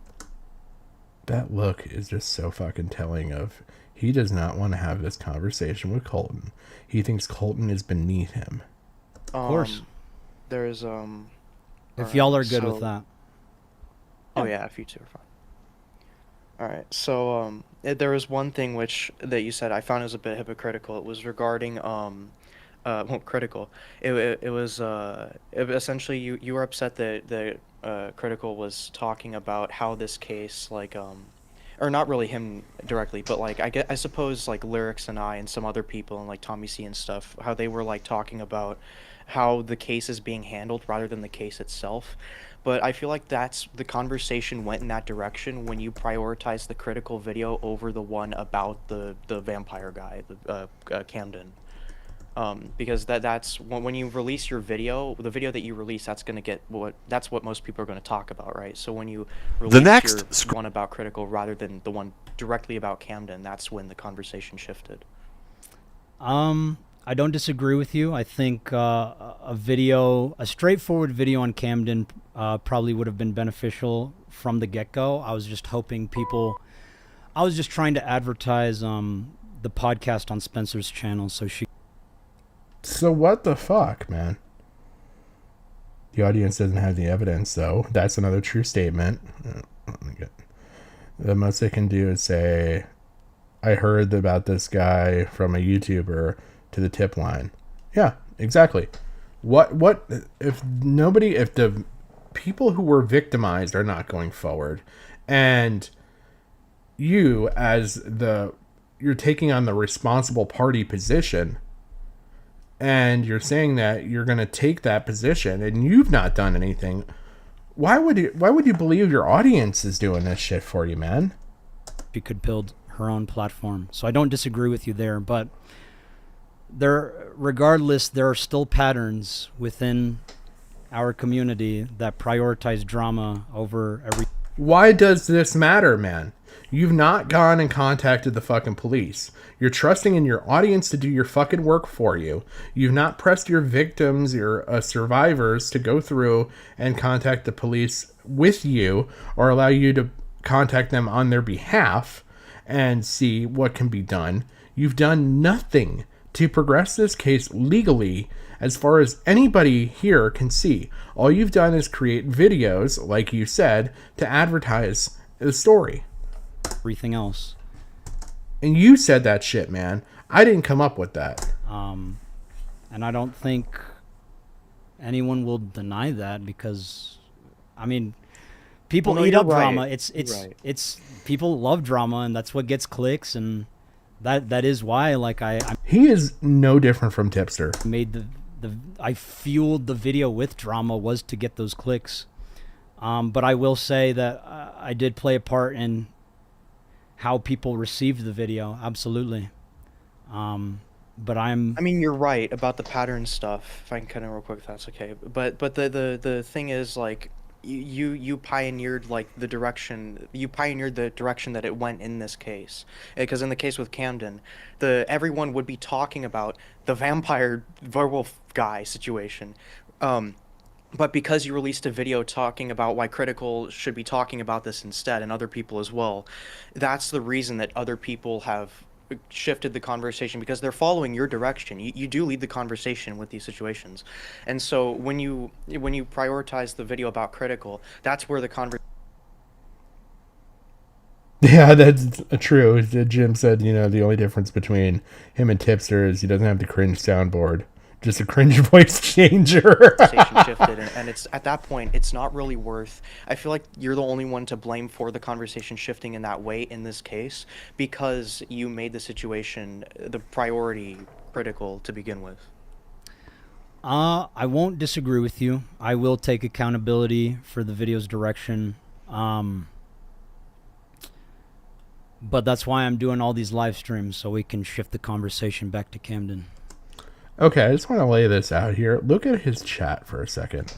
That look is just so fucking telling of he does not want to have this conversation with Colton. He thinks Colton is beneath him. Of course. There's If alright, y'all are good so- with that. Oh yeah, if you two are fine. All right. So there was one thing that you said I found was a bit hypocritical. It was regarding well, critical. It was essentially you were upset that critical was talking about how this case like or not really him directly, but like I suppose like Lyrics and I and some other people and like Tommy C and stuff, how they were like talking about how the case is being handled rather than the case itself. But I feel like the conversation went in that direction when you prioritize the critical video over the one about the vampire guy, Camden. Because that's when you release your video, the video that you release, that's what most people are going to talk about, right? So when you release your one about critical rather than the one directly about Camden, that's when the conversation shifted. I don't disagree with you. I think a straightforward video on Camden probably would have been beneficial from the get-go. I was just trying to advertise the podcast on Spencer's channel so she... So what the fuck, man? The audience doesn't have the evidence, though. That's another true statement. The most they can do is say, I heard about this guy from a YouTuber to the tip line. Yeah, exactly. What if the people who were victimized are not going forward, and you you're taking on the responsible party position, and you're saying that you're going to take that position and you've not done anything, why would you believe your audience is doing this shit for you, man? She could build her own platform. So I don't disagree with you there, but regardless, there are still patterns within our community that prioritize drama over every... Why does this matter, man? You've not gone and contacted the fucking police. You're trusting in your audience to do your fucking work for you. You've not pressed your victims, your survivors, to go through and contact the police with you or allow you to contact them on their behalf and see what can be done. You've done nothing to progress this case legally as far as anybody here can see. All you've done is create videos, like you said, to advertise the story. Everything else. And you said that shit, man. I didn't come up with that. And I don't think anyone will deny that because, I mean, people eat up drama. Right. It's people love drama, and that's what gets clicks, and that is why like I He is no different from Tipster. made I fueled the video with drama was to get those clicks. But I will say that I did play a part in how people received the video. Absolutely. But I mean, you're right about the pattern stuff. If I can cut in real quick, if that's okay. But the thing is, like, you pioneered like the direction. You pioneered the direction that it went in this case. Because in the case with Camden, everyone would be talking about the vampire werewolf guy situation. But because you released a video talking about why Critical should be talking about this instead, and other people as well, that's the reason that other people have shifted the conversation, because they're following your direction. You do lead the conversation with these situations. And so when you prioritize the video about Critical, that's where the conversation... Yeah, that's true. Jim said, the only difference between him and Tipster is he doesn't have the cringe soundboard. Just a cringe voice changer. Conversation shifted, and it's at that point it's not really worth. I feel like you're the only one to blame for the conversation shifting in that way in this case, because you made the situation the priority critical to begin with. I won't disagree with you. I will take accountability for the video's direction. But that's why I'm doing all these live streams, so we can shift the conversation back to Camden. Okay, I just want to lay this out here. Look at his chat for a second.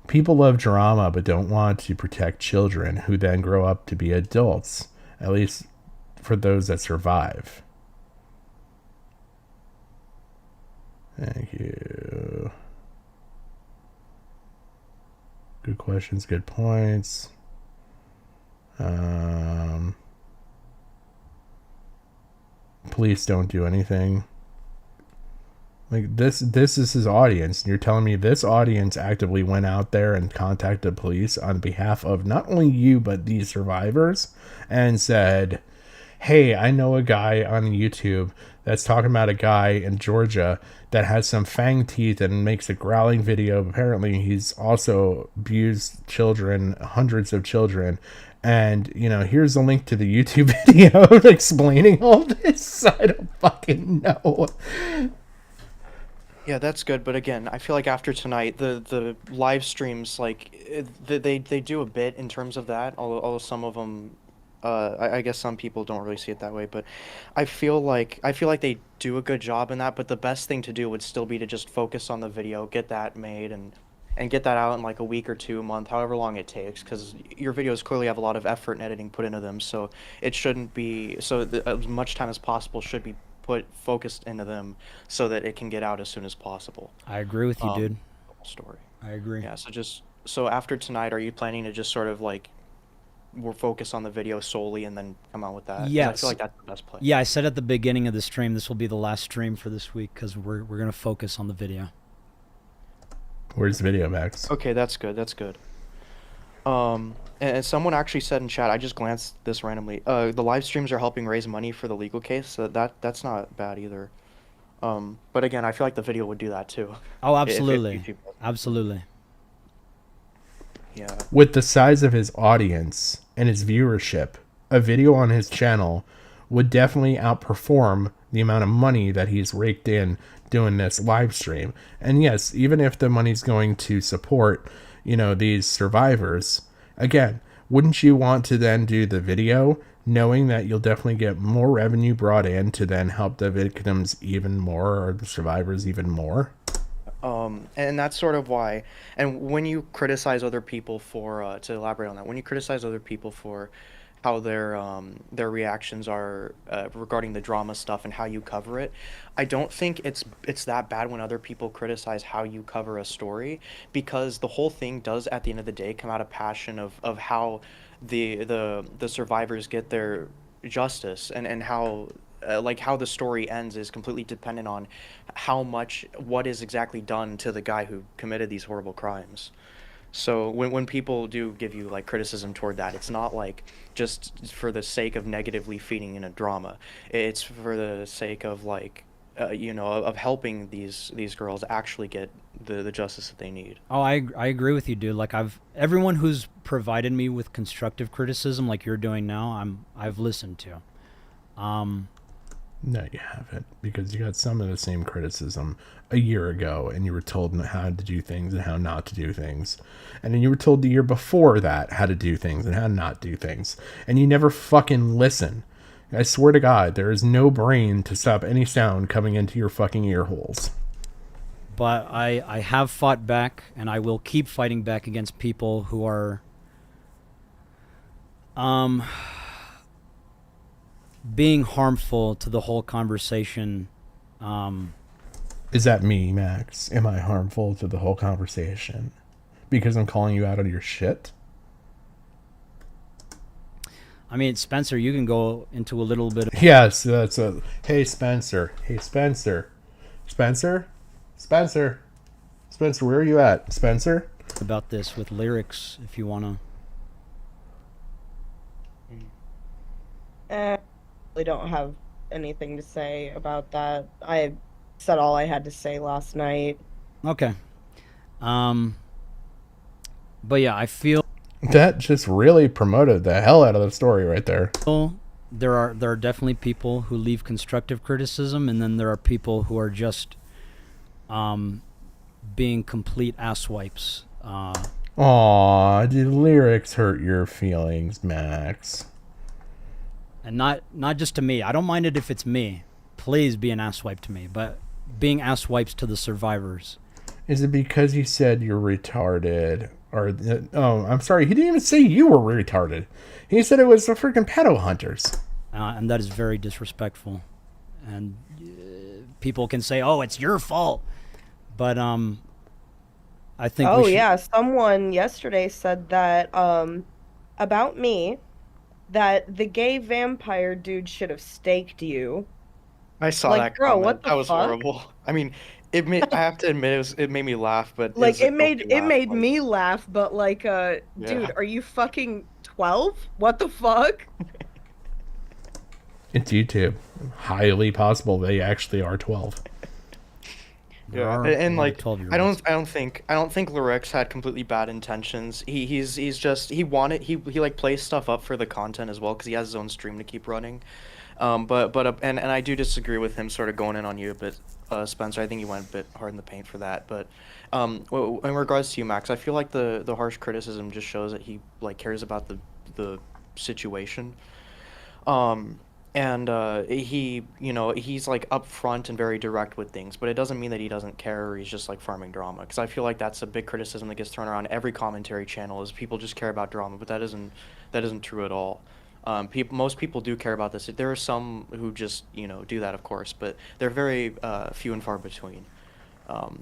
People love drama but don't want to protect children who then grow up to be adults, at least for those that survive. Thank you. Good questions, good points. Police don't do anything. Like this is his audience, and you're telling me this audience actively went out there and contacted police on behalf of not only you but these survivors and said, hey, I know a guy on YouTube that's talking about a guy in Georgia that has some fang teeth and makes a growling video. Apparently he's also abused children, hundreds of children. And, you know, here's a link to the YouTube video explaining all this. I don't fucking know. Yeah, that's good, but again, I feel like after tonight, the live streams, like, they do a bit in terms of that, although some of them, I guess some people don't really see it that way, but I feel like they do a good job in that, but the best thing to do would still be to just focus on the video, get that made, and get that out in like a week or two, a month, however long it takes, because your videos clearly have a lot of effort and editing put into them, so it shouldn't be, as much time as possible should be focused into them so that it can get out as soon as possible. I agree with you, dude. Story. I agree. Yeah, so after tonight, are you planning to just sort of like we're focused on the video solely and then come out with that? 'Cause Yes. I feel like that's the best play. Yeah, I said at the beginning of the stream this will be the last stream for this week because we're gonna focus on the video. Where's the video, Max? Okay, that's good. That's good. And someone actually said in chat, I just glanced this randomly. The live streams are helping raise money for the legal case. So that's not bad either. But again, I feel like the video would do that too. Oh, absolutely. Absolutely. Yeah. With the size of his audience and his viewership, a video on his channel would definitely outperform the amount of money that he's raked in doing this live stream. And yes, even if the money's going to support, you know, these survivors, again, wouldn't you want to then do the video knowing that you'll definitely get more revenue brought in to then help the victims even more or the survivors even more? And that's sort of why, and when you criticize other people for, to elaborate on that, when you criticize other people for how their reactions are regarding the drama stuff and how you cover it, I don't think it's that bad when other people criticize how you cover a story, because the whole thing does at the end of the day come out of passion of how the survivors get their justice, and how like how the story ends is completely dependent on what is exactly done to the guy who committed these horrible crimes. So when people do give you like criticism toward that, it's not like just for the sake of negatively feeding in a drama. It's for the sake of like of helping these girls actually get the justice that they need. Oh, I agree with you, dude. Like everyone who's provided me with constructive criticism like you're doing now, I've listened to. No, you haven't, because you got some of the same criticism a year ago, and you were told how to do things and how not to do things. And then you were told the year before that how to do things and how not do things. And you never fucking listen. I swear to God, there is no brain to stop any sound coming into your fucking ear holes. But I have fought back, and I will keep fighting back against people who are being harmful to the whole conversation. Is that me, Max? Am I harmful to the whole conversation because I'm calling you out on your shit? I mean, Spencer, you can go into a little bit of... Yes, that's a... Hey, Spencer. Hey, Spencer. Spencer? Spencer? Spencer, where are you at? Spencer? about this with lyrics if you want to. I really don't have anything to say about that. I Said all I had to say last night. Okay. Um, but yeah, I feel That just really promoted the hell out of the story right there. there are definitely people who leave constructive criticism, and then there are people who are just being complete asswipes. Aw, did lyrics hurt your feelings, Max? And not just to me. I don't mind it if it's me. Please be an asswipe to me, but being asswipes to the survivors. Is it because he said you're retarded? Or, oh, I'm sorry, he didn't even say you were retarded. He said it was the freaking pedo hunters. And that is very disrespectful. And people can say, "Oh, it's your fault," but I think. Oh yeah, someone yesterday said that about me that the gay vampire dude should have staked you. I saw Like, that bro, comment. what the That was fuck? horrible. I mean, I have to admit, it made me laugh, but Like it made me laugh, but like Yeah. dude, are you fucking 12? What the fuck? It's YouTube. Highly possible they actually are 12. Yeah, and like I don't think Lurex had completely bad intentions. He's just he like plays stuff up for the content as well because he has his own stream to keep running. And I do disagree with him sort of going in on you a bit, Spencer. I think he went a bit hard in the paint for that. But in regards to you, Max, I feel like the harsh criticism just shows that he like cares about the situation. And he's like upfront and very direct with things, but it doesn't mean that he doesn't care or he's just like farming drama. Because I feel like that's a big criticism that gets thrown around every commentary channel is people just care about drama, but that isn't true at all. Most people do care about this. There are some who just do that, of course, but they're very few and far between.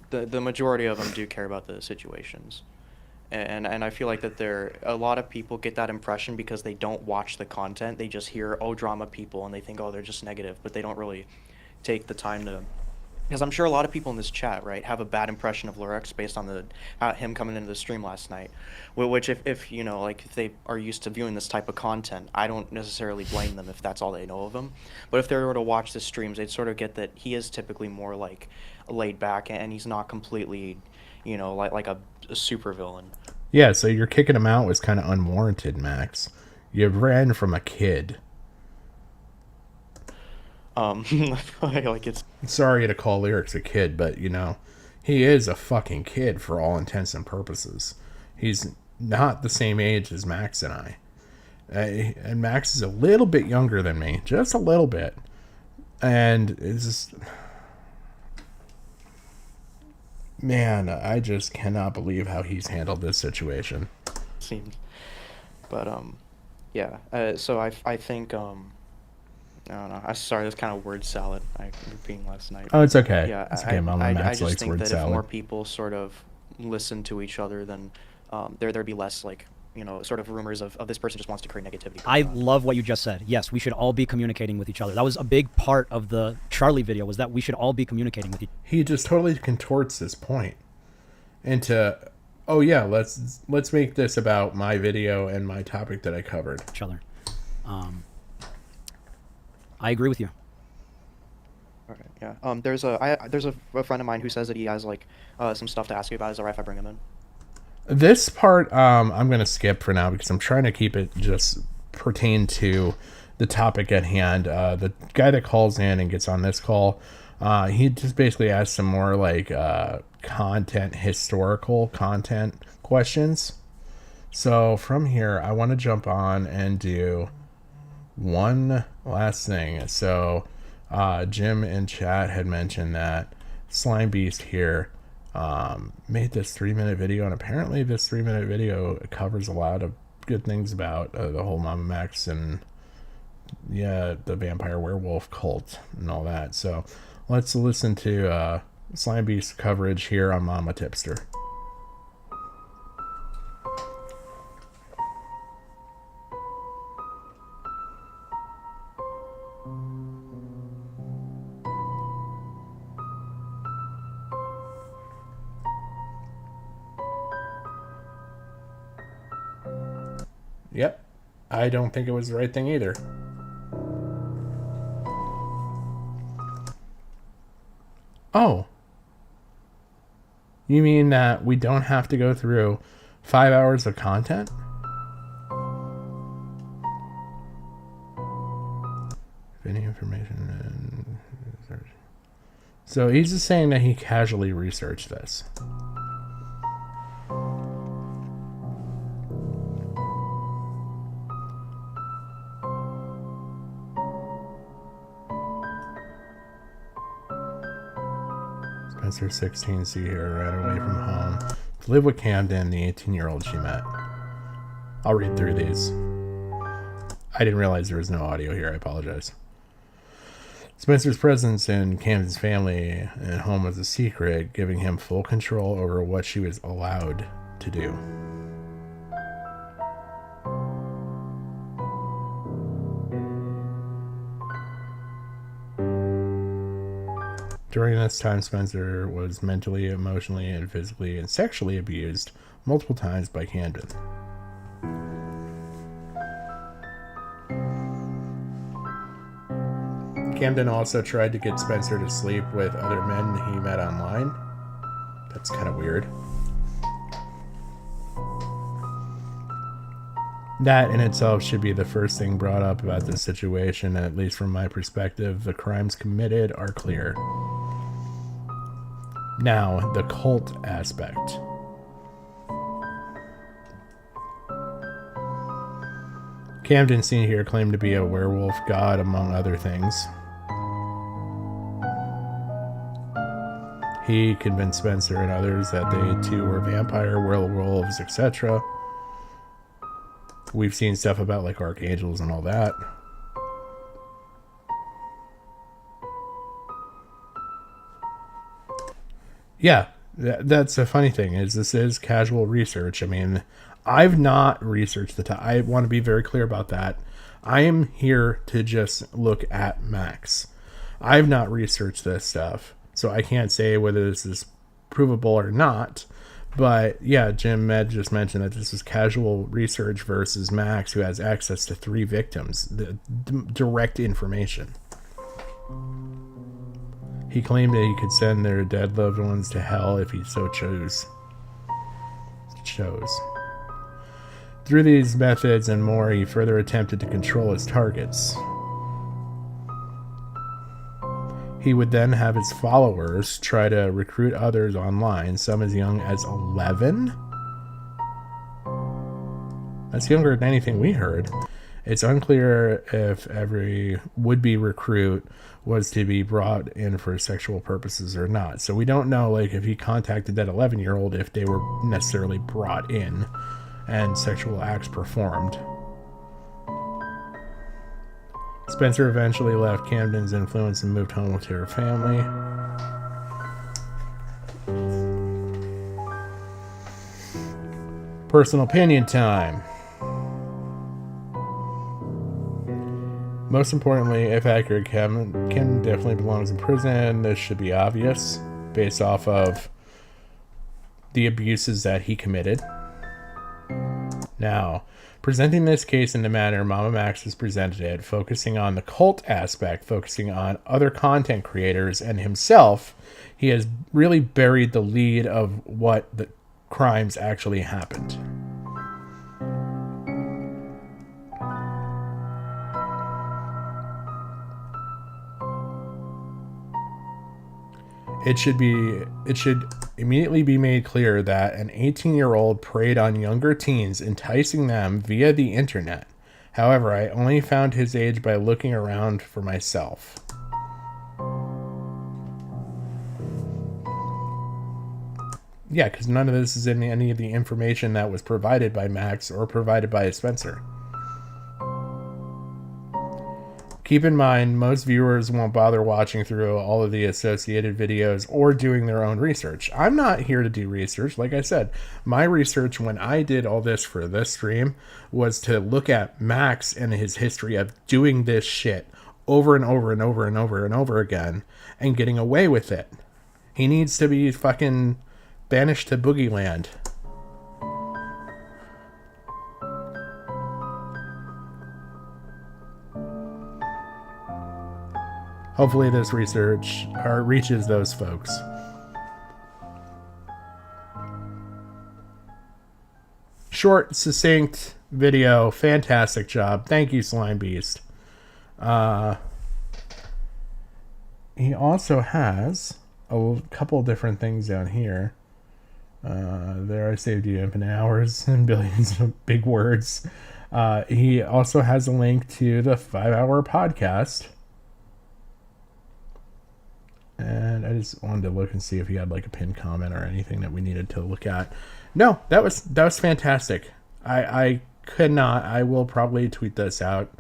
The majority of them do care about the situations. And I feel like that a lot of people get that impression because they don't watch the content. They just hear, oh, drama people, and they think, oh, they're just negative, but they don't really take the time to. Because I'm sure a lot of people in this chat, right, have a bad impression of Lurex based on him coming into the stream last night. Which, if if they are used to viewing this type of content, I don't necessarily blame them if that's all they know of him. But if they were to watch the streams, they'd sort of get that he is typically more like laid back, and he's not completely, like a super villain. Yeah, so your kicking him out was kind of unwarranted, Max. You ran from a kid. Like it's. Sorry to call Lyrics a kid, but he is a fucking kid for all intents and purposes. He's not the same age as Max and I. And Max is a little bit younger than me, just a little bit. And it's just. Man, I just cannot believe how he's handled this situation. Seems, but yeah. So I think I don't know. I'm sorry, that's kind of word salad. I was repeating last night. Oh, it's okay. Yeah, it's okay. MamaMax just think that salad. If more people sort of listen to each other, then there'd be less like sort of rumors of this person just wants to create negativity. I love what you just said. Yes, we should all be communicating with each other. That was a big part of the Charlie video, was that we should all be communicating with each other. He just totally contorts this point into, oh yeah, let's make this about my video and my topic that I covered. Each other. I agree with you. All right, yeah. There's a friend of mine who says that he has like some stuff to ask you about. Is it alright if I bring him in? This part I'm going to skip for now because I'm trying to keep it just pertain to the topic at hand. The guy that calls in and gets on this call, he just basically asks some more like historical content questions. So from here, I want to jump on and do one last thing. So Jim in chat had mentioned that Slime Beast here made this 3-minute video, and apparently this 3-minute video covers a lot of good things about the whole MamaMax and the vampire werewolf cult and all that. So let's listen to Slime Beast coverage here on Mama Tipster. Yep, I don't think it was the right thing either. Oh. You mean that we don't have to go through 5 hours of content? Any information and... So he's just saying that he casually researched this. Spencer, 16, see here, ran away from home to live with Camden, the 18-year-old she met. I'll read through these. I didn't realize there was no audio here. I apologize. Spencer's presence in Camden's family and home was a secret, giving him full control over what she was allowed to do. During this time, Spencer was mentally, emotionally, and physically and sexually abused multiple times by Camden. Camden also tried to get Spencer to sleep with other men he met online. That's kind of weird. That in itself should be the first thing brought up about this situation, at least from my perspective. The crimes committed are clear. Now, the cult aspect. Camden, seen here, claimed to be a werewolf god, among other things. He convinced Spencer and others that they too were vampire, werewolves, etc. We've seen stuff about like archangels and all that. Yeah, that's a funny thing, is this is casual research. I mean, I've not researched the I want to be very clear about that. I am here to just look at Max. I've not researched this stuff, so I can't say whether this is provable or not. But yeah, Jim Med just mentioned that this is casual research versus Max, who has access to 3 victims, the direct information. He claimed that he could send their dead loved ones to hell if he so chose. Through these methods and more, he further attempted to control his targets. He would then have his followers try to recruit others online, some as young as 11? That's younger than anything we heard. It's unclear if every would-be recruit was to be brought in for sexual purposes or not. So we don't know, like, if he contacted that 11-year-old, if they were necessarily brought in and sexual acts performed. Spencer eventually left Camden's influence and moved home with her family. Personal opinion time. Most importantly, if accurate, Kim definitely belongs in prison. This should be obvious based off of the abuses that he committed. Now, presenting this case in the manner MamaMax has presented it, focusing on the cult aspect, focusing on other content creators and himself, he has really buried the lead of what the crimes actually happened. It should immediately be made clear that an 18-year-old preyed on younger teens, enticing them via the internet. However, I only found his age by looking around for myself. Yeah, because none of this is in any of the information that was provided by Max or provided by Spencer. Keep in mind, most viewers won't bother watching through all of the associated videos or doing their own research. I'm not here to do research. Like I said, my research when I did all this for this stream was to look at Max and his history of doing this shit over and over and over and over and over again and getting away with it. He needs to be fucking banished to Boogie Land. hopefully this research reaches those folks. Short, succinct video. Fantastic job. Thank you, Slime Beast. He also has a couple different things down here. There, I saved you infinite hours and billions of big words. He also has a link to the 5-hour podcast. And I just wanted to look and see if he had like a pinned comment or anything that we needed to look at. No, that was fantastic. I could not. I will probably tweet this out,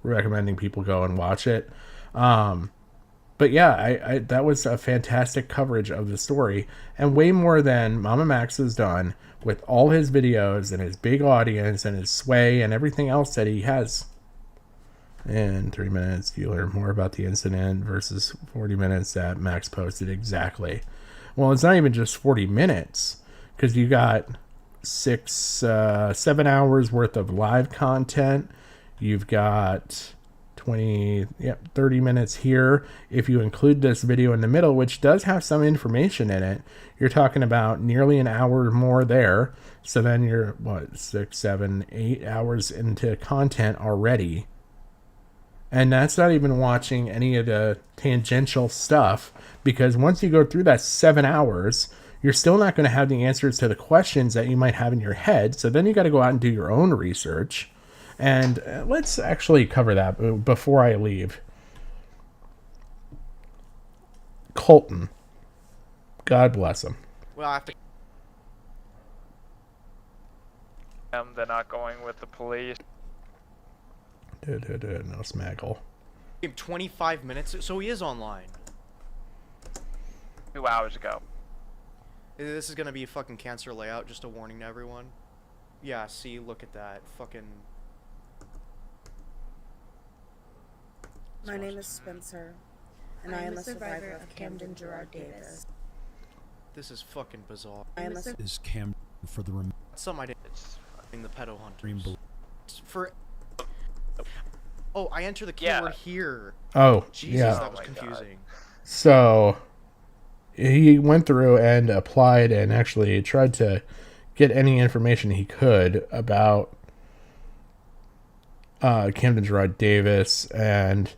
recommending people go and watch it. But yeah, I that was a fantastic coverage of the story, and way more than MamaMax has done with all his videos and his big audience and his sway and everything else that he has. In 3 minutes, you learn more about the incident versus 40 minutes that Max posted exactly. Well, it's not even just 40 minutes, because you got 7 hours worth of live content. You've got 30 minutes here. If you include this video in the middle, which does have some information in it, you're talking about nearly an hour more there. So then you're, 6, 7, 8 hours into content already. And that's not even watching any of the tangential stuff, because once you go through that 7 hours, you're still not going to have the answers to the questions that you might have in your head. So then you got to go out and do your own research. And let's actually cover that before I leave. Colton. God bless him. Well, I have to. They're not going with the police. No smaggle. 25 minutes, so he is online. 2 hours ago. This is gonna be a fucking cancer layout, just a warning to everyone. Yeah, see, look at that. Fucking... My name is Spencer, and I am a survivor of Camden Gerard Davis. This is fucking bizarre. I am a is Cam for the something I did in the pedo hunters. For... Oh, I enter the keyword here. Oh, Jesus, yeah. that was confusing. So he went through and applied and actually tried to get any information he could about Camden Gerard Davis, and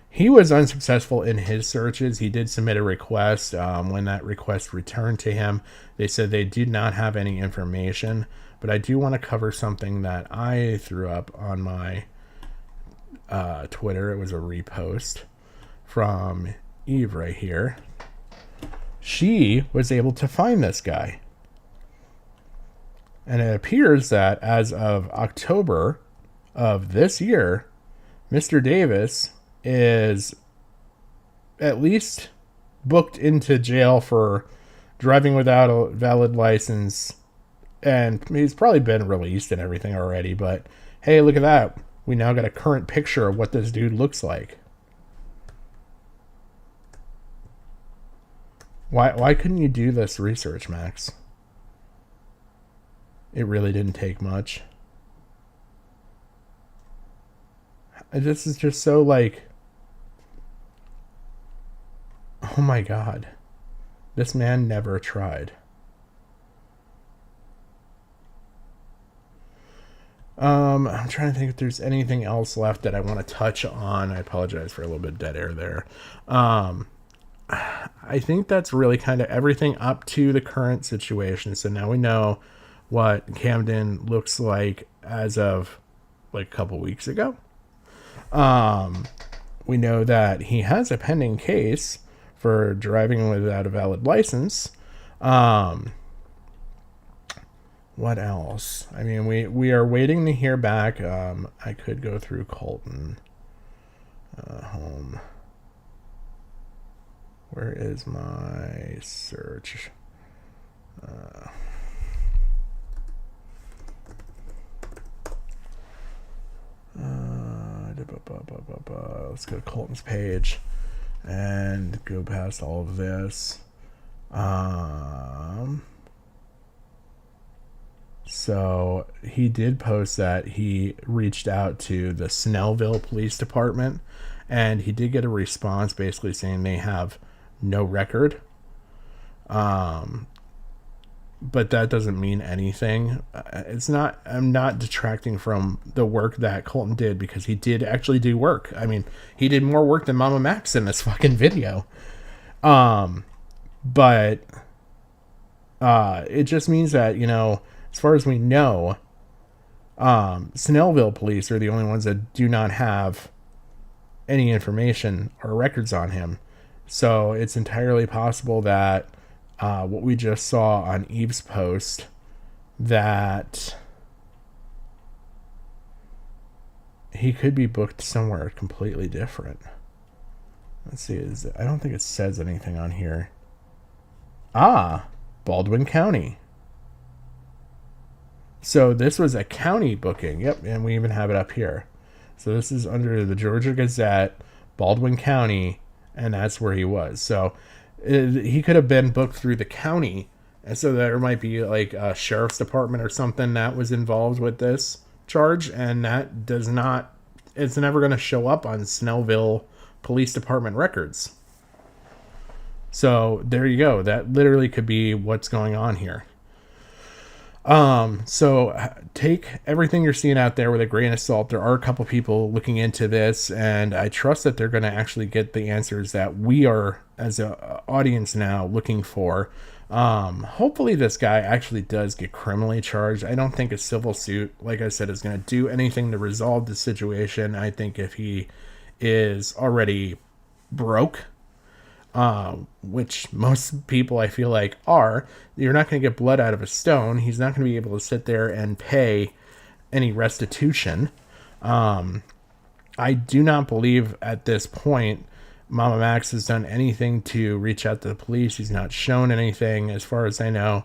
he was unsuccessful in his searches. He did submit a request. When that request returned to him, they said they did not have any information. But I do want to cover something that I threw up on my Twitter. It was a repost from Eve right here. She was able to find this guy. And it appears that as of October of this year, Mr. Davis is at least booked into jail for driving without a valid license. And he's probably been released and everything already. But hey, look at that. We now got a current picture of what this dude looks like. Why couldn't you do this research, Max? It really didn't take much. This is just so like... Oh my god. This man never tried. I'm trying to think if there's anything else left that I want to touch on. I apologize for a little bit of dead air there. I think that's really kind of everything up to the current situation. So now we know what Camden looks like as of like a couple weeks ago. We know that he has a pending case for driving without a valid license. What else? I mean, we are waiting to hear back. I could go through Colton. Home. Where is my search? Let's go to Colton's page and go past all of this. So he did post that he reached out to the Snellville Police Department and he did get a response basically saying they have no record. But that doesn't mean anything. I'm not detracting from the work that Colton did, because he did actually do work. I mean, he did more work than MamaMax in this fucking video. But it just means that, as far as we know, Snellville police are the only ones that do not have any information or records on him. So it's entirely possible that what we just saw on Eve's post, that he could be booked somewhere completely different. Let's see. I don't think it says anything on here. Baldwin County. So this was a county booking. Yep, and we even have it up here. So this is under the Georgia Gazette, Baldwin County, and that's where he was. So he could have been booked through the county, and so there might be like a sheriff's department or something that was involved with this charge, and that does not, it's never going to show up on Snellville Police Department records. So there you go. That literally could be what's going on here. So take everything you're seeing out there with a grain of salt. There are a couple people looking into this, and I trust that they're going to actually get the answers that we are, as an audience now, looking for. Hopefully this guy actually does get criminally charged. I don't think a civil suit, like I said, is going to do anything to resolve the situation. I think if he is already broke, which most people I feel like are, you're not going to get blood out of a stone. He's not going to be able to sit there and pay any restitution. I do not believe at this point MamaMax has done anything to reach out to the police. He's not shown anything as far as I know.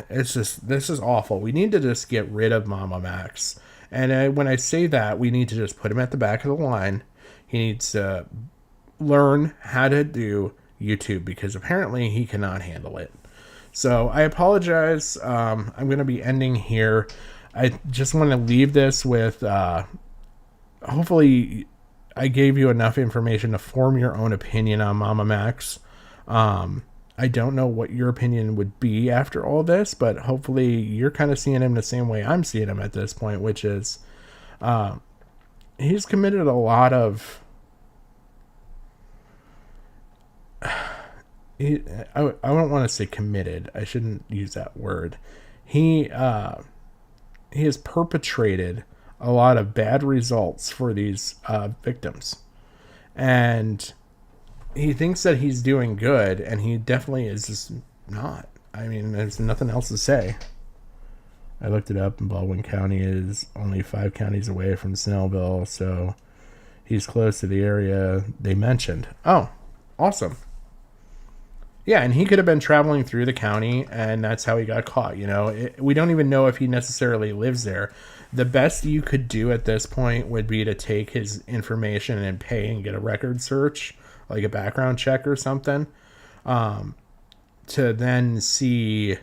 This is awful. We need to just get rid of MamaMax. And when I say that, we need to just put him at the back of the line. He needs to learn how to do YouTube, because apparently he cannot handle it. So I apologize. I'm going to be ending here. I just want to leave this with, hopefully I gave you enough information to form your own opinion on MamaMax. I don't know what your opinion would be after all this, but hopefully you're kind of seeing him the same way I'm seeing him at this point, which is he's committed a lot of I don't want to say committed. I shouldn't use that word. He has perpetrated a lot of bad results for these victims, and he thinks that he's doing good, and he definitely is just not. I mean, there's nothing else to say. I looked it up, and Baldwin County is only 5 counties away from Snellville, so he's close to the area they mentioned. Oh, awesome. Yeah, and he could have been traveling through the county, and that's how he got caught. We don't even know if he necessarily lives there. The best you could do at this point would be to take his information and pay and get a record search, like a background check or something, to then see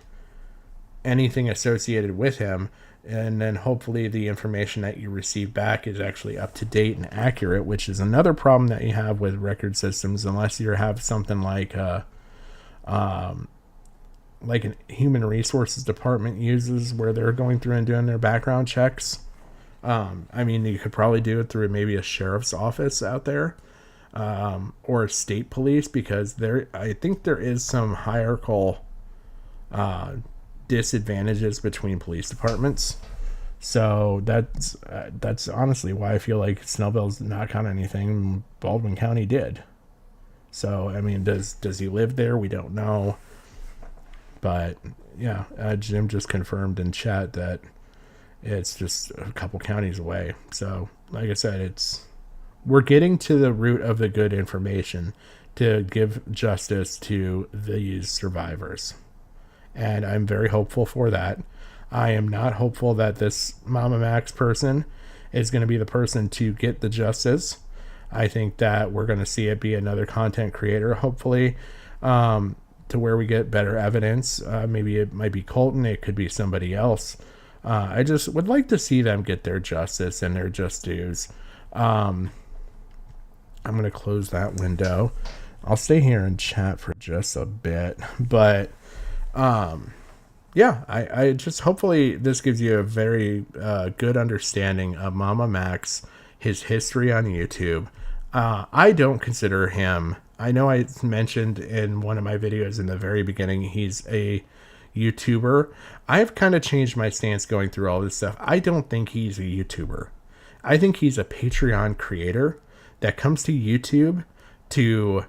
anything associated with him, and then hopefully the information that you receive back is actually up to date and accurate, which is another problem that you have with record systems, unless you have something like a human resources department uses, where they're going through and doing their background checks. I mean, you could probably do it through maybe a sheriff's office out there, or state police, because I think there is some hierarchical disadvantages between police departments. So that's honestly why I feel like Snellville's not got anything. Baldwin County did. So I mean, does he live there? We don't know. But yeah, Jim just confirmed in chat that it's just a couple counties away. So like I said, we're getting to the root of the good information to give justice to these survivors. And I'm very hopeful for that. I am not hopeful that this MamaMax person is going to be the person to get the justice. I think that we're going to see it be another content creator, hopefully, to where we get better evidence. Maybe it might be Colton. It could be somebody else. I just would like to see them get their justice and their just dues. I'm going to close that window. I'll stay here and chat for just a bit, but yeah, I just hopefully this gives you a very good understanding of MamaMax, his history on YouTube. I don't consider him, I know I mentioned in one of my videos in the very beginning, he's a YouTuber. I've kind of changed my stance going through all this stuff. I don't think he's a YouTuber. I think he's a Patreon creator that comes to YouTube to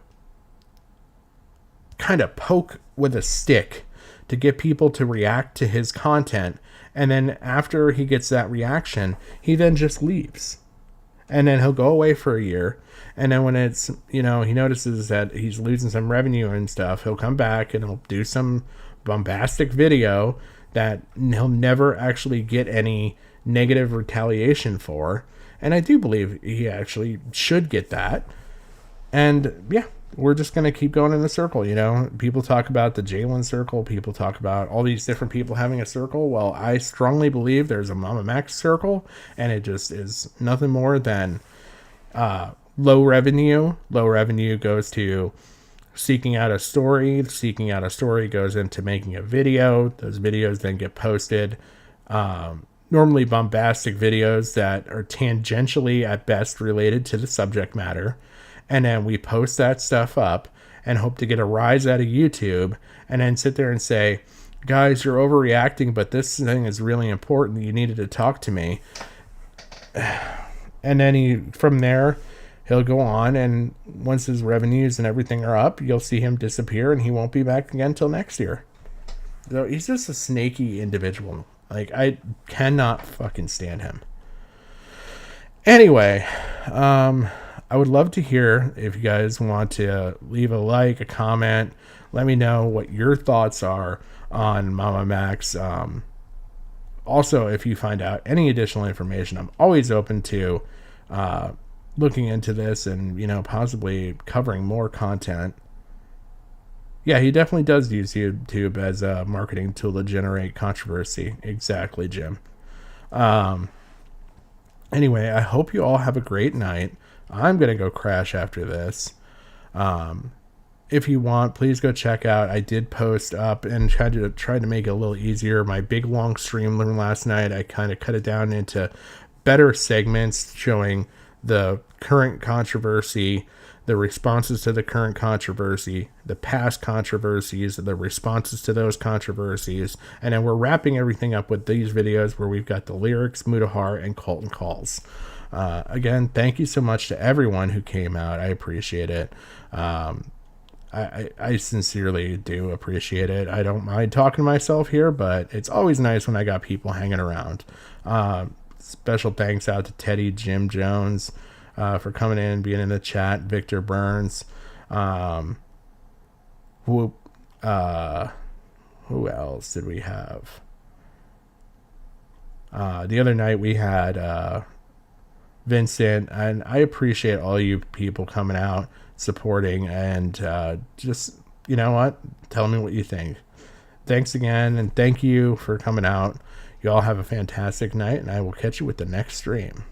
kind of poke with a stick to get people to react to his content. And then after he gets that reaction, he then just leaves. And then he'll go away for a year. And then when it's, he notices that he's losing some revenue and stuff, he'll come back and he'll do some bombastic video that he'll never actually get any negative retaliation for. And I do believe he actually should get that. And yeah, we're just going to keep going in the circle. People talk about the Jalen circle. People talk about all these different people having a circle. Well, I strongly believe there's a MamaMax circle, and it just is nothing more than low revenue. Low revenue goes to seeking out a story. Seeking out a story goes into making a video. Those videos then get posted. Normally bombastic videos that are tangentially at best related to the subject matter. And then we post that stuff up and hope to get a rise out of YouTube, and then sit there and say, guys, you're overreacting, but this thing is really important. You needed to talk to me. And then from there, he'll go on, and once his revenues and everything are up, you'll see him disappear, and he won't be back again till next year. So he's just a snaky individual. Like, I cannot fucking stand him. Anyway, I would love to hear if you guys want to leave a like, a comment. Let me know what your thoughts are on MamaMax. Also, if you find out any additional information, I'm always open to looking into this and, possibly covering more content. Yeah, he definitely does use YouTube as a marketing tool to generate controversy. Exactly, Jim. Anyway, I hope you all have a great night. I'm going to go crash after this. If you want, please go check out. I did post up and tried to make it a little easier. My big long stream last night, I kind of cut it down into better segments showing the current controversy, the responses to the current controversy, the past controversies, the responses to those controversies, and then we're wrapping everything up with these videos where we've got the lyrics, Mudahar, and Colton Calls. Again, thank you so much to everyone who came out. I appreciate it. I sincerely do appreciate it. I don't mind talking to myself here, but it's always nice when I got people hanging around. Special thanks out to Teddy, Jim Jones, for coming in, being in the chat, Victor Burns, who else did we have? The other night we had Vincent, and I appreciate all you people coming out, supporting, and just, you know what, tell me what you think. Thanks again, and thank you for coming out. You all have a fantastic night, and I will catch you with the next stream.